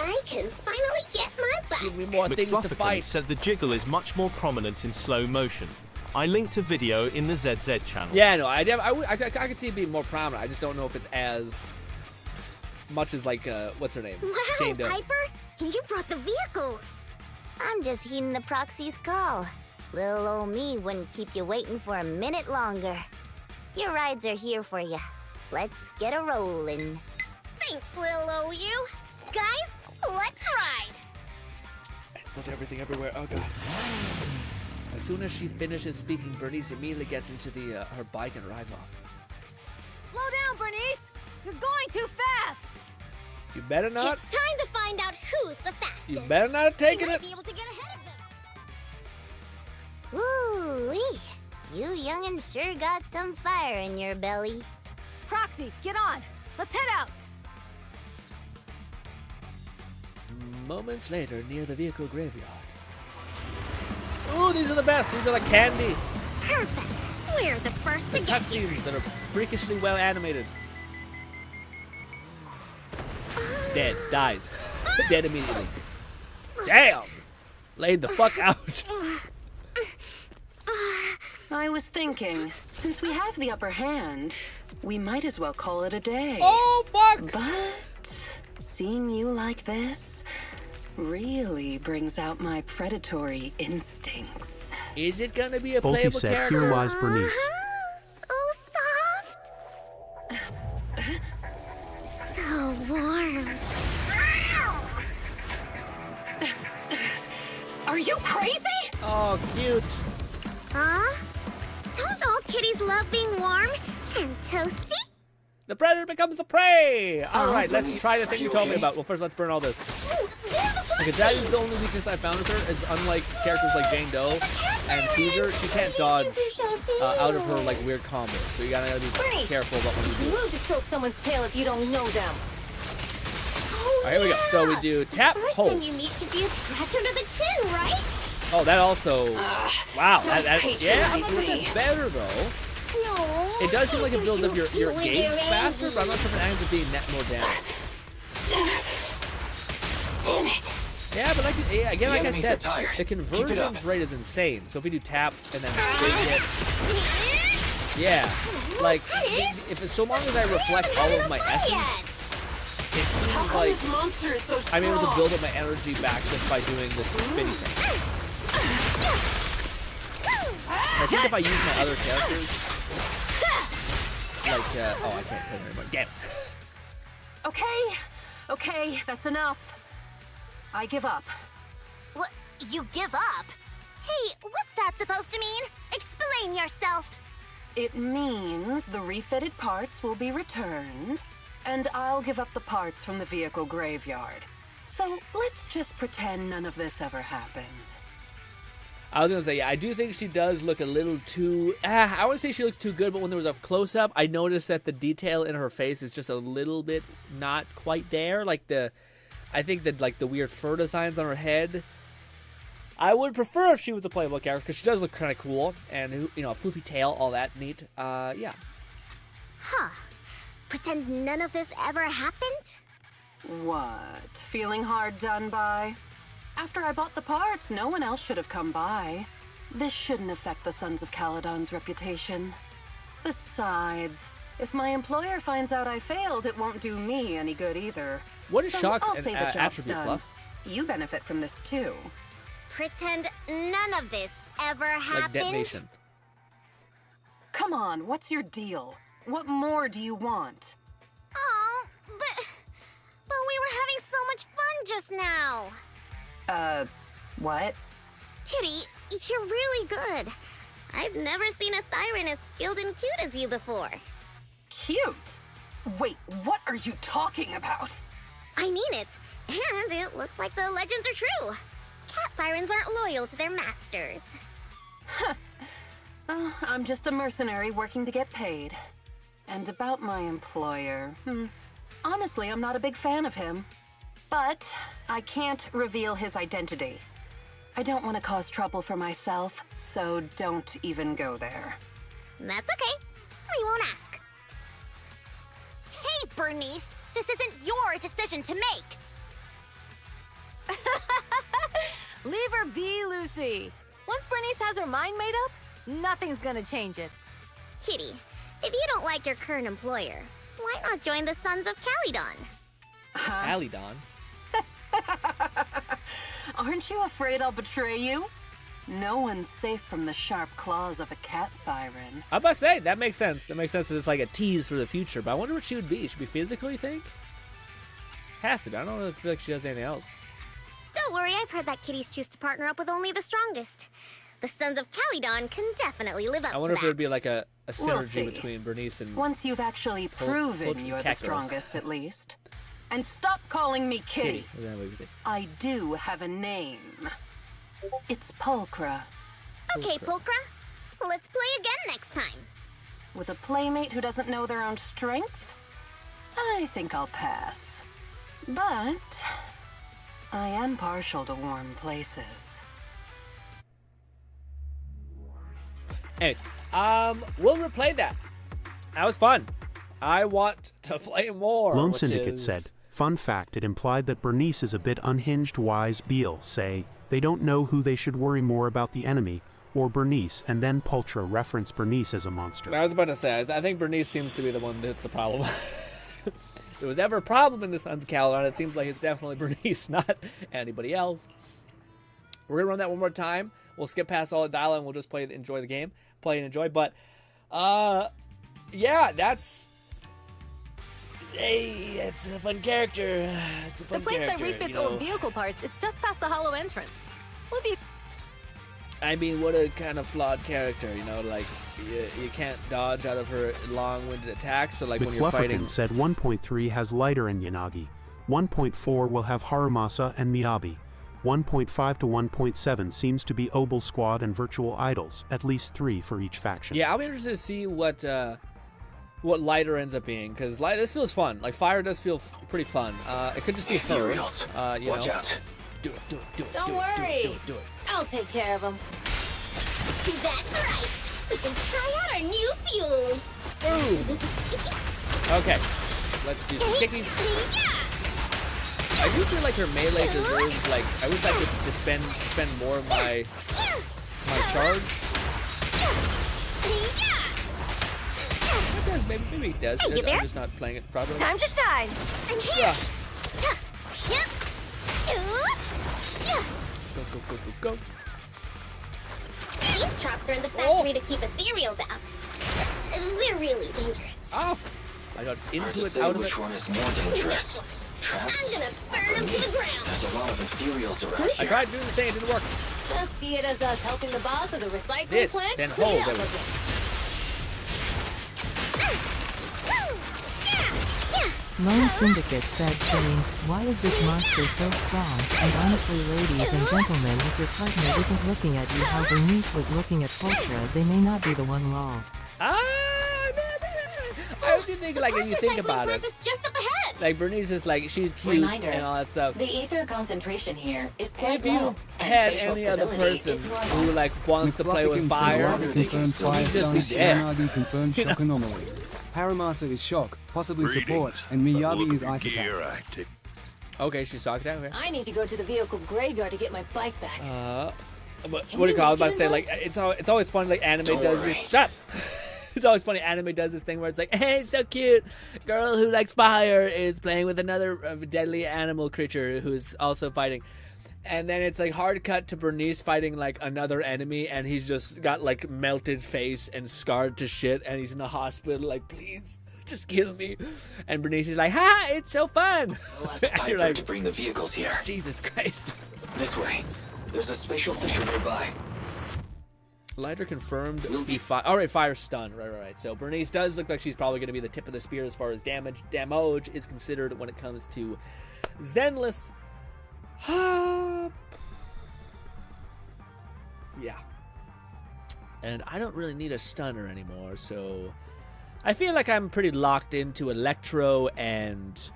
I can finally get my back. Give me more things to McFlufferkin fight. said the jiggle is much more prominent in slow motion. I linked a video in the ZZ channel. Yeah, no, I could see it being more prominent. I just don't know if it's as much as like what's her name? Wow, Jane Doe. Piper, you brought the vehicles. I'm just heeding the proxy's call. Little old me wouldn't keep you waiting for a minute longer. Your rides are here for you. Let's get a rolling. Thanks, little old you. Guys, let's ride. I spilled everything everywhere. Oh god. As soon as she finishes speaking, Bernice immediately gets into the her bike and rides off. Slow down, Bernice! You're going too fast! You better not. It's time to find out who's the fastest. You better not have taken we it. might be able to get ahead of them. Woo-wee. You young'uns sure got some fire in your belly. Proxy, get on! Let's head out! Moments later, near the vehicle graveyard. Ooh, these are the best. These are like candy. Perfect. We're the first to The get here. cutscenes that are freakishly well animated. Dead. Dies. Dead immediately. Damn! Laid the fuck out. I was thinking, since we have the upper hand, we might as well call it a day. Oh, fuck! But seeing you like this really brings out my predatory instincts. Is it gonna be a Bolty playable said, character? "Here lies Bernice." So warm. Are you crazy? Oh, cute. Huh? Don't all kitties love being warm and toasty? The predator becomes the prey! Alright, let's Bernice, try the thing are you you told me okay? about. Well, first let's burn all this. Okay, that is the only weakness I found with her, is unlike characters like Jane Doe and Caesar, she can't dodge out of her like weird combos. So you gotta be Bernice, careful about what you it's do. rude to stroke someone's tail if you don't know them. Alright, here we go. So we do tap, First hold. time you meet should be a scratch under the chin, right? Oh, that also... Wow, don't yeah, I'm not patronize sure if me. that's better though. No. It does seem like it builds up your You and gauge your faster, but I'm not sure if it ends up being net more damage. Damn it. Yeah, but again, like I enemies said, are tired. the Keep it conversions up. rate is insane. So if we do tap and then big hit, yeah, like if it's so long as I reflect all of my essence, it seems like monster is so I'm able to build up my energy back just by doing this spinny thing. I think if I use my other characters, like oh, I can't play them anymore. Damn. Okay, that's enough. I give up. What? You give up? Hey, what's that supposed to mean? Explain yourself. It means the refitted parts will be returned, and I'll give up the parts from the vehicle graveyard. So let's just pretend none of this ever happened. I was gonna say, yeah, I do think she does look a little too. I wouldn't say she looks too good, but when there was a close up, I noticed that the detail in her face is just a little bit not quite there. Like I think that like the weird fur designs on her head. I would prefer if she was a playable character because she does look kind of cool, and you know, a floofy tail, all that neat. Yeah. Huh. Pretend none of this ever happened? What? Feeling hard done by? After I bought the parts, no one else should have come by. This shouldn't affect the Sons of Caledon's reputation. Besides, if my employer finds out I failed, it won't do me any good either. What is So Shock's I'll say the job's attribute, done. Fluff? You benefit from this too. Pretend none of this ever Like happened? detonation. Come on, what's your deal? What more do you want? Oh, but we were having so much fun just now. What? Kitty, you're really good. I've never seen a Thyran as skilled and cute as you before. Cute? Wait, what are you talking about? I mean it, and it looks like the legends are true. Cat Thyrans aren't loyal to their masters. I'm just a mercenary working to get paid. And about my employer, honestly, I'm not a big fan of him. But I can't reveal his identity. I don't want to cause trouble for myself, so don't even go there. That's okay. We won't ask. Hey, Bernice, this isn't your decision to make. Leave her be, Lucy. Once Bernice has her mind made up, nothing's gonna change it. Kitty, if you don't like your current employer, why not join the Sons of Caledon? Alidon. Aren't you afraid I'll betray you? No one's safe from the sharp claws of a cat Thyran. I must say, that makes sense. That makes sense that it's like a tease for the future, but I wonder what she would be. Should be physical, you think? Has to be. I don't feel like she does anything else. Don't worry, I've heard that kitties choose to partner up with only the strongest. The Sons of Caledon can definitely live up I wonder to if that. it would be like a We'll synergy see. between Bernice and Once you've actually proven you're the Kakarot. strongest, at least. And stop calling me Kitty. Kitty. What would you say? I do have a name. It's Pulchra. Okay, Pulchra. Let's play again next time. With a playmate who doesn't know their own strength? I think I'll pass. But I am partial to warm places. Hey, We'll replay that. That was fun. I want to play more. Lone Syndicate said, fun fact, it implied that Bernice is a bit unhinged. Wise Beal say, they don't know who they should worry more about, the enemy or Bernice, and then Pultra referenced Bernice as a monster. I was about to say, I think Bernice seems to be the one that's the problem. If there was ever a problem in the Sun's calendar, it seems like it's definitely Bernice, not anybody else. We're going to run that one more time. We'll skip past all the dialogue and we'll just enjoy the game. Play and enjoy. But, yeah, that's... Hey, it's a fun character. It's a fun The place character, that refits you know. old vehicle parts is just past the hollow entrance. We'll be... I mean, what a kind of flawed character, you know, like, you can't dodge out of her long-winded attacks, so like when you're fighting... McFlufferkin said 1.3 has Lighter and Yanagi, 1.4 will have Harumasa and Miyabi, 1.5 to 1.7 seems to be Obel Squad and Virtual Idols, at least 3 for each faction. Yeah, I'll be interested to see what Lighter ends up being, because this feels fun. Like, Fire does feel pretty fun. It could just be her, you Watch know. out. Do it, do it, do it. Don't do it, worry. Do it, do it, do it. I'll take care of him. That's right. We can try out our new fuel. Okay, let's do some kickies. I do feel like her melee deserves, like, I wish I could spend more of my charge. It does, maybe it does. Hey, you there? I'm just not playing it properly. Time to shine. I'm here. Yeah. Yep. Shoot. Yeah. Go, go, go, go, go. These traps are in the factory to keep ethereals out. They're really dangerous. Oh, I got into Hard to it, say out of which it. one is more dangerous. Traps? I'm gonna burn them to the ground. There's a lot of ethereals around I here. tried doing the thing, it didn't work. Just see it as us helping the boss of the recycling This, plant then clean hold up it. again. Lone Syndicate said, saying, why is this monster so strong? And honestly, ladies and gentlemen, if your partner isn't looking at you how Bernice was looking at Pultra, they may not be the one wrong. I do think, like, if you think about it, just up ahead. like, Bernice is like, she's cute Reminder, and all that stuff. The ether concentration here is quite If you low, had and spatial any other stability person is normal. who, like, wants to play with fire, Confirmed fire he'd just be stance, dead. Yanagi confirmed shock anomaly. Paramasa is shock, possibly support, and Miyabi is ice attack. Okay, she's talking down here. I need to go to the vehicle graveyard to get my bike back. What do you call it? I was about to say, like, it's always funny, like, anime does this. Shut up! It's always funny, anime does this thing where it's like, hey, so cute, girl who likes fire is playing with another deadly animal creature who's also fighting. And then it's like hard cut to Bernice fighting like another enemy, and he's just got like melted face and scarred to shit, and he's in the hospital like, please, just kill me. And Bernice is like, ha, it's so fun. I'll ask And you're Piper like, to bring the vehicles here. Jesus Christ. This way. There's a spatial fissure nearby. Lighter confirmed be fire. All right, fire stun. Right. So Bernice does look like she's probably going to be the tip of the spear as far as damage is considered when it comes to Zenless. Yeah. And I don't really need a stunner anymore, so I feel like I'm pretty locked into Electro and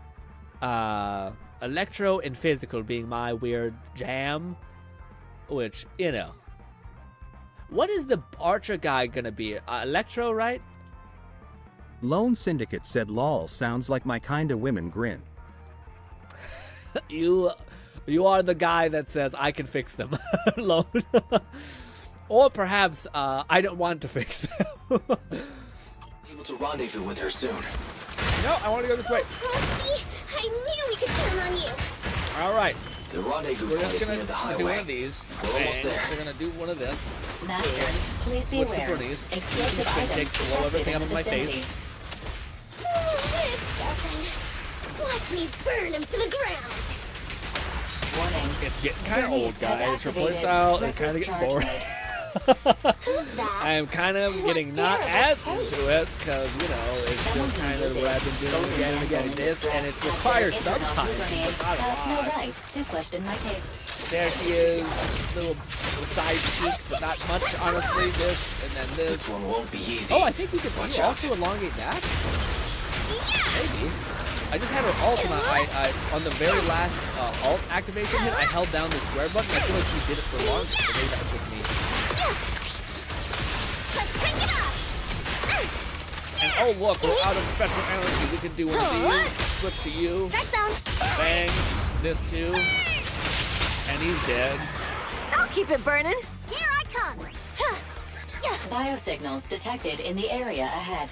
Physical being my weird jam, which, you know. What is the Archer guy gonna be? Electro, right? Lone Syndicate said lol sounds like my kinda women grin. You are the guy that says I can fix them. Lone. Or perhaps I don't want to fix them. Able to rendezvous with her soon. No, I want to go this way. Roxy, I knew we could count on you. All right. The rendezvous We're point just is gonna near the do highway. one of these. We're almost and there. We're gonna do one of this. Master, please be Switch to aware. Bernice. Explosive Just gonna items blow everything detected up in in the my vicinity. face. Watch me burn him to the ground. Warning. It's getting kind of old, Bernice has guys. Her activated playstyle is kind of reckless getting charge boring. mode. I am kind of getting not as into it because, you know, it's still kind of what I've been doing again and again. This, and it's required sometimes, but not a Has no lot. right to question my taste. There she is, little side cheek, but not much, honestly. This, and then this. This one won't be easy. Oh, I think we could Watch also out. elongate that. Maybe. I just had her ult, and I on the very last ult activation hit, I held down the square button. I feel like she did it for long, so maybe that's just me. Let's crank it up. Oh look, we're out of special energy. We can do one of these. Switch to you. Bang. This too. And he's dead. I'll keep it burning. Here I come. Biosignals detected in the area ahead.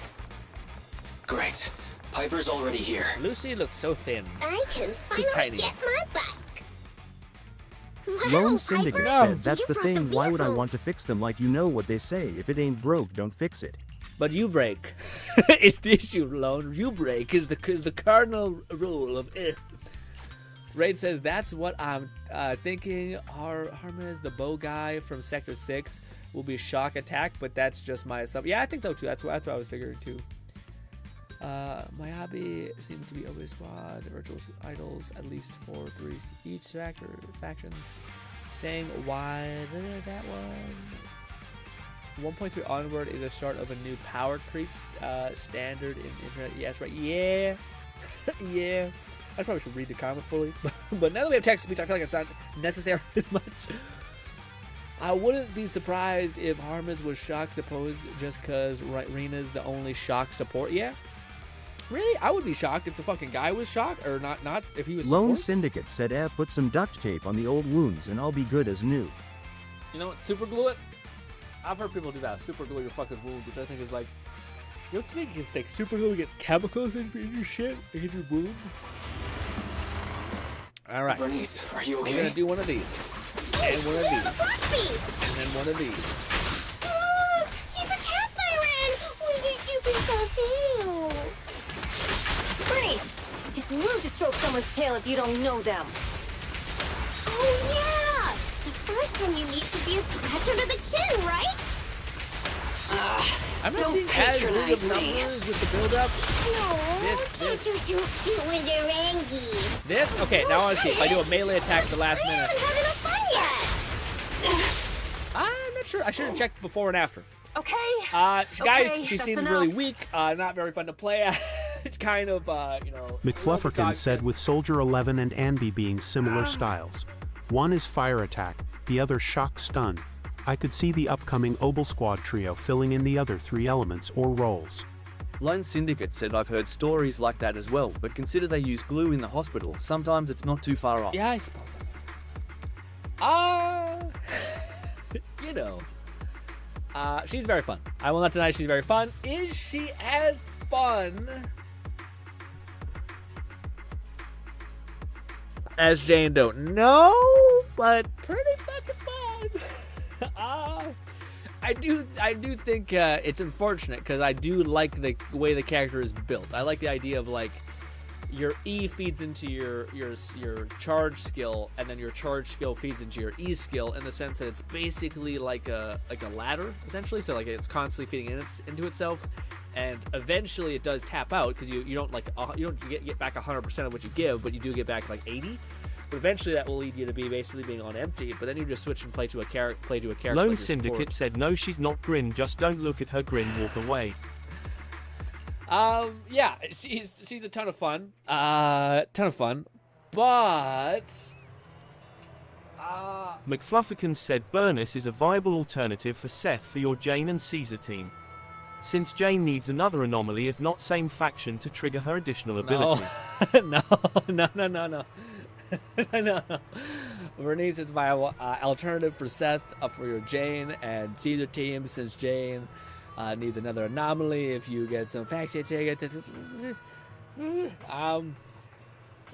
Great. Piper's already here. Lucy looks so thin. I can Too finally tiny. get my bike. Lone Syndicate No. said, that's You the brought thing, the why would I vehicles. want to fix them like you know what they say? If it ain't broke, don't fix it. But you break. It's the issue, Lone. You break is the cardinal rule of Raid says, that's what I'm thinking. Harmon, the bow guy from Sector 6, will be shock attack, but that's just my assumption. Yeah, I think so too. That's what I was figuring too. My hobby seems to be over squad, virtual idols, at least 4 threes each factions. Saying why that one. 1.3 onward is a start of a new power creep standard in internet. Yes, right. Yeah. Yeah. I probably should read the comment fully. But now that we have text speech, I feel like it's not necessary as much. I wouldn't be surprised if Harmaz was shock supposed just because Rena's the only shock support. Yeah. Really? I would be shocked if the fucking guy was shocked, or not if he was Lone support. Syndicate said, put some duct tape on the old wounds and I'll be good as new. You know what? Super glue it? I've heard people do that. Super glue your fucking wound, which I think is like... You don't think it's like super glue gets chemicals in your shit? In your wound? Alright. Bernice, are you okay? We're gonna do one of these. And one of these. And then one of these. Look, she's a cat siren. What did you think of you? Bernice, it's rude to stroke someone's tail if you don't know them. Oh yeah. The first thing you need should be a scratch under the chin, right? I'm not Don't seeing as big of patronize me. numbers with the build-up. No, This. when they're angry. This? Okay, now I want to see if I do a melee attack at the last minute. I haven't had enough fun yet. I'm not sure. I should have checked before and after. Okay. Guys, Okay, she that's seems enough. really weak. Not very fun to play. It's kind of, McFlufferkin said with Soldier 11 and Anby being similar styles. One is fire attack, the other shock stun. I could see the upcoming Obel Squad trio filling in the other 3 elements or roles. Lone Syndicate said I've heard stories like that as well, but consider they use glue in the hospital. Sometimes it's not too far off. Yeah, I suppose that makes sense. She's very fun. I will not deny she's very fun. Is she as fun as Jane? Don't know, but pretty fucking fun. I do think it's unfortunate because I do like the way the character is built. I like the idea of like your E feeds into your charge skill, and then your charge skill feeds into your E skill, in the sense that it's basically like a ladder essentially. So like it's constantly feeding into itself, and eventually it does tap out because you don't get back 100% of what you give, but you do get back like 80. But eventually that will lead you to be basically being on empty, but then you just switch and play to a character. Lone like Syndicate support. said no, she's not Grin, just don't look at her grin, walk away. Yeah, she's a ton of fun. But McFlufferkin said Bernice is a viable alternative for Seth for your Jane and Caesar team. Since Jane needs another anomaly, if not same faction, to trigger her additional ability. No. No. Bernice is viable alternative for Seth for your Jane and Caesar team, since Jane needs another anomaly if you get some faction trigger.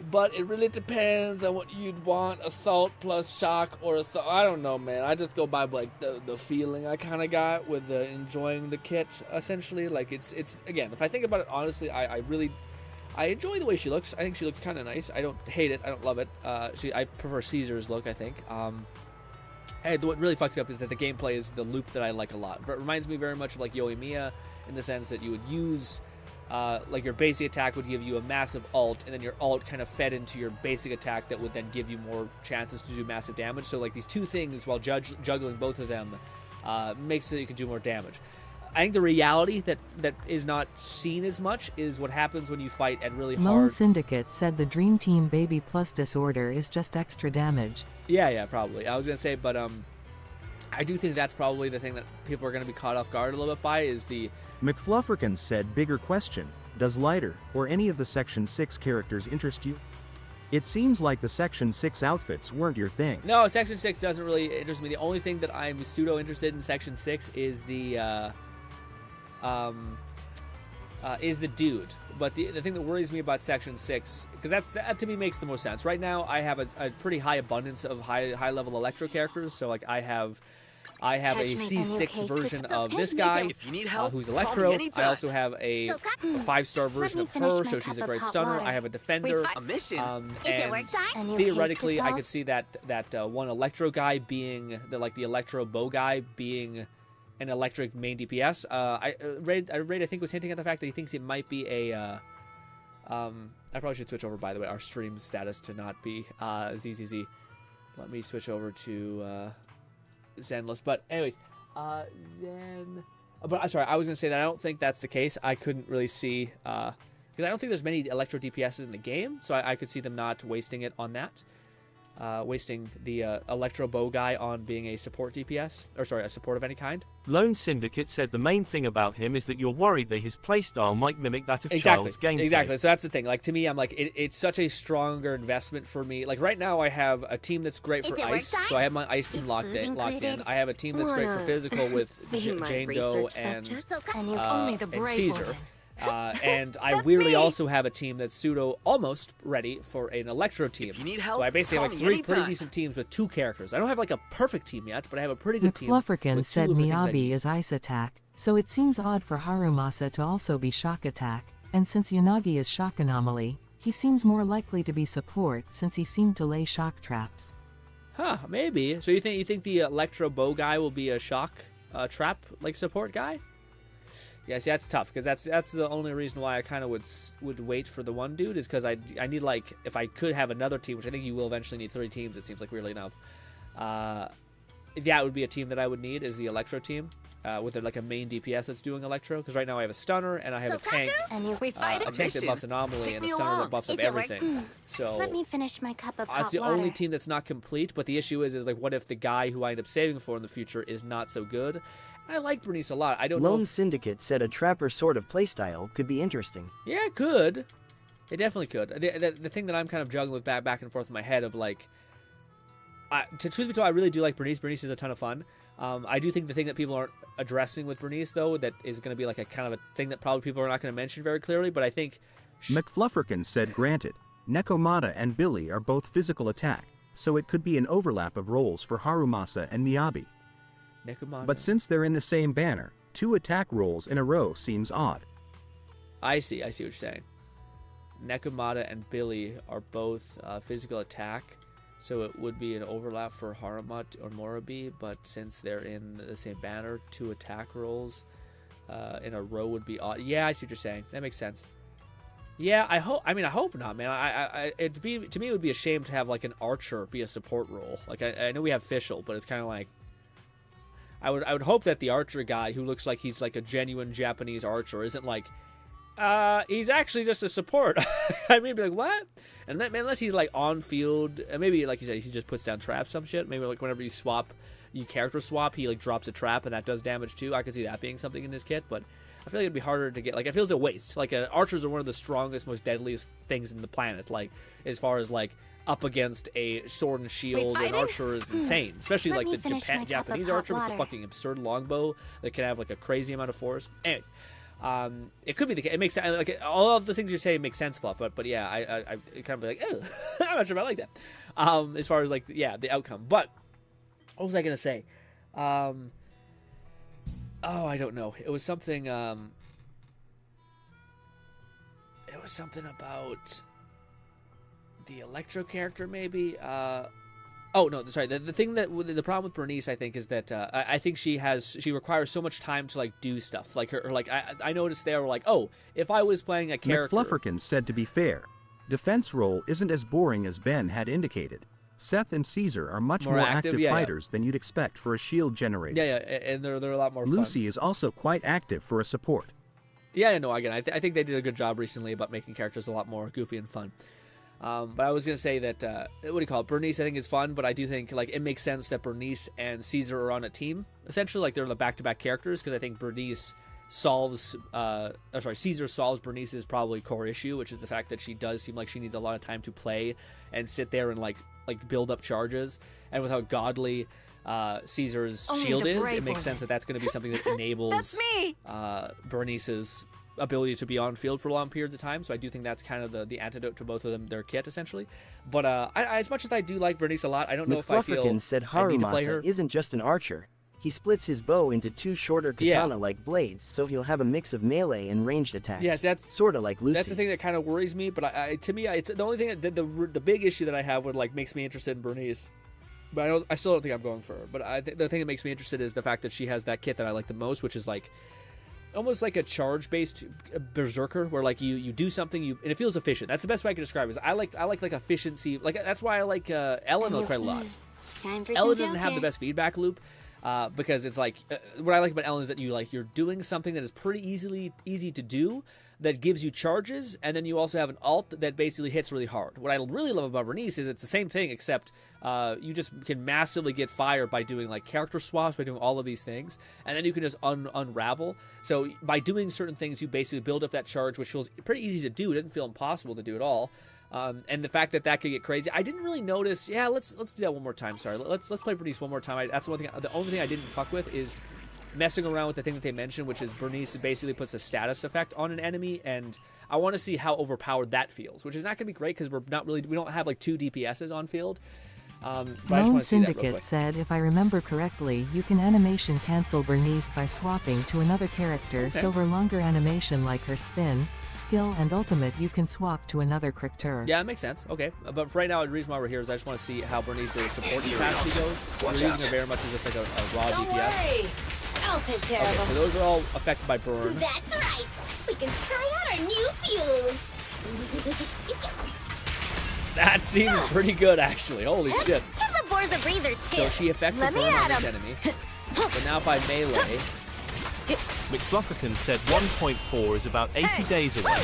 But it really depends on what you'd want: assault plus shock, or assault. I don't know, man. I just go by like the feeling I kind of got with enjoying the kit. Essentially, like it's again. If I think about it honestly, I enjoy the way she looks. I think she looks kind of nice. I don't hate it. I don't love it. I prefer Caesar's look, I think. And what really fucks me up is that the gameplay is the loop that I like a lot. It reminds me very much of like Yoimiya, in the sense that you would use like your basic attack would give you a massive ult, and then your ult kind of fed into your basic attack that would then give you more chances to do massive damage. So like these two things, while juggling both of them, makes so that you can do more damage. I think the reality that is not seen as much is what happens when you fight at really Lone hard... Syndicate said the Dream Team Baby Plus disorder is just extra damage. Yeah, probably. I was going to say, but I I do think that's probably the thing that people are going to be caught off guard a little bit by is the... McFlufferkin said, bigger question, does Lighter or any of the Section 6 characters interest you? It seems like the Section 6 outfits weren't your thing. No, Section 6 doesn't really interest me. The only thing that I'm pseudo interested in Section 6 is the dude. But the thing that worries me about Section 6, because that to me makes the most sense. Right now, I have a pretty high abundance of high level Electro characters. So like I have a C6 version of this guy who's Electro. I also have a 5-star version of her, so she's a great stunner. I have a defender. And theoretically, I could see that one Electro guy being the Electro bow guy being an electric main DPS. Raid I think was hinting at the fact that he thinks it might be a. I probably should switch over, by the way, our stream status to not be ZZZ. Let me switch over to Zenless. But anyways, Zen. But I'm sorry, I was gonna say that I don't think that's the case. I couldn't really see because I don't think there's many Electro DPSs in the game, so I could see them not wasting it on that. Wasting the Electro Bow guy on being a support DPS, or sorry, a support of any kind. Lone Syndicate said the main thing about him is that you're worried that his playstyle might mimic that of Child's gameplay. Exactly, so that's the thing. Like, to me, I'm like, it's such a stronger investment for me. Like, right now, I have a team that's great for Ice, so I have my Ice team locked in. I have a team that's great for physical with Jane Doe and Caesar. And I weirdly also have a team that's pseudo almost ready for an Electro team. So I basically have like 3 pretty decent teams with 2 characters. I don't have like a perfect team yet, but I have a pretty good team. McFlufferkin said Miyabi is Ice Attack, so it seems odd for Harumasa to also be Shock Attack, and since Yanagi is Shock Anomaly, he seems more likely to be support since he seemed to lay shock traps. Huh, maybe. So you think the Electro Bow guy will be a shock trap like support guy? Yeah, see, that's tough, because that's the only reason why I kind of would wait for the one dude, is because I need, like, if I could have another team, which I think you will eventually need 3 teams, it seems like, weirdly enough. That would be a team that I would need, is the Electro team, with like a main DPS that's doing Electro, because right now I have a stunner, and I have a tank that buffs Anomaly, and a stunner that buffs up everything. So let me finish my cup of hot that's the water. only team that's not complete, but the issue is like, what if the guy who I end up saving for in the future is not so good? I like Bernice a lot. I don't know. Lone Syndicate said a trapper sort of playstyle could be interesting. Yeah, it could. It definitely could. The thing that I'm kind of juggling with back and forth in my head of like, to truth be told, I really do like Bernice. Bernice is a ton of fun. I do think the thing that people aren't addressing with Bernice, though, that is going to be like a kind of a thing that probably people are not going to mention very clearly, but I think... McFlufferkin said, granted, Nekomata and Billy are both physical attack, so it could be an overlap of roles for Harumasa and Miyabi. Nekomata. But since they're in the same banner, 2 attack roles in a row seems odd. I see what you're saying. Nekomata and Billy are both physical attack, so it would be an overlap for Haruma or Morabi, but since they're in the same banner, 2 attack roles in a row would be odd. Yeah, I see what you're saying. That makes sense. Yeah, I hope not, man. To me, it would be a shame to have like an archer be a support role. Like I know we have Fischl, but it's kind of like I would hope that the archer guy who looks like he's like a genuine Japanese archer isn't like he's actually just a support. I mean, be like, what? And then, unless he's like on field, maybe like you said, he just puts down traps, some shit. Maybe like whenever you character swap, he like drops a trap and that does damage too. I could see that being something in his kit, but I feel like it'd be harder to get. Like, it feels a waste. Like, archers are one of the strongest, most deadliest things in the planet. Like, as far as like up against a sword and shield, an archer is insane. Especially like the Japanese archer with the fucking absurd longbow that can have like a crazy amount of force. Anyways, it could be the case. It makes sense. Like all of the things you say make sense, Fluff. But yeah, I kind of be like, oh, I'm not sure if I like that. As far as like the outcome. But what was I gonna say? Oh, I don't know. It was something. It was something about the Electro character, maybe. Oh no, sorry. The thing that the problem with Bernice, I think, is that I think she requires so much time to like do stuff. Like her like I noticed there, like, oh, if I was playing a character. McFlufferkin said, to be fair, defense role isn't as boring as Ben had indicated. Seth and Caesar are much more active fighters than you'd expect for a shield generator. Yeah, and they're a lot more fun. Lucy is also quite active for a support. Yeah, no, again, I think they did a good job recently about making characters a lot more goofy and fun. But I was gonna say that what do you call it? Bernice, I think, is fun, but I do think like it makes sense that Bernice and Caesar are on a team. Essentially, like they're the back-to-back characters because I think Bernice solves, Caesar solves Bernice's probably core issue, which is the fact that she does seem like she needs a lot of time to play and sit there and like build up charges. And with how godly Caesar's shield is, it makes sense that that's going to be something that enables Bernice's ability to be on field for long periods of time. So I do think that's kind of the antidote to both of them, their kit essentially. But as much as I do like Bernice a lot, I don't know if I feel said I need to play her. Harumasa isn't just an archer. He splits his bow into 2 shorter katana-like blades, so he'll have a mix of melee and ranged attacks. Yes, that's sort of like Lucy. That's the thing that kind of worries me. But to me, it's the only thing that the big issue that I have with like makes me interested in Bernice. But I still don't think I'm going for her. But the thing that makes me interested is the fact that she has that kit that I like the most, which is like almost like a charge-based berserker, where like you do something and it feels efficient. That's the best way I can describe it. Is I like efficiency. Like that's why I like Ellen quite a lot. Ellen doesn't have the best feedback loop. Because it's like what I like about Ellen is that you're doing something that is pretty easy to do that gives you charges, and then you also have an alt that basically hits really hard. What I really love about Bernice is it's the same thing, except you just can massively get fired by doing like character swaps, by doing all of these things, and then you can just unravel. So by doing certain things, you basically build up that charge, which feels pretty easy to do. It doesn't feel impossible to do at all. And the fact that could get crazy, I didn't really notice. Yeah, let's do that one more time. Sorry, let's play Bernice one more time. That's the one thing. The only thing I didn't fuck with is messing around with the thing that they mentioned, which is Bernice basically puts a status effect on an enemy, and I want to see how overpowered that feels, which is not going to be great because we don't have like 2 DPSs on field. Lone Syndicate said, if I remember correctly, you can animation cancel Bernice by swapping to another character, Okay. so for longer animation like her spin, skill, and ultimate you can swap to another character. Yeah, that makes sense. Okay, but for right now, the reason why we're here is I just want to see how Bernice's support capacity goes. We're using her very much as just like a raw Don't DPS. worry. I'll take care Okay, of so them. those are all affected by burn. That's right. We can try out our new fuel. That seems pretty good, actually. Holy shit. Give the boars a breather, too. So she affects the Let burn me on at this 'em. enemy. But now if I melee, McFlufferkin said 1.4 is about 80 days away.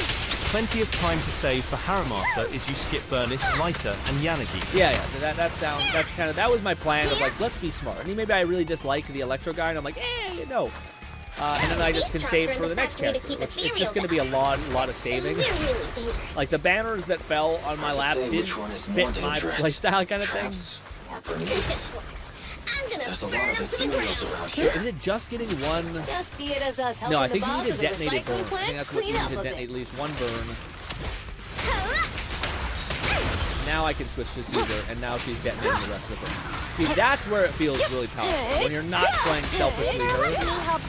Plenty of time to save for Haramasa is you skip Bernice, Lighter, and Yanagi. yeah, that was my plan of like, let's be smart. I mean, maybe I really dislike the Electro guy, and I'm like, no. And then I just can save for the next character, which it's just going to be a lot of saving. Like the banners that fell on my lap didn't fit my playstyle kind of thing. I'm gonna There's a burn lot of them to the ethereals ground. around So here. is it just getting one? Just see it as us helping No, I the think you boss need of to the detonate a burn. recycling I think plant that's what you clean need up to a detonate bit. at least one burn. Now I can switch to Caesar, and now she's detonating the rest of the burns. See, that's where it feels really powerful. When you're not playing selfishly her.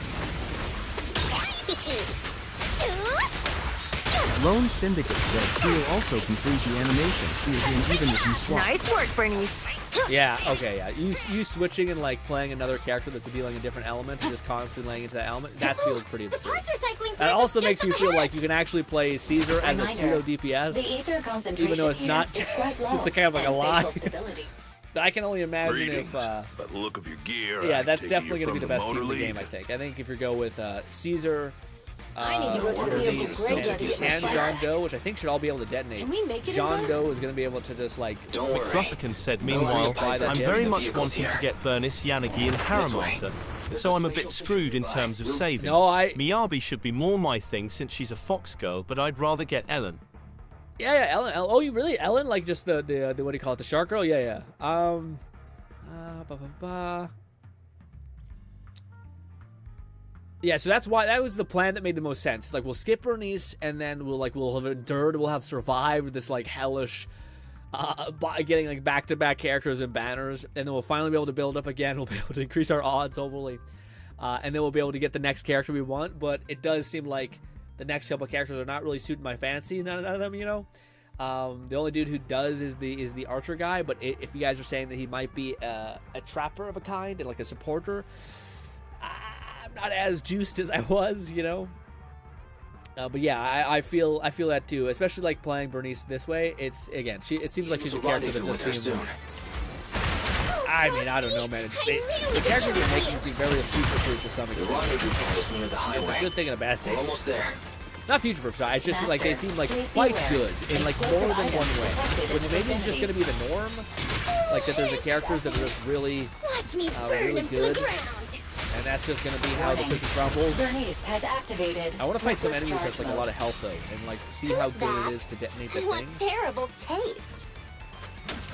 Lone Syndicate said he will also complete the animation she is in even if you swap. Nice work, Bernice. Yeah, okay, yeah. You switching and like playing another character that's dealing a different element and just constantly laying into that element, that feels pretty absurd. That also makes you feel like you can actually play Caesar as a pseudo DPS, The ether concentration even though it's here not. is quite low, It's a kind of like a and lie. spatial stability. But I can only imagine Greetings. if. By the look of your gear, Yeah, I that's take definitely you're going to be from the best team in the Motor game, I League. think. I think if you go with Caesar, I need to go to the beautiful grid yet. and John Doe, which I think should all be able to detonate. Can we make it in John time? Doe is going to be able to just like. Don't worry. McFlufferkin said, No meanwhile, one's I'm that very in much vehicles wanting here. to get Bernice, Yanagi, and Haramasa, so I'm a bit screwed in terms of saving. No, Miyabi should be more my thing since she's a fox girl, but I'd rather get Ellen. Yeah, Ellen. Oh, you really Ellen? Like just the what do you call it? The shark girl? Yeah. Yeah, so that's why that was the plan that made the most sense. It's like we'll skip Bernice, and then we'll have endured, we'll have survived this like hellish, getting like back-to-back characters and banners, and then we'll finally be able to build up again. We'll be able to increase our odds, hopefully, and then we'll be able to get the next character we want. But it does seem like the next couple of characters are not really suiting my fancy. None of them, you know. The only dude who does is the archer guy. But if you guys are saying that he might be a trapper of a kind and like a supporter, I'm not as juiced as I was, you know. But yeah, I feel that too, especially like playing Bernice this way. It's again, it seems like she's a character that just seems. I mean, I don't know, man. The characters they're making seem very future-proof to some extent. It's a good thing and a bad thing. We're almost there. not future-proof shot. It's just like they seem like quite good in like more than one way. Which maybe is just gonna be the norm. Like that there's the characters that are just really, really good. And that's just gonna be how the cookie crumbles. Bernice has activated. I want to fight some enemy with like a lot of health though, and like see how good it is to detonate that What thing. terrible taste!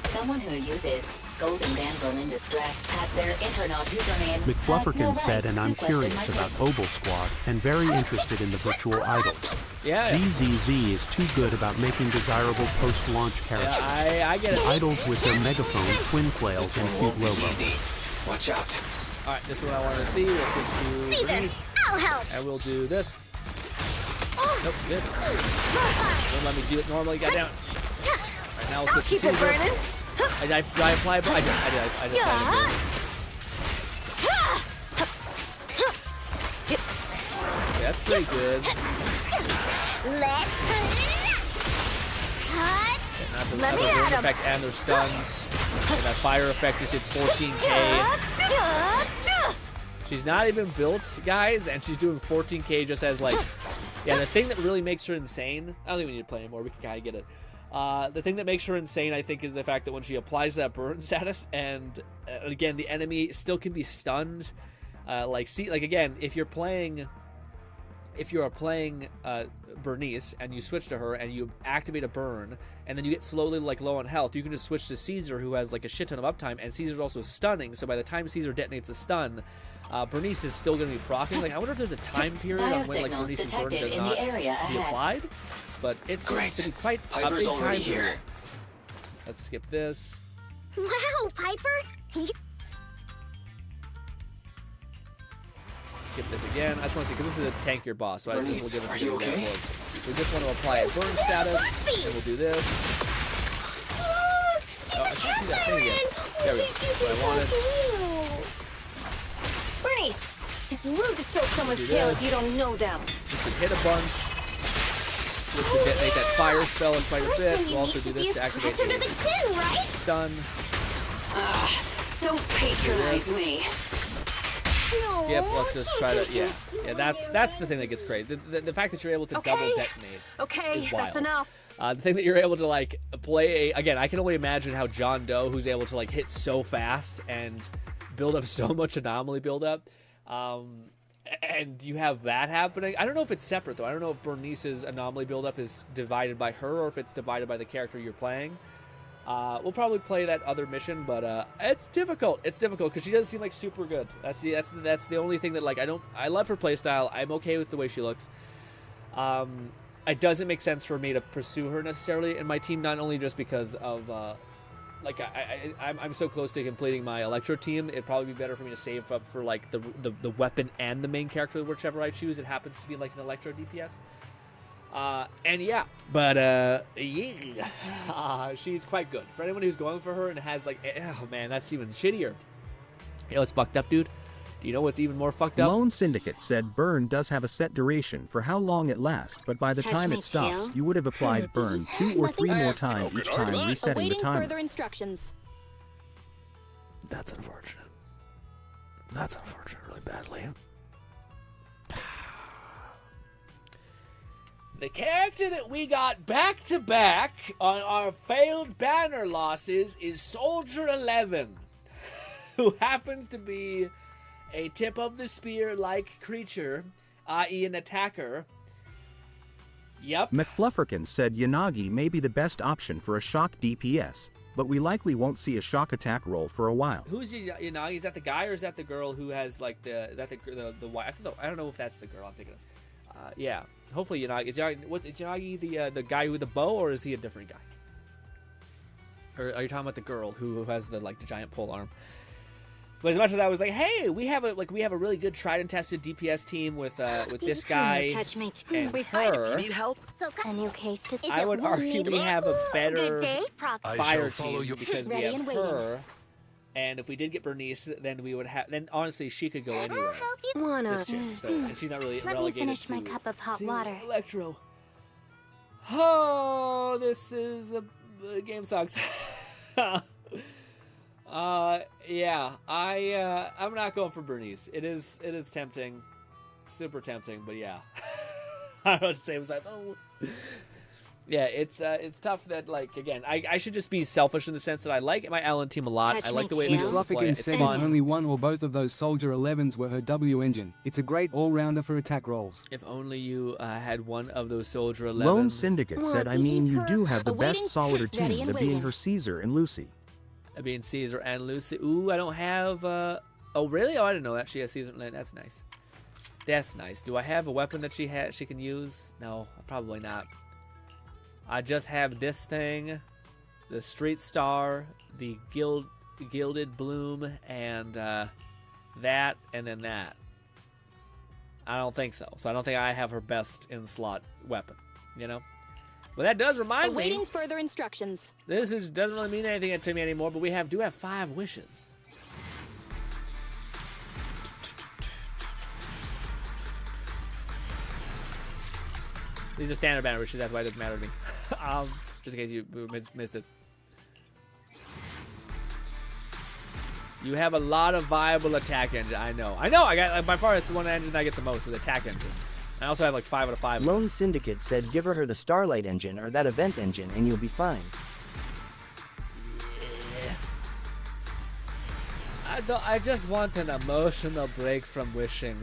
Someone who uses Golden Damsel in Distress as their Internaut username McFlufferkin said, and I'm curious about Obel Squad and very interested in the virtual idols. Yeah. ZZZ is too good about making desirable post-launch characters. Yeah, I get it. Idols with their megaphone, twin flails, and cute logo. Watch out. All right, this is what I wanted to see. We'll switch to Bernice, I'll help. and we'll do this. Nope, this. Don't let me do it normally. Got down. All right, now we'll switch to Keep it Caesar. burning. I apply. I did. That's pretty good. Let's cut. Not the burn effect and they're stunned. And that fire effect just did 14k. She's not even built, guys, and she's doing 14k just as like, yeah. The thing that really makes her insane. I don't think we need to play anymore. We can kind of get it. The thing that makes her insane, I think, is the fact that when she applies that burn status, and again, the enemy still can be stunned. Again, if you're playing Bernice and you switch to her and you activate a burn, and then you get slowly like low on health, you can just switch to Caesar, who has like a shit ton of uptime, and Caesar's also stunning. So by the time Caesar detonates a stun, Bernice is still going to be proccing. Like, I wonder if there's a time period on when like Bernice's burn does not be applied. But it seems to be quite a big time here. Let's skip this. Wow, Piper! Skip this again. I just want to see, because this is a tankier boss, so I think this will give us a good example. We just want to apply a burn status, and we'll do this. Oh, I should do that thing again. There we go. That's what I wanted. Bernice, it's rude to stroke someone's tail if you don't know them. We can hit a bunch. We can detonate that fire spell in quite a bit. We'll also do this to activate the stun. Don't patronize me. Skip. Let's just try to. Yeah. That's the thing that gets great. The fact that you're able to double detonate. Okay, is wild. that's enough. The thing that you're able to like play again. I can only imagine how John Doe, who's able to like hit so fast and build up so much anomaly buildup. And you have that happening. I don't know if it's separate though. I don't know if Bernice's anomaly buildup is divided by her or if it's divided by the character you're playing. We'll probably play that other mission, but it's difficult. It's difficult because she doesn't seem like super good. That's the only thing that like I love her playstyle. I'm okay with the way she looks. It doesn't make sense for me to pursue her necessarily in my team, not only just because of I'm so close to completing my Electro team. It'd probably be better for me to save up for like the weapon and the main character, whichever I choose. It happens to be like an Electro DPS. She's quite good. For anyone who's going for her and has like, oh man, that's even shittier. You know what's fucked up, dude? Do you know what's even more fucked up? Lone Syndicate said burn does have a set duration for how long it lasts, but by the time it stops, you would have applied burn 2 or 3 more times each time resetting the timer. Further instructions. That's unfortunate. That's unfortunate really badly. The character that we got back-to-back on our failed banner losses is Soldier 11, who happens to be a tip-of-the-spear-like creature, i.e. an attacker. Yep. McFlufferkin said Yanagi may be the best option for a shock DPS, but we likely won't see a shock attack roll for a while. Who's Yanagi? Is that the guy or is that the girl who has like the wife? I don't know if that's the girl I'm thinking of. Yeah. Hopefully Yanagi is Yanagi the guy with the bow, or is he a different guy? Or are you talking about the girl who has the giant pole arm? But as much as I was like, hey, we have a really good tried and tested DPS team with this guy and her. Need help? A new case to I would argue we have a better fire team because we have her. And if we did get Bernice, then we would have. Then honestly, she could go anywhere. This chick, and she's not really relegated Let me finish my cup of hot water. Electro. Oh, this is the game sucks. Yeah, I'm not going for Bernice. It is tempting, super tempting, but yeah. I don't know what to say. It was like, oh. Yeah, it's tough that, like, again, I should just be selfish in the sense that I like my Allen team a lot. I like the way it feels to play. It's said fun. only one or both of those Soldier 11s were her W engine. It's a great all-rounder for attack rolls. If only you had one of those Soldier 11s. Lone Syndicate said, I mean, you do have the best solider team, the being her Caesar and Lucy. Being Caesar and Lucy. Ooh, I don't have, oh, really? Oh, I didn't know that. She has Caesar. That's nice. That's nice. Do I have a weapon that she can use? No, probably not. I just have this thing, the Street Star, the Gilded Bloom, and that, and then that. I don't think so. So I don't think I have her best in-slot weapon, you know? But that does remind me... Awaiting further instructions. This doesn't really mean anything to me anymore, but we do have 5 wishes. These are standard banner wishes, that's why it doesn't matter to me. Just in case you missed it. You have a lot of viable attack engine. I know. I got, like, by far it's the one engine I get the most is attack engines. I also have like 5 out of 5. Lone Syndicate said give her the Starlight engine or that event engine and you'll be fine. Yeah. I just want an emotional break from wishing.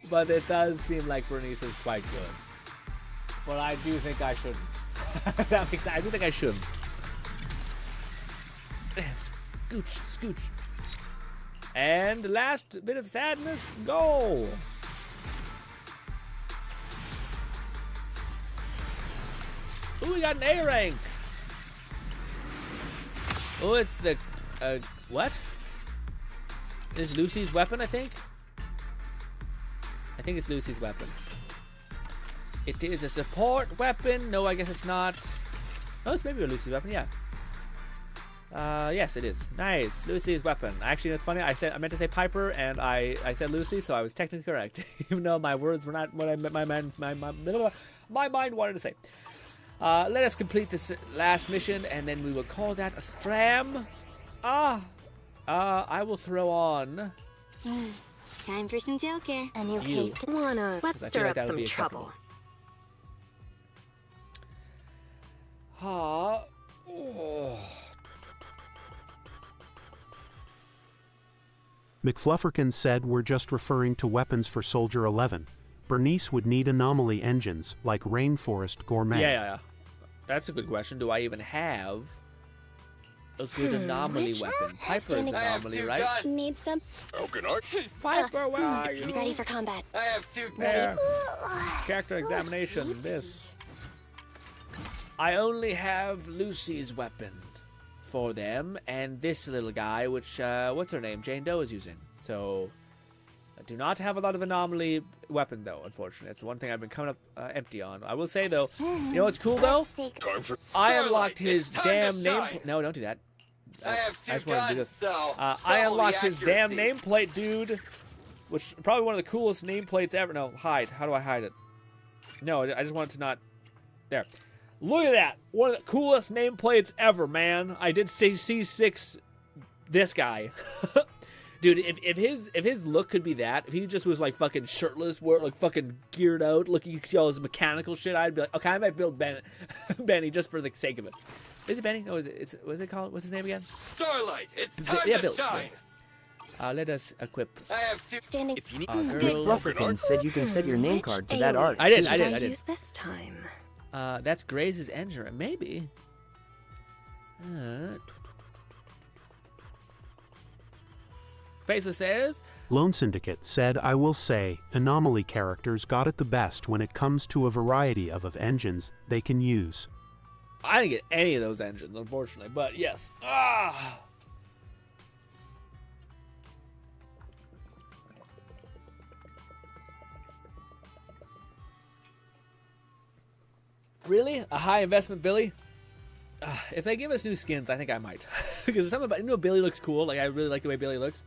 But it does seem like Bernice is quite good. But I do think I shouldn't. That makes sense. I do think I shouldn't. Scooch. And last bit of sadness, go. Ooh, we got an A rank. Oh, it's the, what? This is Lucy's weapon, I think? I think it's Lucy's weapon. It is a support weapon. No, I guess it's not. No, it's maybe a Lucy's weapon, yeah. Yes, it is. Nice. Lucy's weapon. Actually, that's funny. I meant to say Piper, and I said Lucy, so I was technically correct. Even though my words were not what my mind wanted to say. Let us complete this last mission, and then we will call that a stram. I will throw on... Time for some tail care. A new case to wanna. Let's stir up some trouble. McFlufferkin said we're just referring to weapons for Soldier 11. Bernice would need anomaly engines like Rainforest Gourmet. Yeah. That's a good question. Do I even have a good anomaly weapon? Piper is anomaly, right? Need some. Piper, where are you? Ready for combat. I have 2 there. Character examination. This. I only have Lucy's weapon for them, and this little guy, which, what's her name? Jane Doe is using. So, I do not have a lot of anomaly weapon, though, unfortunately. It's the one thing I've been coming up empty on. I will say, though, you know what's cool, though? I unlocked his damn nameplate. No, don't do that. I have 2 just want to do this. So I unlocked his damn nameplate, dude, which is probably one of the coolest nameplates ever. No, hide. How do I hide it? No, I just wanted to not... There. Look at that! One of the coolest nameplates ever, man. I did say C6 this guy. Dude, if his look could be that, if he just was like fucking shirtless, like fucking geared out, looking, you could see all his mechanical shit, I'd be like, okay, I might build Benny just for the sake of it. Is it Benny? No, what's it called? What's his name again? Starlight, it's time to shine. Let us equip. I have 2 standing. If you need McFlufferkin said you can set your name card to that art. I did. Use this time. That's Grace's engine, maybe. Faceless says, Lone Syndicate said, I will say, anomaly characters got it the best when it comes to a variety of engines they can use. I didn't get any of those engines, unfortunately, but yes. Really? A high investment Billy? If they give us new skins, I think I might. Because something about, you know, Billy looks cool. Like, I really like the way Billy looks.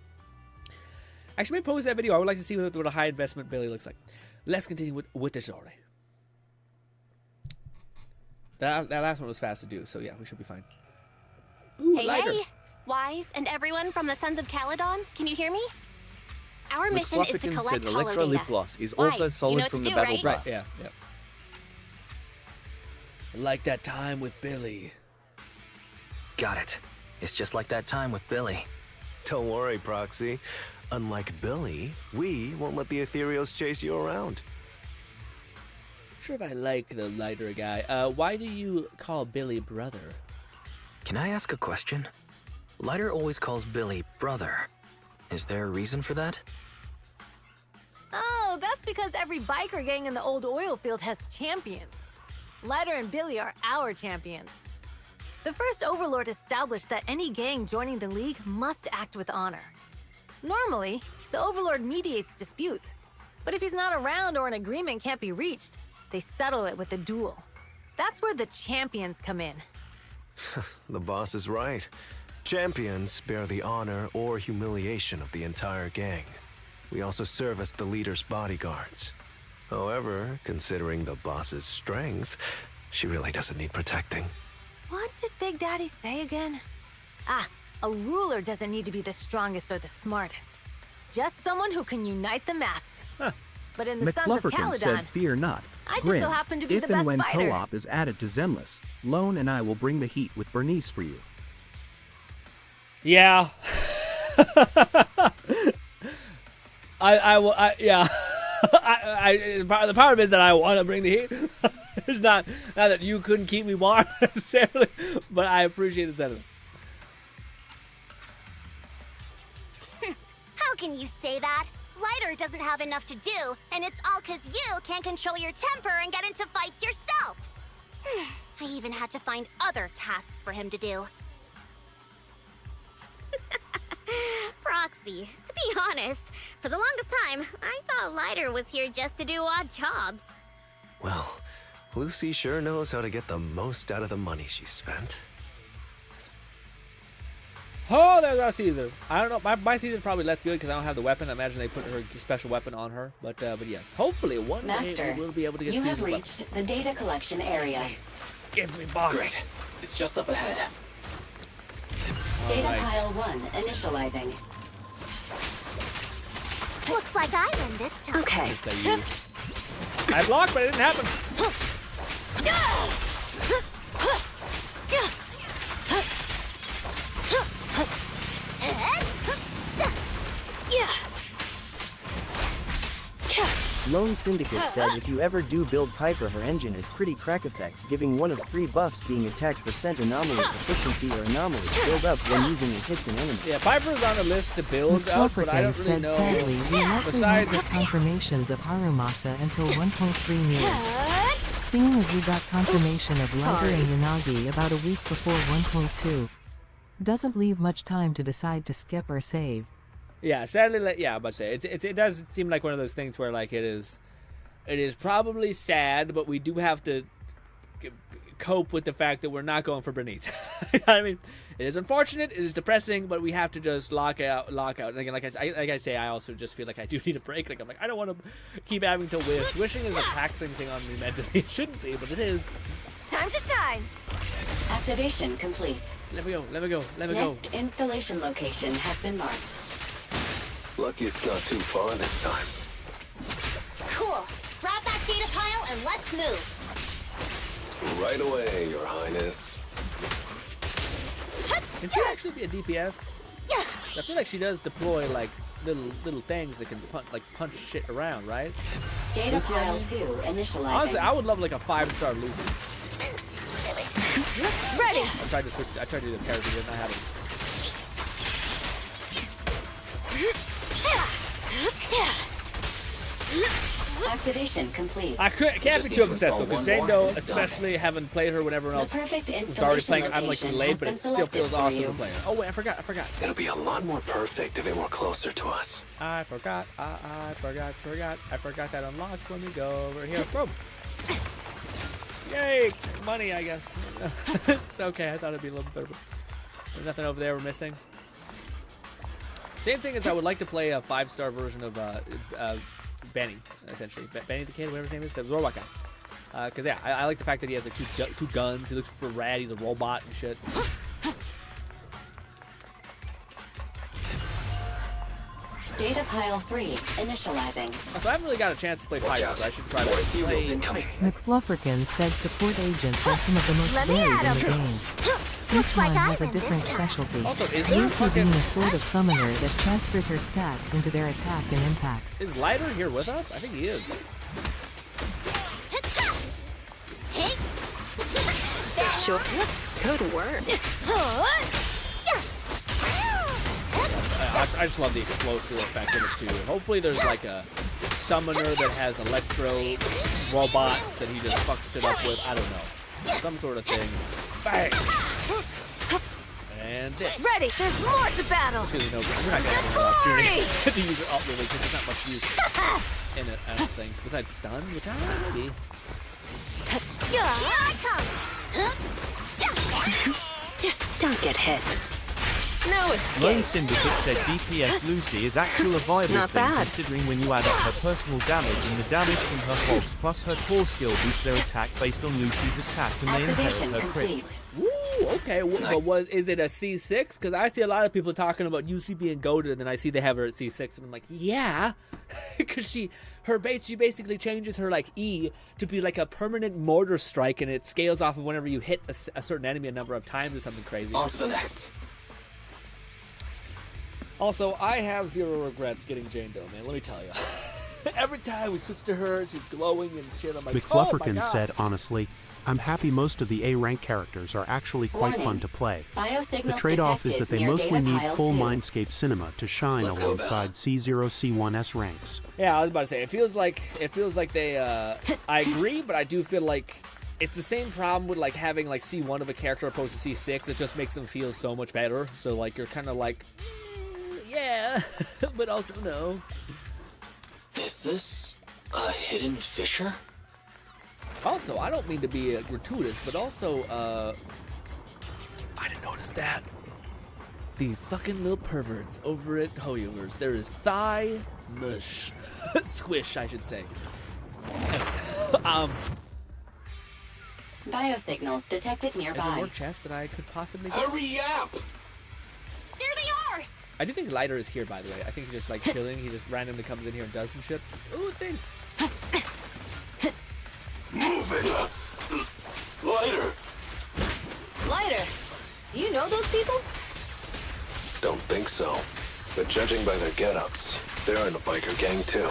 Actually, maybe post that video. I would like to see what a high investment Billy looks like. Let's continue with the story. That last one was fast to do, so yeah, we should be fine. Ooh, Hey, lighter. Wise and everyone from the Sons of Caledon, can you hear me? Our mission is to McFluffykins collect said holo Electro data. lip gloss is Wise, also you solid know what from to the do, battle right? pass. Yeah. Like that time with Billy. Got it. It's just like that time with Billy. Don't worry, Proxy. Unlike Billy, we won't let the Ethereals chase you around. Not sure if I like the lighter guy. Why do you call Billy brother? Can I ask a question? Lighter always calls Billy brother. Is there a reason for that? Oh, that's because every biker gang in the old oil field has champions. Lighter and Billy are our champions. The first Overlord established that any gang joining the League must act with honor. Normally, the Overlord mediates disputes, but if he's not around or an agreement can't be reached, they settle it with a duel. That's where the champions come in. The boss is right. Champions bear the honor or humiliation of the entire gang. We also serve as the leader's bodyguards. However, considering the boss's strength, she really doesn't need protecting. What did Big Daddy say again? Ah, a ruler doesn't need to be the strongest or the smartest. Just someone who can unite the masses. But in the Sons of McFluffykins Caledon, said, "Fear not. I just Grin, so happen to be if the and best when fighter." co-op is added to Zenless, Lone and I will bring the heat with Bernice for you. Yeah. I will. Yeah. The part of it is that I want to bring the heat. It's not that you couldn't keep me warm necessarily, but I appreciate the sentiment. How can you say that? Lighter doesn't have enough to do, and it's all 'cause you can't control your temper and get into fights yourself. I even had to find other tasks for him to do. Proxy, to be honest, for the longest time, I thought Lighter was here just to do odd jobs. Well, Lucy sure knows how to get the most out of the money she spent. Oh, there's our Caesar. I don't know. My Caesar's probably less good because I don't have the weapon. I imagine they put her special weapon on her. But yes, hopefully one Master, day we'll be able to get you Caesar's have reached the data collection area. Give me box. Great. It's just up ahead. Data right. pile 1 initializing. Looks like I win this time. Okay. I blocked, but it didn't happen. Lone Syndicate said if you ever do build Piper, her engine is pretty crack effect, giving one of 3 buffs being attack percent anomaly, proficiency, or anomaly build up when using it hits an enemy. Yeah, Piper's on the list to build up, but I don't really said know. sadly, we likely Besides, won't get confirmations of Harumasa until 1.3 nears. Seeing as we got confirmation of Lighter and Yanagi about a week before 1.2. Doesn't leave much time to decide to skip or save. yeah, sadly, yeah, but say it does seem like one of those things where like it is probably sad, but we do have to cope with the fact that we're not going for Bernice. You know what I mean? It is unfortunate, it is depressing, but we have to just lock out. And again, like I say, I also just feel like I do need a break. Like I'm like, I don't want to keep having to wish. Wishing is a taxing thing on me mentally. It shouldn't be, but it is. Time to shine. Activation complete. Let me go. Next installation location has been marked. Lucky it's not too far this time. Cool. Grab that data pile and let's move. Right away, Your Highness. Can she actually be a DPS? Yeah. I feel like she does deploy like little things that can punch shit around, right? Data Lucy, pile I mean? 2 initializing. Honestly, I would love like a 5-star Lucy. Ready. I tried to do the character, didn't I have it? Activation complete. I can't be too upset though, because Jane Doe, especially having played her when everyone else The perfect was already playing, I'm like installation delayed, but it has still been feels selected for awesome you. to play her. Oh wait, I forgot. It'll be a lot more perfect if it were closer to us. I forgot that unlocks when we go over here. Boom. Yay! Money, I guess. It's okay, I thought it'd be a little better. There's nothing over there we're missing. Same thing as I would like to play a 5-star version of Benny, essentially. Benny the Kid, whatever his name is, the robot guy. Because yeah, I like the fact that he has like two guns. He looks super rad. He's a robot and shit. Data Data pile 3 initializing. So I haven't really got a chance to play Piper, so I should try to play. McFlufferkin said support agents are some of the most varied in the game. Each one has a different specialty. Also, is there Lucy being a sort of summoner that transfers her stats into their attack and impact. Is Lighter here with us? I think he is. Sure. Good work. I just love the explosive effect of it too. Hopefully there's like a summoner that has electro robots that he just fucks it up with. I don't know. Some sort of thing. Bang! And this. Ready, there's more to battle. We're not gonna have an opportunity to use it up really because there's not much use in it, I don't think. Besides stun, which I don't know, maybe. Here I come. Don't get hit. No escape. Lone Syndicate said DPS Lucy is actually a viable Not thing bad. considering when you add up her personal damage and the damage from her hogs plus her core skill boosts their attack based on Lucy's attack and they inherit her crit. Woo, okay, but is it a C6? Because I see a lot of people talking about UC being goated and then I see they have her at C6 and I'm like, yeah. Because she basically changes her like E to be like a permanent mortar strike and it scales off of whenever you hit a certain enemy a number of times or something crazy. On to the next. Also, I have zero regrets getting Jane Doe, man. Let me tell you. Every time we switch to her, she's glowing and shit. I'm like, McFlufferkin oh my God. said, honestly, I'm happy most of the A-rank characters are actually quite fun to play. The Biosignals trade-off is that they detected near mostly data need pile full 2. Mindscape cinema to shine Let's go, alongside C0, C1S ranks. Yeah, I was about to say, it feels like they, I agree, but I do feel like it's the same problem with like having like C1 of a character opposed to C6. It just makes them feel so much better. So like, you're kind of like, yeah, but also no. Is this a hidden fissure? Also, I don't mean to be gratuitous, but also, I didn't notice that. These fucking little perverts over at Hoyover's. There is thigh mush. Squish, I should say. Biosignals detected Is there nearby. more chests that I could possibly get? Hurry up! There they are. I do think Lighter is here, by the way. I think he's just like chilling. He just randomly comes in here and does some shit. Ooh, thing. Move it! Lighter! Lighter, do you know those people? Don't think so. But judging by their get-ups, they're in a biker gang too.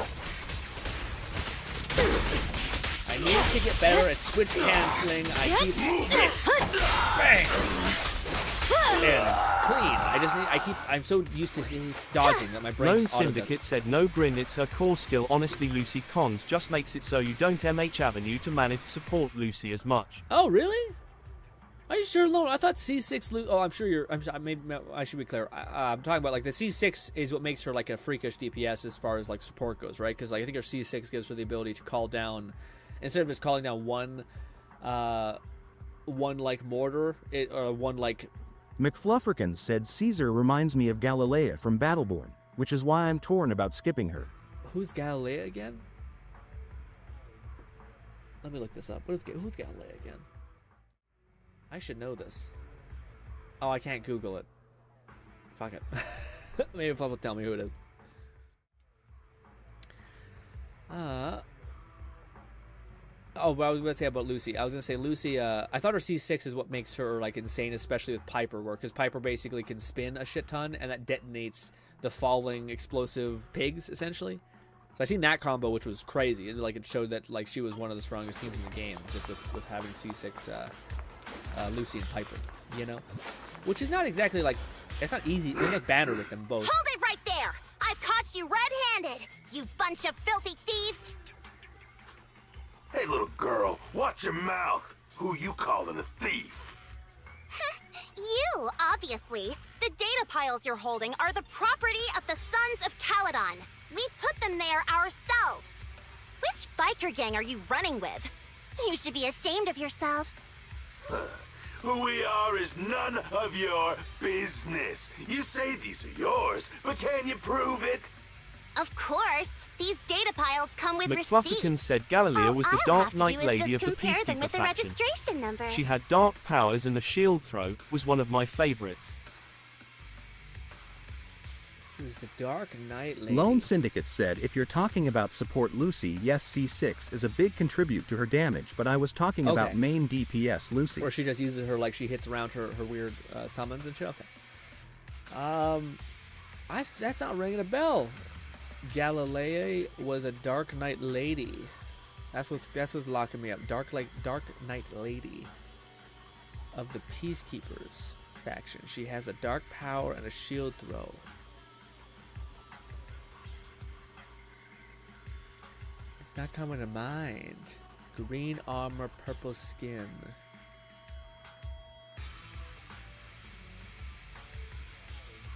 I need to get better at switch canceling. I keep this. Bang! And it's clean. I'm so used to seeing dodging that my brain Lone just auto does Syndicate said no Grin, it's her core skill. Honestly, Lucy cons just makes it so you don't MH Avenue to manage support Lucy as much. Oh, really? Are you sure, Lone? I thought C6... Oh, I'm sure you're... maybe I should be clear. I'm talking about, like, the C6 is what makes her, like, a freakish DPS as far as, like, support goes, right? Because, like, I think her C6 gives her the ability to call down... Instead of just calling down one like, mortar, or one, like... McFlufferkin said Caesar reminds me of Galilea from Battleborn, which is why I'm torn about skipping her. Who's Galilea again? Let me look this up. Who's Galilea again? I should know this. Oh, I can't Google it. Fuck it. Maybe Fluff will tell me who it is. Oh, what I was going to say about Lucy. I was going to say Lucy, I thought her C6 is what makes her, like, insane, especially with Piper, because Piper basically can spin a shit ton, and that detonates the falling explosive pigs, essentially. So I seen that combo, which was crazy. And, like, it showed that, like, she was one of the strongest teams in the game, just with having C6, Lucy and Piper, you know? Which is not exactly, like, it's not easy. It's like banner with them both. Hold it right there! I've caught you red-handed, you bunch of filthy thieves! Hey, little girl, watch your mouth. Who you calling a thief? You, obviously. The data piles you're holding are the property of the Sons of Caledon. We put them there ourselves. Which biker gang are you running with? You should be ashamed of yourselves. Who we are is none of your business. You say these are yours, but can you prove it? Of course. These data piles come with McFlufferkin receipts. said Galilea was the I'll Dark have to Knight do is Lady of just the compare them Peacekeeper with the faction. registration numbers. She had dark powers and the shield throw was one of my favorites. Who's the Dark Knight lady? Lone Syndicate said, if you're talking about support Lucy, yes, C6 is a big contribute to her damage, but I was talking about main DPS Lucy. Or she just uses her, like, she hits around her weird summons and shit? Okay. That's not ringing a bell. Galilea was a Dark Knight lady. That's what's locking me up. Dark Knight lady of the Peacekeepers faction. She has a dark power and a shield throw. It's not coming to mind. Green armor, purple skin.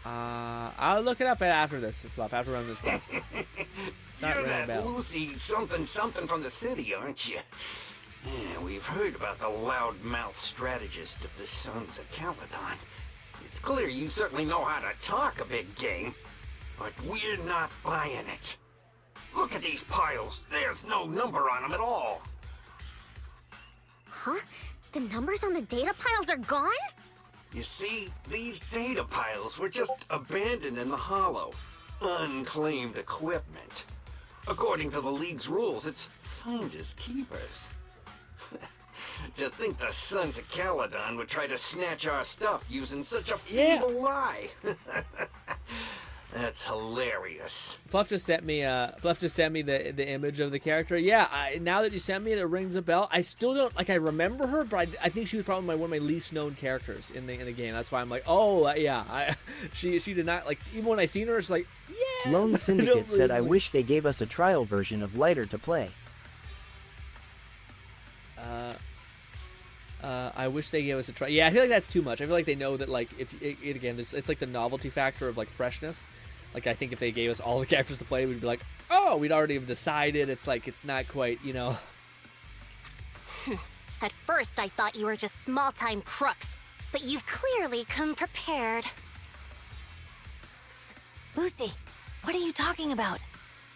I'll look it up after this, Fluff, after running this quest. It's not You're ringing a that bell. Lucy something from the city, aren't you? Yeah, we've heard about the loudmouth strategist of the Sons of Caledon. It's clear you certainly know how to talk a big game, but we're not buying it. Look at these piles. There's no number on them at all. Huh? The numbers on the data piles are gone? You see, these data piles were just abandoned in the hollow. Unclaimed equipment. According to the League's rules, it's finders keepers. To think the Sons of Caledon would try to snatch our stuff using such a feeble lie. That's hilarious. Fluff just sent me the image of the character. Yeah, now that you sent me it, it rings a bell. I still don't, like, I remember her, but I think she was probably one of my least known characters in the game. That's why I'm like, oh yeah, she did not, like, even when I seen her, it's like, yeah. Lone Syndicate said, I wish they gave us a trial version of Lighter to play. I wish they gave us a try. Yeah, I feel like that's too much. I feel like they know that, like, if again, it's like the novelty factor of, like, freshness. Like, I think if they gave us all the characters to play, we'd be like, oh, we'd already have decided. It's like, it's not quite, you know. At first, I thought you were just small-time crooks, but you've clearly come prepared. Psst. Lucy, what are you talking about?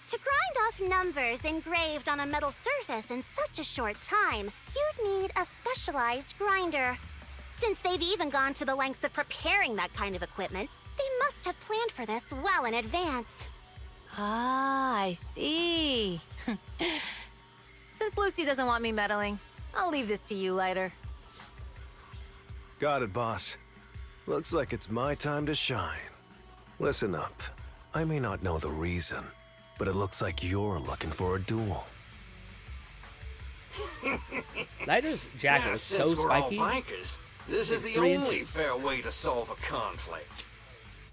To grind off numbers engraved on a metal surface in such a short time, you'd need a specialized grinder. Since they've even gone to the lengths of preparing that kind of equipment, they must have planned for this well in advance. Ah, I see. Since Lucy doesn't want me meddling, I'll leave this to you, Lighter. Got it, boss. Looks like it's my time to shine. Listen up. I may not know the reason, but it looks like you're looking for a duel. Lighter's jacket is so Since we're all spiky. bikers, this is the 3 only inches. fair way to solve a conflict.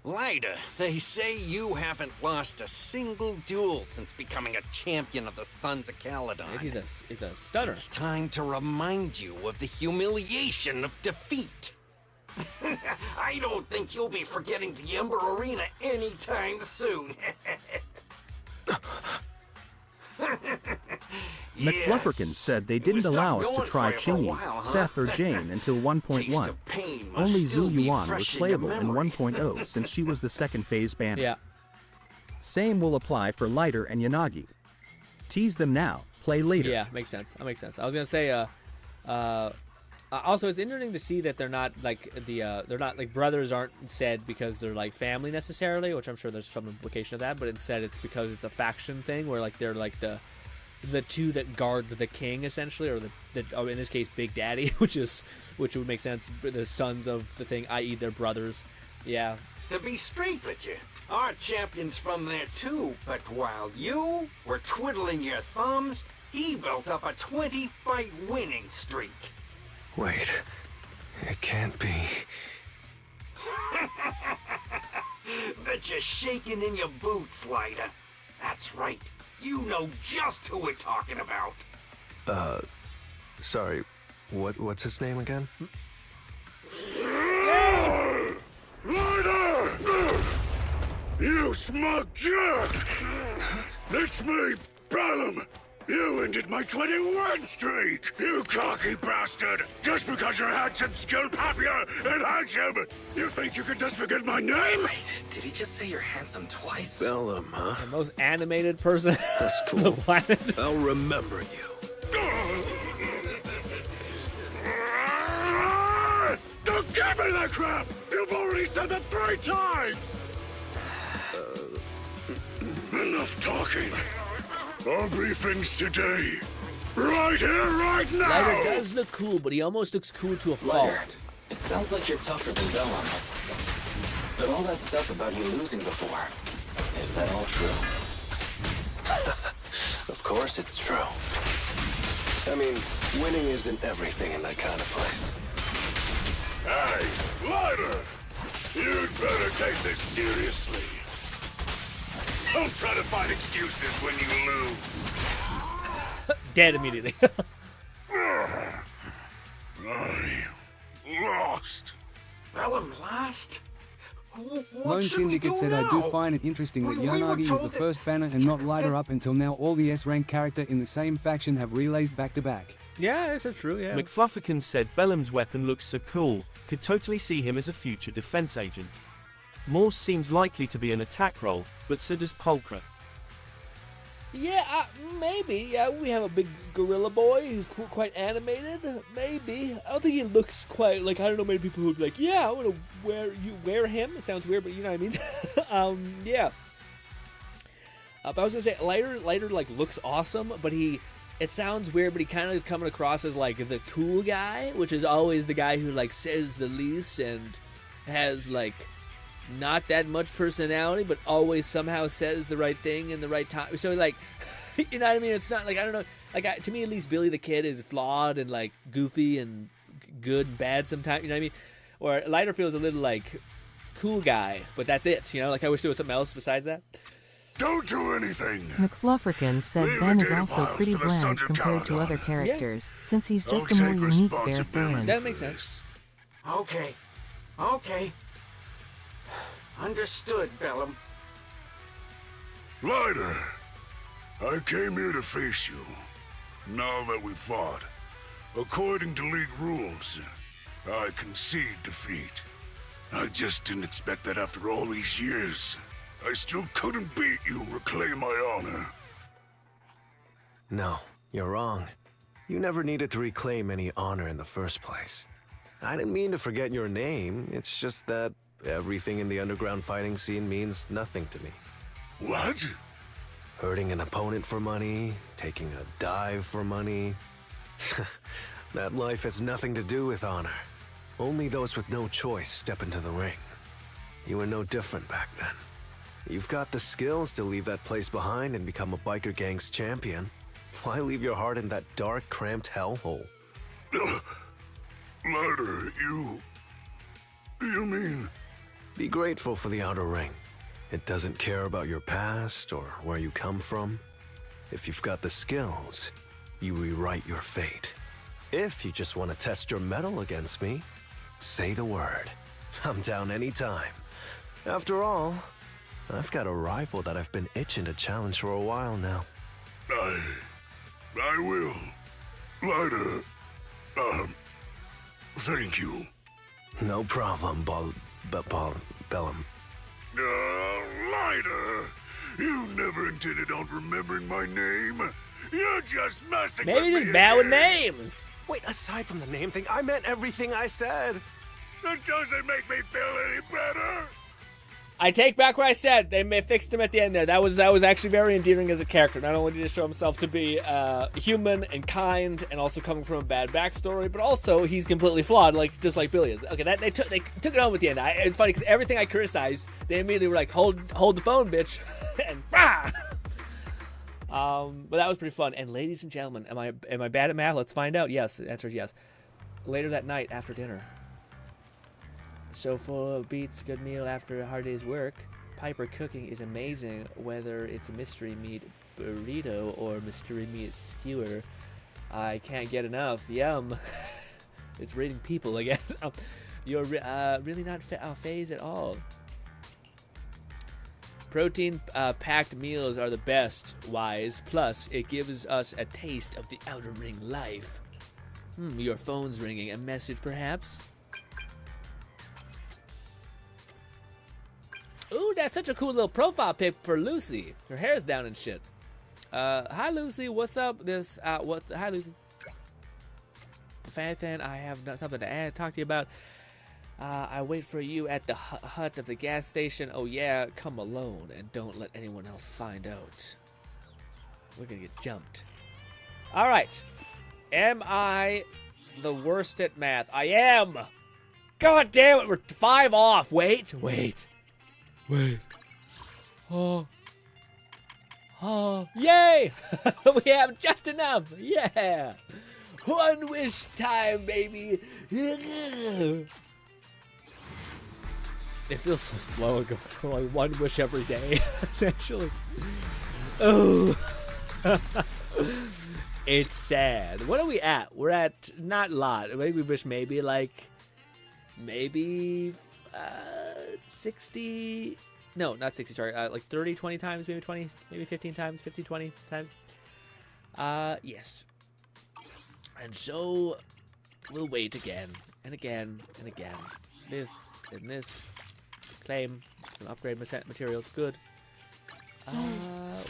Lighter, they say you haven't lost a single duel since becoming a champion of the Sons of Caledon. He's a stunner. It's time to remind you of the humiliation of defeat. I don't think you'll be forgetting the Ember Arena anytime soon. McFlufferkin said they didn't allow us to try Chingy, Seth, or Jane until 1.1. Only Zhu Yuan was playable in 1.0 since she was the second phase banner. Yeah. Same will apply for Lighter and Yanagi. Tease them now, play later. Yeah, makes sense. That makes sense. I was gonna say, also it's interesting to see that they're not like they're not like brothers aren't said because they're like family necessarily, which I'm sure there's some implication of that, but instead it's because it's a faction thing where like they're like the two that guard the king essentially, or in this case Big Daddy, which would make sense, the sons of the thing, i.e. they're brothers. Yeah. To be straight with you, our champion's from there too, but while you were twiddling your thumbs, he built up a 20-fight winning streak. Wait, it can't be. Bet you're shaking in your boots, Lighter. That's right. You know just who we're talking about. Sorry, what's his name again? Lighter! You smug jerk! It's me, Bellum! You ended my 21 streak, you cocky bastard! Just because you're handsome, skilled, happier, and handsome! You think you can just forget my name? Wait, did he just say you're handsome twice? Bellum, huh? The most animated person That's cool. on the planet. I'll remember you. Don't give me that crap! You've already said that 3 times! Enough talking. Our briefings today. Right here, right now! Lighter does look cool, but he almost looks cool to a fault. Lighter, it sounds like you're tougher than Bellum. But all that stuff about you losing before, is that all true? Of course it's true. I mean, winning isn't everything in that kind of place. Hey, Lighter! You'd better take this seriously. Don't try to find excuses when you lose. Dead immediately. I lost. Bellum lost? Lone Syndicate said, I do find it interesting that Yonagi is the first banner and not Lighter Up. Until now, all the S-rank character in the same faction have relays back-to-back. Yeah, that's true, yeah. McFlufferkin said Bellum's weapon looks so cool, could totally see him as a future defense agent. Morse seems likely to be an attack role, but so does Pulchra. Yeah, maybe. Yeah, we have a big gorilla boy who's quite animated. Maybe. I don't think he looks quite like, I don't know, many people who'd be like, yeah, I want to wear him. It sounds weird, but you know what I mean. Yeah. But I was gonna say, Lighter like looks awesome, but it sounds weird, but he kind of is coming across as like the cool guy, which is always the guy who like says the least and has like not that much personality, but always somehow says the right thing in the right time. So like, you know what I mean? It's not like, I don't know, like to me at least Billy the Kid is flawed and like goofy and good and bad sometimes, you know what I mean? Or Lighter feels a little like cool guy, but that's it, you know? Like I wish there was something else besides that. Don't do anything. McFlufferkin said Ben is also pretty bland compared to other characters, since he's just a more unique bear fan. That makes sense. Okay. Understood, Bellum. Lighter, I came here to face you. Now that we fought, according to League rules, I concede defeat. I just didn't expect that after all these years, I still couldn't beat you and reclaim my honor. No, you're wrong. You never needed to reclaim any honor in the first place. I didn't mean to forget your name, it's just that everything in the underground fighting scene means nothing to me. What? Hurting an opponent for money, taking a dive for money. That life has nothing to do with honor. Only those with no choice step into the ring. You were no different back then. You've got the skills to leave that place behind and become a biker gang's champion. Why leave your heart in that dark, cramped hellhole? Lighter, you mean? Be grateful for the outer ring. It doesn't care about your past or where you come from. If you've got the skills, you rewrite your fate. If you just want to test your mettle against me, say the word. I'm down anytime. After all, I've got a rival that I've been itching to challenge for a while now. I will. Lighter, thank you. No problem, Bellum. Lighter, you never intended on remembering my name. You're just messing Maybe with just me bad with again. names. Wait, aside from the name thing, I meant everything I said. That doesn't make me feel any better. I take back what I said. They fixed him at the end there. That was actually very endearing as a character. Not only did he show himself to be human and kind, and also coming from a bad backstory, but also he's completely flawed, just like Billy is. Okay, they took it home at the end. It's funny because everything I criticized, they immediately were like, "Hold the phone, bitch," and rah! But that was pretty fun. And ladies and gentlemen, am I bad at math? Let's find out. Yes, the answer is yes. Later that night after dinner. So full of beats, good meal after a hard day's work. Piper cooking is amazing, whether it's a mystery meat burrito or mystery meat skewer. I can't get enough. Yum. It's reading people, I guess. You're really not phased at all. Protein-packed meals are the best, Wise. Plus, it gives us a taste of the outer ring life. Your phone's ringing. A message, perhaps? Ooh, that's such a cool little profile pic for Lucy. Her hair's down and shit. Hi Lucy, what's up? Hi Lucy. Fan, I have something to talk to you about. I wait for you at the hut of the gas station. Oh yeah, come alone and don't let anyone else find out. We're gonna get jumped. All right. Am I the worst at math? I am. God damn it, we're 5 off. Wait. Oh, yay! We have just enough. Yeah. One wish time, baby. It feels so slow going for like one wish every day, essentially. Oh. It's sad. What are we at? We're at not a lot. I think we wish maybe 60. No, not 60, sorry. Like 30, 20 times, maybe 20, maybe 15 times, 50, 20 times. Yes. And so we'll wait again and again and again. This and this. Claim some upgrade materials. Good.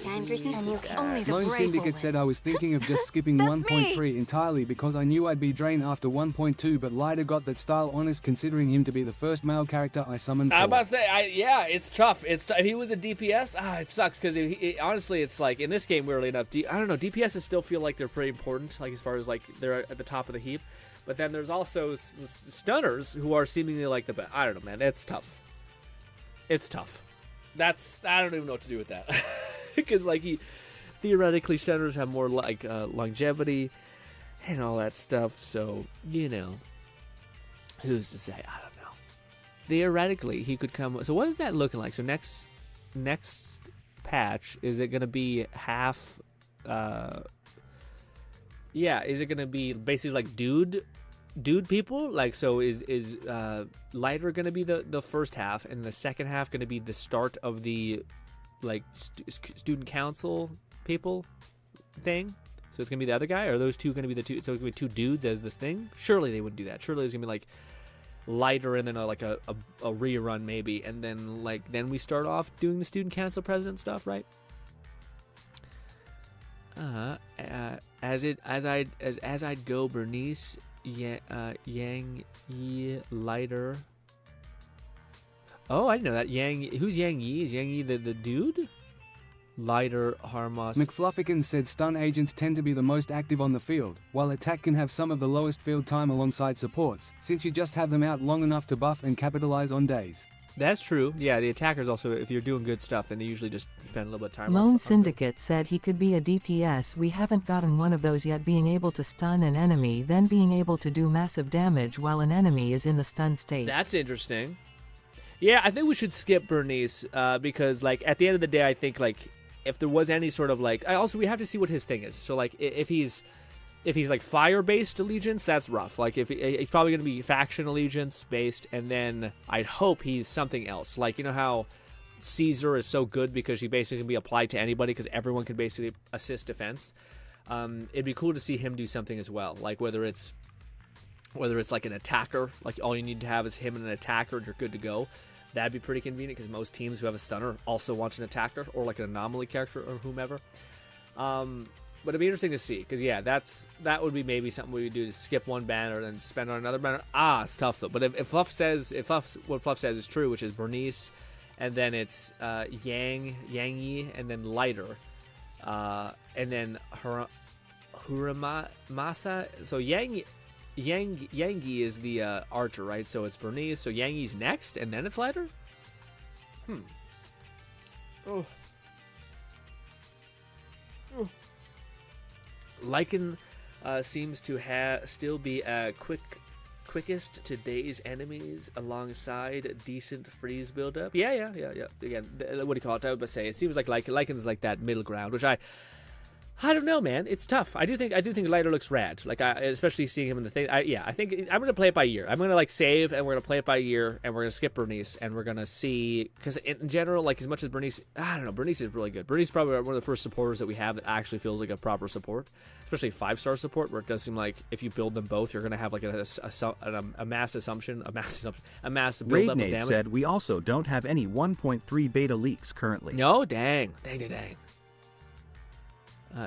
Time for some Only the Lone brave Syndicate will said I was thinking of just skipping 1.3 entirely because I knew I'd be drained after 1.2, but Lighter got that style honest considering him to be the first male character I summoned. I'm about to say, yeah, it's tough. If he was a DPS, it sucks because honestly, it's like in this game, weirdly enough, I don't know, DPSs still feel like they're pretty important, like as far as like they're at the top of the heap. But then there's also stunners who are seemingly like the best. I don't know, man. It's tough. It's tough. I don't even know what to do with that. Because like theoretically stunners have more like longevity and all that stuff, so who's to say? I don't know. Theoretically he could come. So what is that looking like? So next patch, is it gonna be half is it gonna be basically like dude people? Like, so is Lighter gonna be the first half, and the second half gonna be the start of the like student council people thing? So it's gonna be the other guy, or are those two gonna be the two? So it's gonna be two dudes as this thing? Surely they wouldn't do that. Surely it's gonna be like Lighter and then a rerun maybe, and then then we start off doing the student council president stuff, right? As I'd go, Bernice, Yang Yi, Lighter. Oh, I didn't know that. Who's Yang Yi? Is Yang Yi the dude? Lighter, Harmos. McFluffican said stun agents tend to be the most active on the field, while attack can have some of the lowest field time alongside supports, since you just have them out long enough to buff and capitalize on days. That's true. Yeah, the attackers also, if you're doing good stuff, then they usually just spend a little bit of time. Lone Syndicate said he could be a DPS. We haven't gotten one of those yet, being able to stun an enemy, then being able to do massive damage while an enemy is in the stun state. That's interesting. Yeah, I think we should skip Bernice because, like, at the end of the day, I think, like, if there was any sort of, like, we have to see what his thing is. So, like, if he's like fire-based allegiance, that's rough. Like if he's probably going to be faction allegiance based, and then I'd hope he's something else. Like, you know how Caesar is so good because she basically can be applied to anybody because everyone can basically assist defense. It'd be cool to see him do something as well. Like whether it's like an attacker, like all you need to have is him and an attacker and you're good to go. That'd be pretty convenient because most teams who have a stunner also want an attacker or like an anomaly character or whomever. But it'd be interesting to see, because yeah, that would be maybe something we would do, to skip one banner and then spend on another banner. It's tough though. But if what Fluff says is true, which is Bernice, and then it's Yang Yi, and then Lighter, and then Huramasa. So Yang Yi is the archer, right? So it's Bernice. So Yang Yi's next, and then it's Lighter. Oh. Lycan seems to still be quickest to daze enemies alongside a decent freeze buildup. Yeah. Again, what do you call it? I would say it seems like Lycan's like that middle ground, which I don't know, man. It's tough. I do think Lighter looks rad. Like, especially seeing him in the thing. I think I'm gonna play it by year. I'm gonna like save, and we're gonna play it by year, and we're gonna skip Bernice, and we're gonna see, because in general, like as much as Bernice, I don't know, Bernice is really good. Bernice is probably one of the first supporters that we have that actually feels like a proper support, especially 5-star support, where it does seem like if you build them both, you're gonna have like a mass build up of damage. Said we also don't have any 1.3 beta leaks currently. No, dang.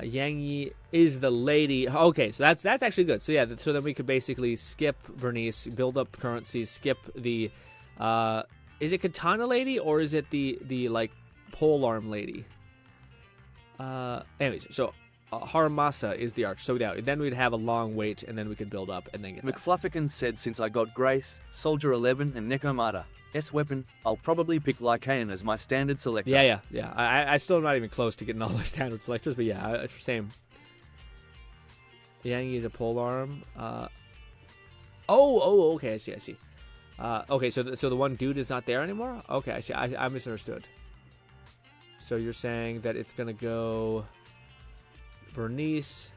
Yang Yi is the lady. Okay, so that's actually good. So yeah, so then we could basically skip Bernice, build up currency, skip the. Is it Katana Lady or is it the like polearm lady? Anyways, so Haramasa is the archer. So yeah, then we'd have a long wait, and then we could build up and then get that. McFluffykin said since I got Grace, Soldier 11, and Nekomata S-Weapon, I'll probably pick Lycaon as my standard selector. Yeah. I still am not even close to getting all the standard selectors, but yeah, same. Yang is a polearm. Okay, I see. Okay, so the one dude is not there anymore? Okay, I see. I misunderstood. So you're saying that it's going to go Bernice,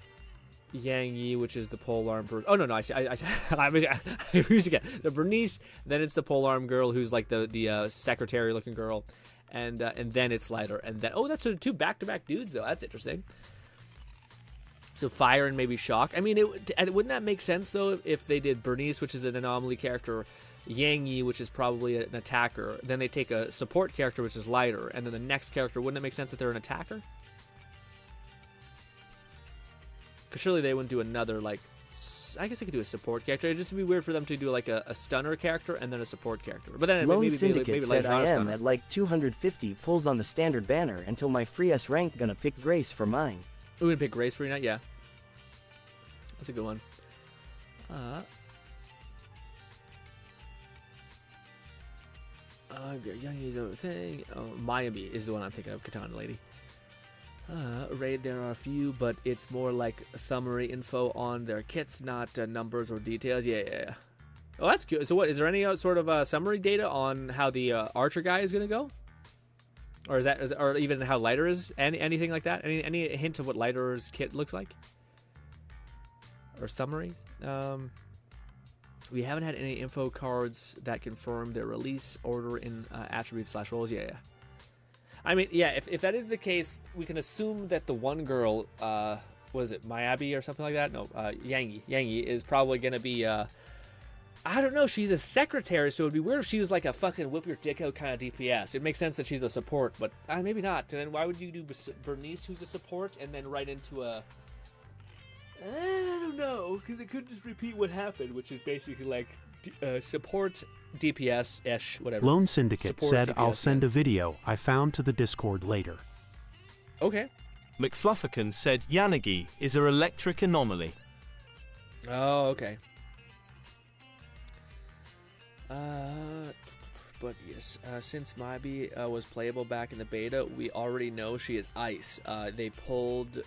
Yang Yi, which is the polearm person. Oh, no, I see. I confused again. So Bernice, then it's the polearm girl who's like the secretary-looking girl, and then it's Lighter. And then, that's sort of two back-to-back dudes, though. That's interesting. So Fire and maybe Shock. I mean, wouldn't that make sense, though, if they did Bernice, which is an anomaly character, Yang Yi, which is probably an attacker, then they take a support character, which is Lighter, and then the next character, wouldn't it make sense that they're an attacker? Because surely they wouldn't do another, like, I guess they could do a support character. It'd just be weird for them to do, like, a stunner character and then a support character. But then Lone maybe Syndicate said I am stunner. at like 250 pulls on the standard banner until my free S rank gonna pick Grace for mine. We're gonna pick Grace for you now? Yeah. That's a good one. Young is a thing. Miami is the one I'm thinking of. Katana Lady. Raid, there are a few, but it's more like summary info on their kits, not numbers or details. Yeah. Oh, that's good. So what, is there any sort of summary data on how the archer guy is going to go? Or or even how Lighter is? Anything like that? Any hint of what Lighter's kit looks like? Or summaries? We haven't had any info cards that confirm their release order in attributes/roles. Yeah. I mean, yeah, if that is the case, we can assume that the one girl, was it Miyabi or something like that? No, Yang Yi is probably going to be, I don't know, she's a secretary, so it would be weird if she was like a fucking whip your dick out kind of DPS. It makes sense that she's a support, but maybe not. And then why would you do Bernice, who's a support, and then right into a... I don't know, because it could just repeat what happened, which is basically like support DPS-ish, whatever. Lone Syndicate Support said, DPS, I'll send a video I found to the Discord later. Okay. McFluffykin said Yanagi is an electric anomaly. Oh, okay. But yes, since Miyabi was playable back in the beta, we already know she is Ice. They pulled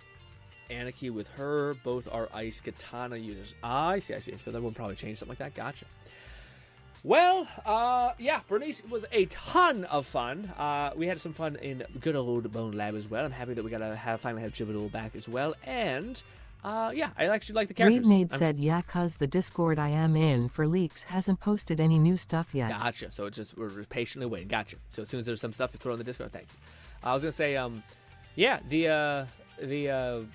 Anarchy with her. Both are Ice Katana users. I see. So that will probably change something like that. Gotcha. Well, yeah, Bernice was a ton of fun. We had some fun in good old Bonelab as well. I'm happy that we got to finally have Giblettable back as well. And, yeah, I actually like the characters. Readmaid said, yeah, cuz the Discord I am in for leaks hasn't posted any new stuff yet. Gotcha. So we're just patiently waiting. Gotcha. So as soon as there's some stuff to throw in the Discord, thank you. I was going to say, yeah, the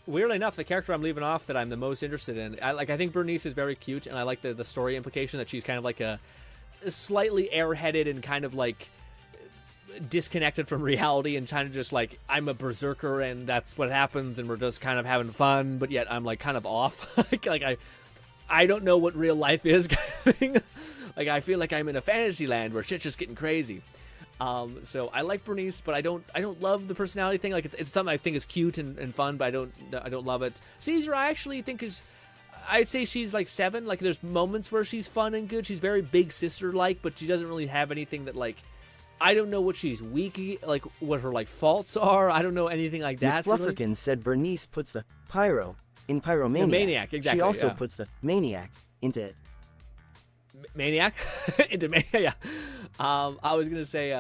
weirdly enough, the character I'm leaving off that I'm the most interested in, I think Bernice is very cute, and I like the story implication that she's kind of like a slightly airheaded and kind of like disconnected from reality and trying to just like, I'm a berserker and that's what happens and we're just kind of having fun, but yet I'm like kind of off. like I don't know what real life is kind of thing. Like I feel like I'm in a fantasy land where shit's just getting crazy. So I like Bernice, but I don't love the personality thing. Like it's something I think is cute and fun, but I don't love it. Caesar, I actually think I'd say she's like 7. Like there's moments where she's fun and good. She's very big sister like, but she doesn't really have anything that like, I don't know what she's weak, like what her like faults are. I don't know anything like that. McFluffykin said Bernice puts the pyro in Pyromaniac. The Maniac, exactly. She also puts the Maniac into it. Maniac into Maniac. Yeah. I was gonna say,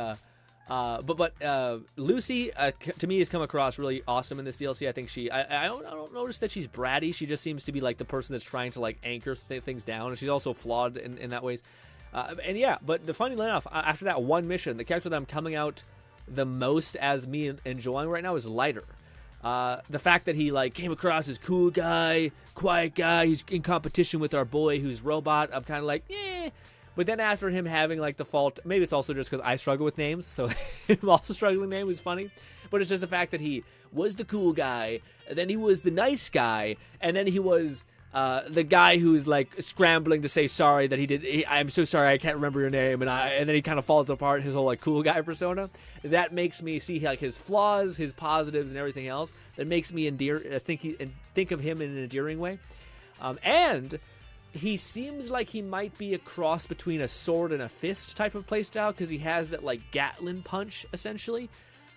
but Lucy to me has come across really awesome in this DLC. I think I don't notice that she's bratty. She just seems to be like the person that's trying to like anchor things down, and she's also flawed in that ways. And yeah, but funnily enough, after that one mission, the character that I'm coming out the most as me enjoying right now is Lighter. The fact that he like came across as cool guy, quiet guy, he's in competition with our boy who's robot. I'm kind of like, But then after him having like the fault, maybe it's also just because I struggle with names, so him also struggling with names is funny. But it's just the fact that he was the cool guy, and then he was the nice guy, and then he was the guy who's like scrambling to say sorry that I'm so sorry, I can't remember your name, and then he kind of falls apart, his whole like cool guy persona. That makes me see like his flaws, his positives, and everything else. That makes me think of him in an endearing way, and he seems like he might be a cross between a sword and a fist type of playstyle, because he has that like Gatlin punch essentially.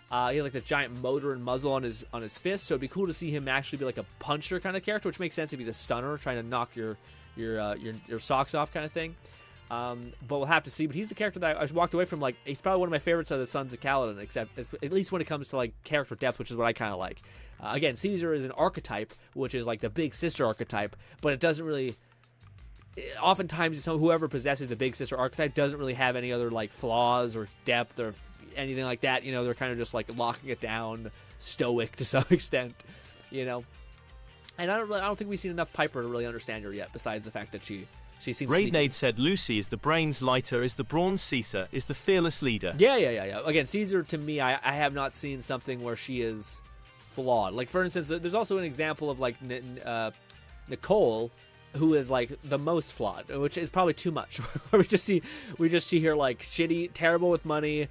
He has like this giant motor and muzzle on his fist, so it'd be cool to see him actually be like a puncher kind of character, which makes sense if he's a stunner trying to knock your socks off kind of thing. But we'll have to see. But he's the character that I walked away from. Like, he's probably one of my favorites of the Sons of Kaladin, except at least when it comes to like character depth, which is what I kind of like. Again, Caesar is an archetype, which is like the big sister archetype, but it doesn't really. Oftentimes, whoever possesses the big sister archetype doesn't really have any other like flaws or depth or anything like that. You know, they're kind of just like locking it down, stoic to some extent. You know, and I don't think we've seen enough Piper to really understand her yet. Besides the fact that she seems. Raidnade said Lucy is the brains, Lighter is the brawn, Caesar is the fearless leader. Yeah. Again, Caesar to me, I have not seen something where she is flawed. Like for instance, there's also an example of like Nicole, who is like the most flawed, which is probably too much. we just see her like shitty, terrible with money,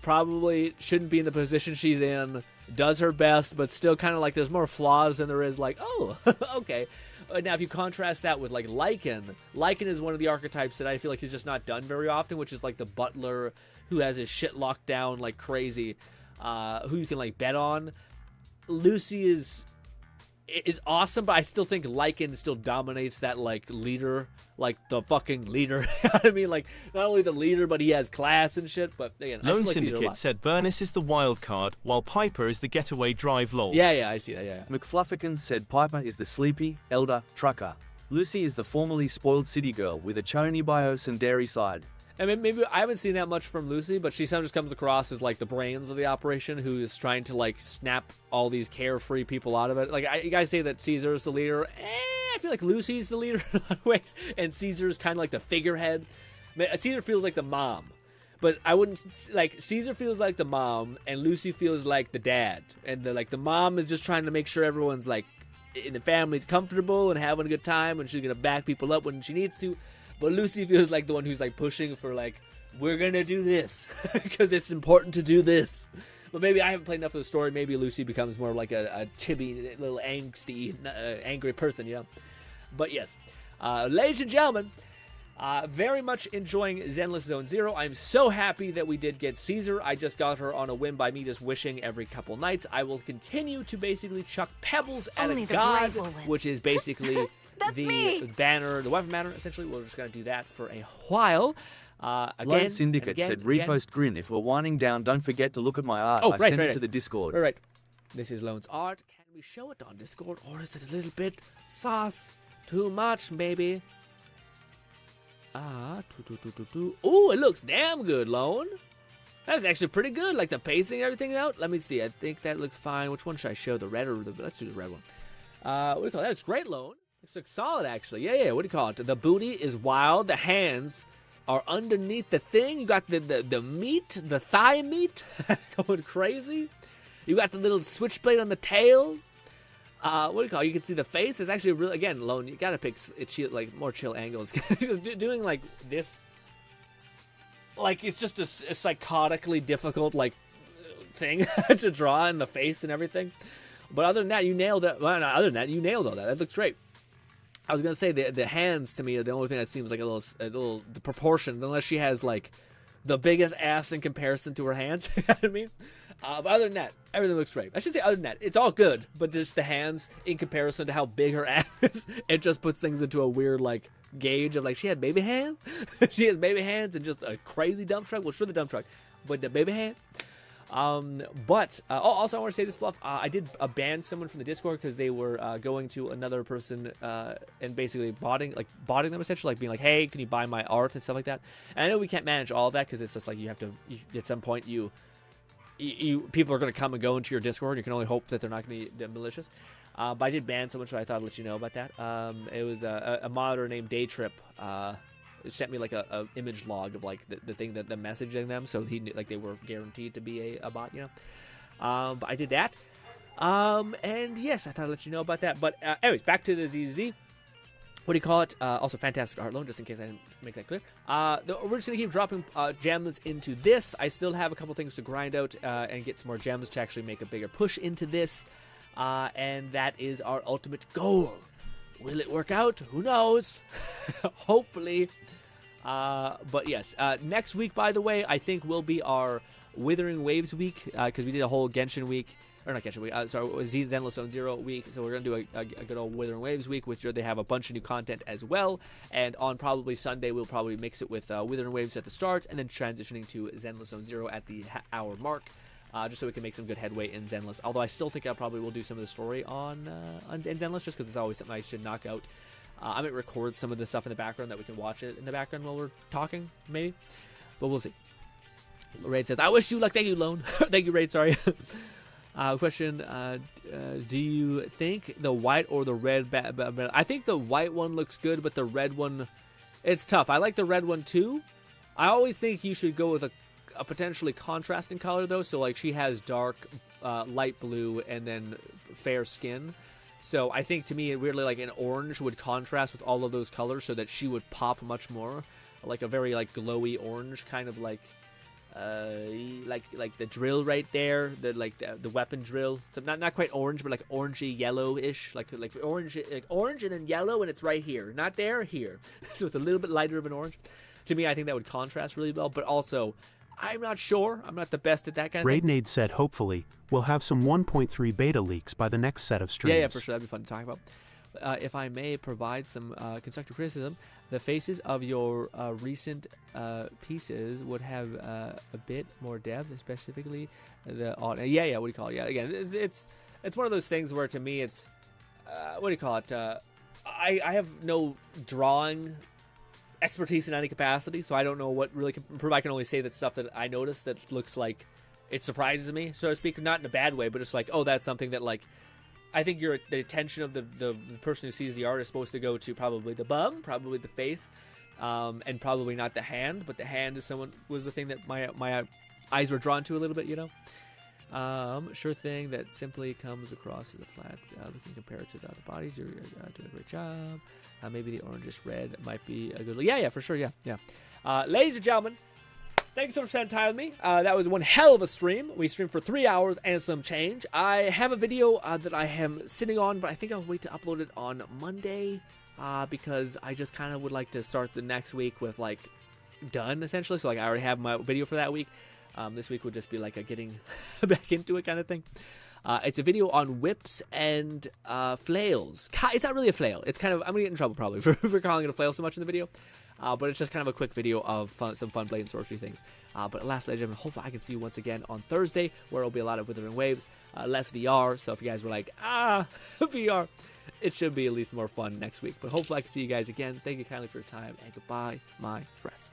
probably shouldn't be in the position she's in, does her best, but still kind of like there's more flaws than there is like, oh, okay. Now if you contrast that with like Lycan is one of the archetypes that I feel like is just not done very often, which is like the butler who has his shit locked down like crazy, who you can like bet on. Lucy is awesome, but I still think Lycan still dominates that like leader, like the fucking leader. You know what I mean? Like not only the leader, but he has class and shit. But again, I Lone still like Caesar a Syndicate lot. said Burness is the wild card, while Piper is the getaway drive lol. Yeah, I see that. Yeah. McFluffikins said Piper is the sleepy, elder, trucker. Lucy is the formerly spoiled city girl with a choni bios and dairy side. I mean, maybe I haven't seen that much from Lucy, but she sometimes comes across as like the brains of the operation, who is trying to like snap all these carefree people out of it. Like you guys say that Caesar's the leader. I feel like Lucy's the leader in a lot of ways, and Caesar's kind of like the figurehead. Caesar feels like the mom, but I wouldn't like Caesar feels like the mom, and Lucy feels like the dad, and the mom is just trying to make sure everyone's like in the family's comfortable and having a good time, and she's gonna back people up when she needs to. But Lucy feels like the one who's like pushing for like, we're gonna do this because it's important to do this. But maybe I haven't played enough of the story. Maybe Lucy becomes more like a chibi, little angsty, angry person, you know. But yes, ladies and gentlemen, very much enjoying Zenless Zone Zero. I'm so happy that we did get Caesar. I just got her on a whim by me just wishing every couple nights. I will continue to basically chuck pebbles at Only a the god, brave will win. which is basically the banner, the weapon banner. Essentially, we're just going to do that for a while. Lone Again, Syndicate again, said again. repost Grin. If we're winding down, don't forget to look at my art. Oh, I right, sent right. it to the Discord. Right. This is Lone's art. Can we show it on Discord, or is it a little bit sauce? Too much, maybe. Ooh, it looks damn good, Lone. That's actually pretty good. Like the pacing, everything out. Let me see. I think that looks fine. Which one should I show? The red or the? Let's do the red one. What do you call that? It's great, Lone. It's solid, actually. Yeah. What do you call it? The booty is wild. The hands are underneath the thing. You got the meat, the thigh meat, going crazy. You got the little switchblade on the tail. What do you call it? You can see the face. It's actually really, again, Lone, you gotta pick like more chill angles. Doing like this, like it's just a psychotically difficult like thing to draw in the face and everything. But other than that, you nailed it. Well, no, other than that, you nailed all that. That looks great. I was gonna say the hands to me are the only thing that seems like a little proportion, unless she has like the biggest ass in comparison to her hands. You know what I mean? But other than that, everything looks great. I should say other than that, it's all good, but just the hands in comparison to how big her ass is, it just puts things into a weird like gauge of like she had baby hands. She has baby hands and just a crazy dump truck. Well, sure, the dump truck, but the baby hand. Also I want to say this, Fluff. I did ban someone from the Discord because they were going to another person and basically botting them, essentially, like being like, hey, can you buy my art and stuff like that. And I know we can't manage all of that because it's just like you have to at some point you people are going to come and go into your Discord. You can only hope that they're not going to be malicious. But I did ban someone, so I thought I'd let you know about that. It was a monitor named Daytrip sent me like a image log of like the thing that the messaging them, so he knew, like they were guaranteed to be a bot, you know. But I did that. And yes, I thought I'd let you know about that. But anyways, back to the ZZ. What do you call it? Also, fantastic art loan, just in case I didn't make that clear. We're just going to keep dropping gems into this. I still have a couple things to grind out and get some more gems to actually make a bigger push into this. And that is our ultimate goal. Will it work out? Who knows? Hopefully. But yes, next week, by the way, I think will be our Withering Waves week, because we did a whole Genshin week. Or not Genshin week, sorry, it was Zenless Zone 0 week, so we're going to do a good old Withering Waves week, which they have a bunch of new content as well, and on probably Sunday, we'll probably mix it with Withering Waves at the start, and then transitioning to Zenless Zone 0 at the hour mark, just so we can make some good headway in Zenless, although I still think I probably will do some of the story in Zenless, just because it's always something I should knock out. I might record some of the stuff in the background that we can watch it in the background while we're talking, maybe, but we'll see. Raid says, I wish you luck. Thank you, Lone. Thank you, Raid, sorry. Question, do you think the white or the red I think the white one looks good, but the red one, it's tough. I like the red one too. I always think you should go with a potentially contrasting color though, so like she has dark light blue and then fair skin, so I think to me it weirdly like an orange would contrast with all of those colors so that she would pop much more, like a very like glowy orange, kind of like the drill right there, the weapon drill. So not quite orange, but like orangey yellowish, like orange and then yellow, and it's right here, not there, here. So it's a little bit lighter of an orange. To me, I think that would contrast really well. But also, I'm not sure. I'm not the best at that kind of thing. Raidnade said, hopefully, we'll have some 1.3 beta leaks by the next set of streams. Yeah, for sure. That'd be fun to talk about. If I may provide some constructive criticism, the faces of your recent pieces would have a bit more depth, specifically the what do you call it? Yeah, again, it's one of those things where to me it's what do you call it? I have no drawing expertise in any capacity, so I don't know what really can improve. I can only say that stuff that I noticed that looks like it surprises me, so to speak, not in a bad way, but just like, oh, that's something that like. I think the attention of the person who sees the art is supposed to go to probably the bum, probably the face, and probably not the hand. But the hand was the thing that my eyes were drawn to a little bit, you know. Sure thing, that simply comes across as a flat looking compared to the other bodies. You're doing a great job. Maybe the orangish red might be a good look. Yeah, for sure. Yeah. Ladies and gentlemen, thanks so much for spending time with me. That was one hell of a stream. We streamed for 3 hours and some change. I have a video that I am sitting on, but I think I'll wait to upload it on Monday because I just kind of would like to start the next week with like done essentially. So like I already have my video for that week. This week would just be like a getting back into it kind of thing. It's a video on whips and flails. It's not really a flail. It's kind of, I'm gonna get in trouble probably for calling it a flail so much in the video. But it's just kind of a quick video of some fun blade and sorcery things. But lastly, ladies and gentlemen, hopefully I can see you once again on Thursday, where it'll be a lot of Withering Waves, less VR. So if you guys were like, VR, it should be at least more fun next week. But hopefully I can see you guys again. Thank you kindly for your time, and goodbye, my friends.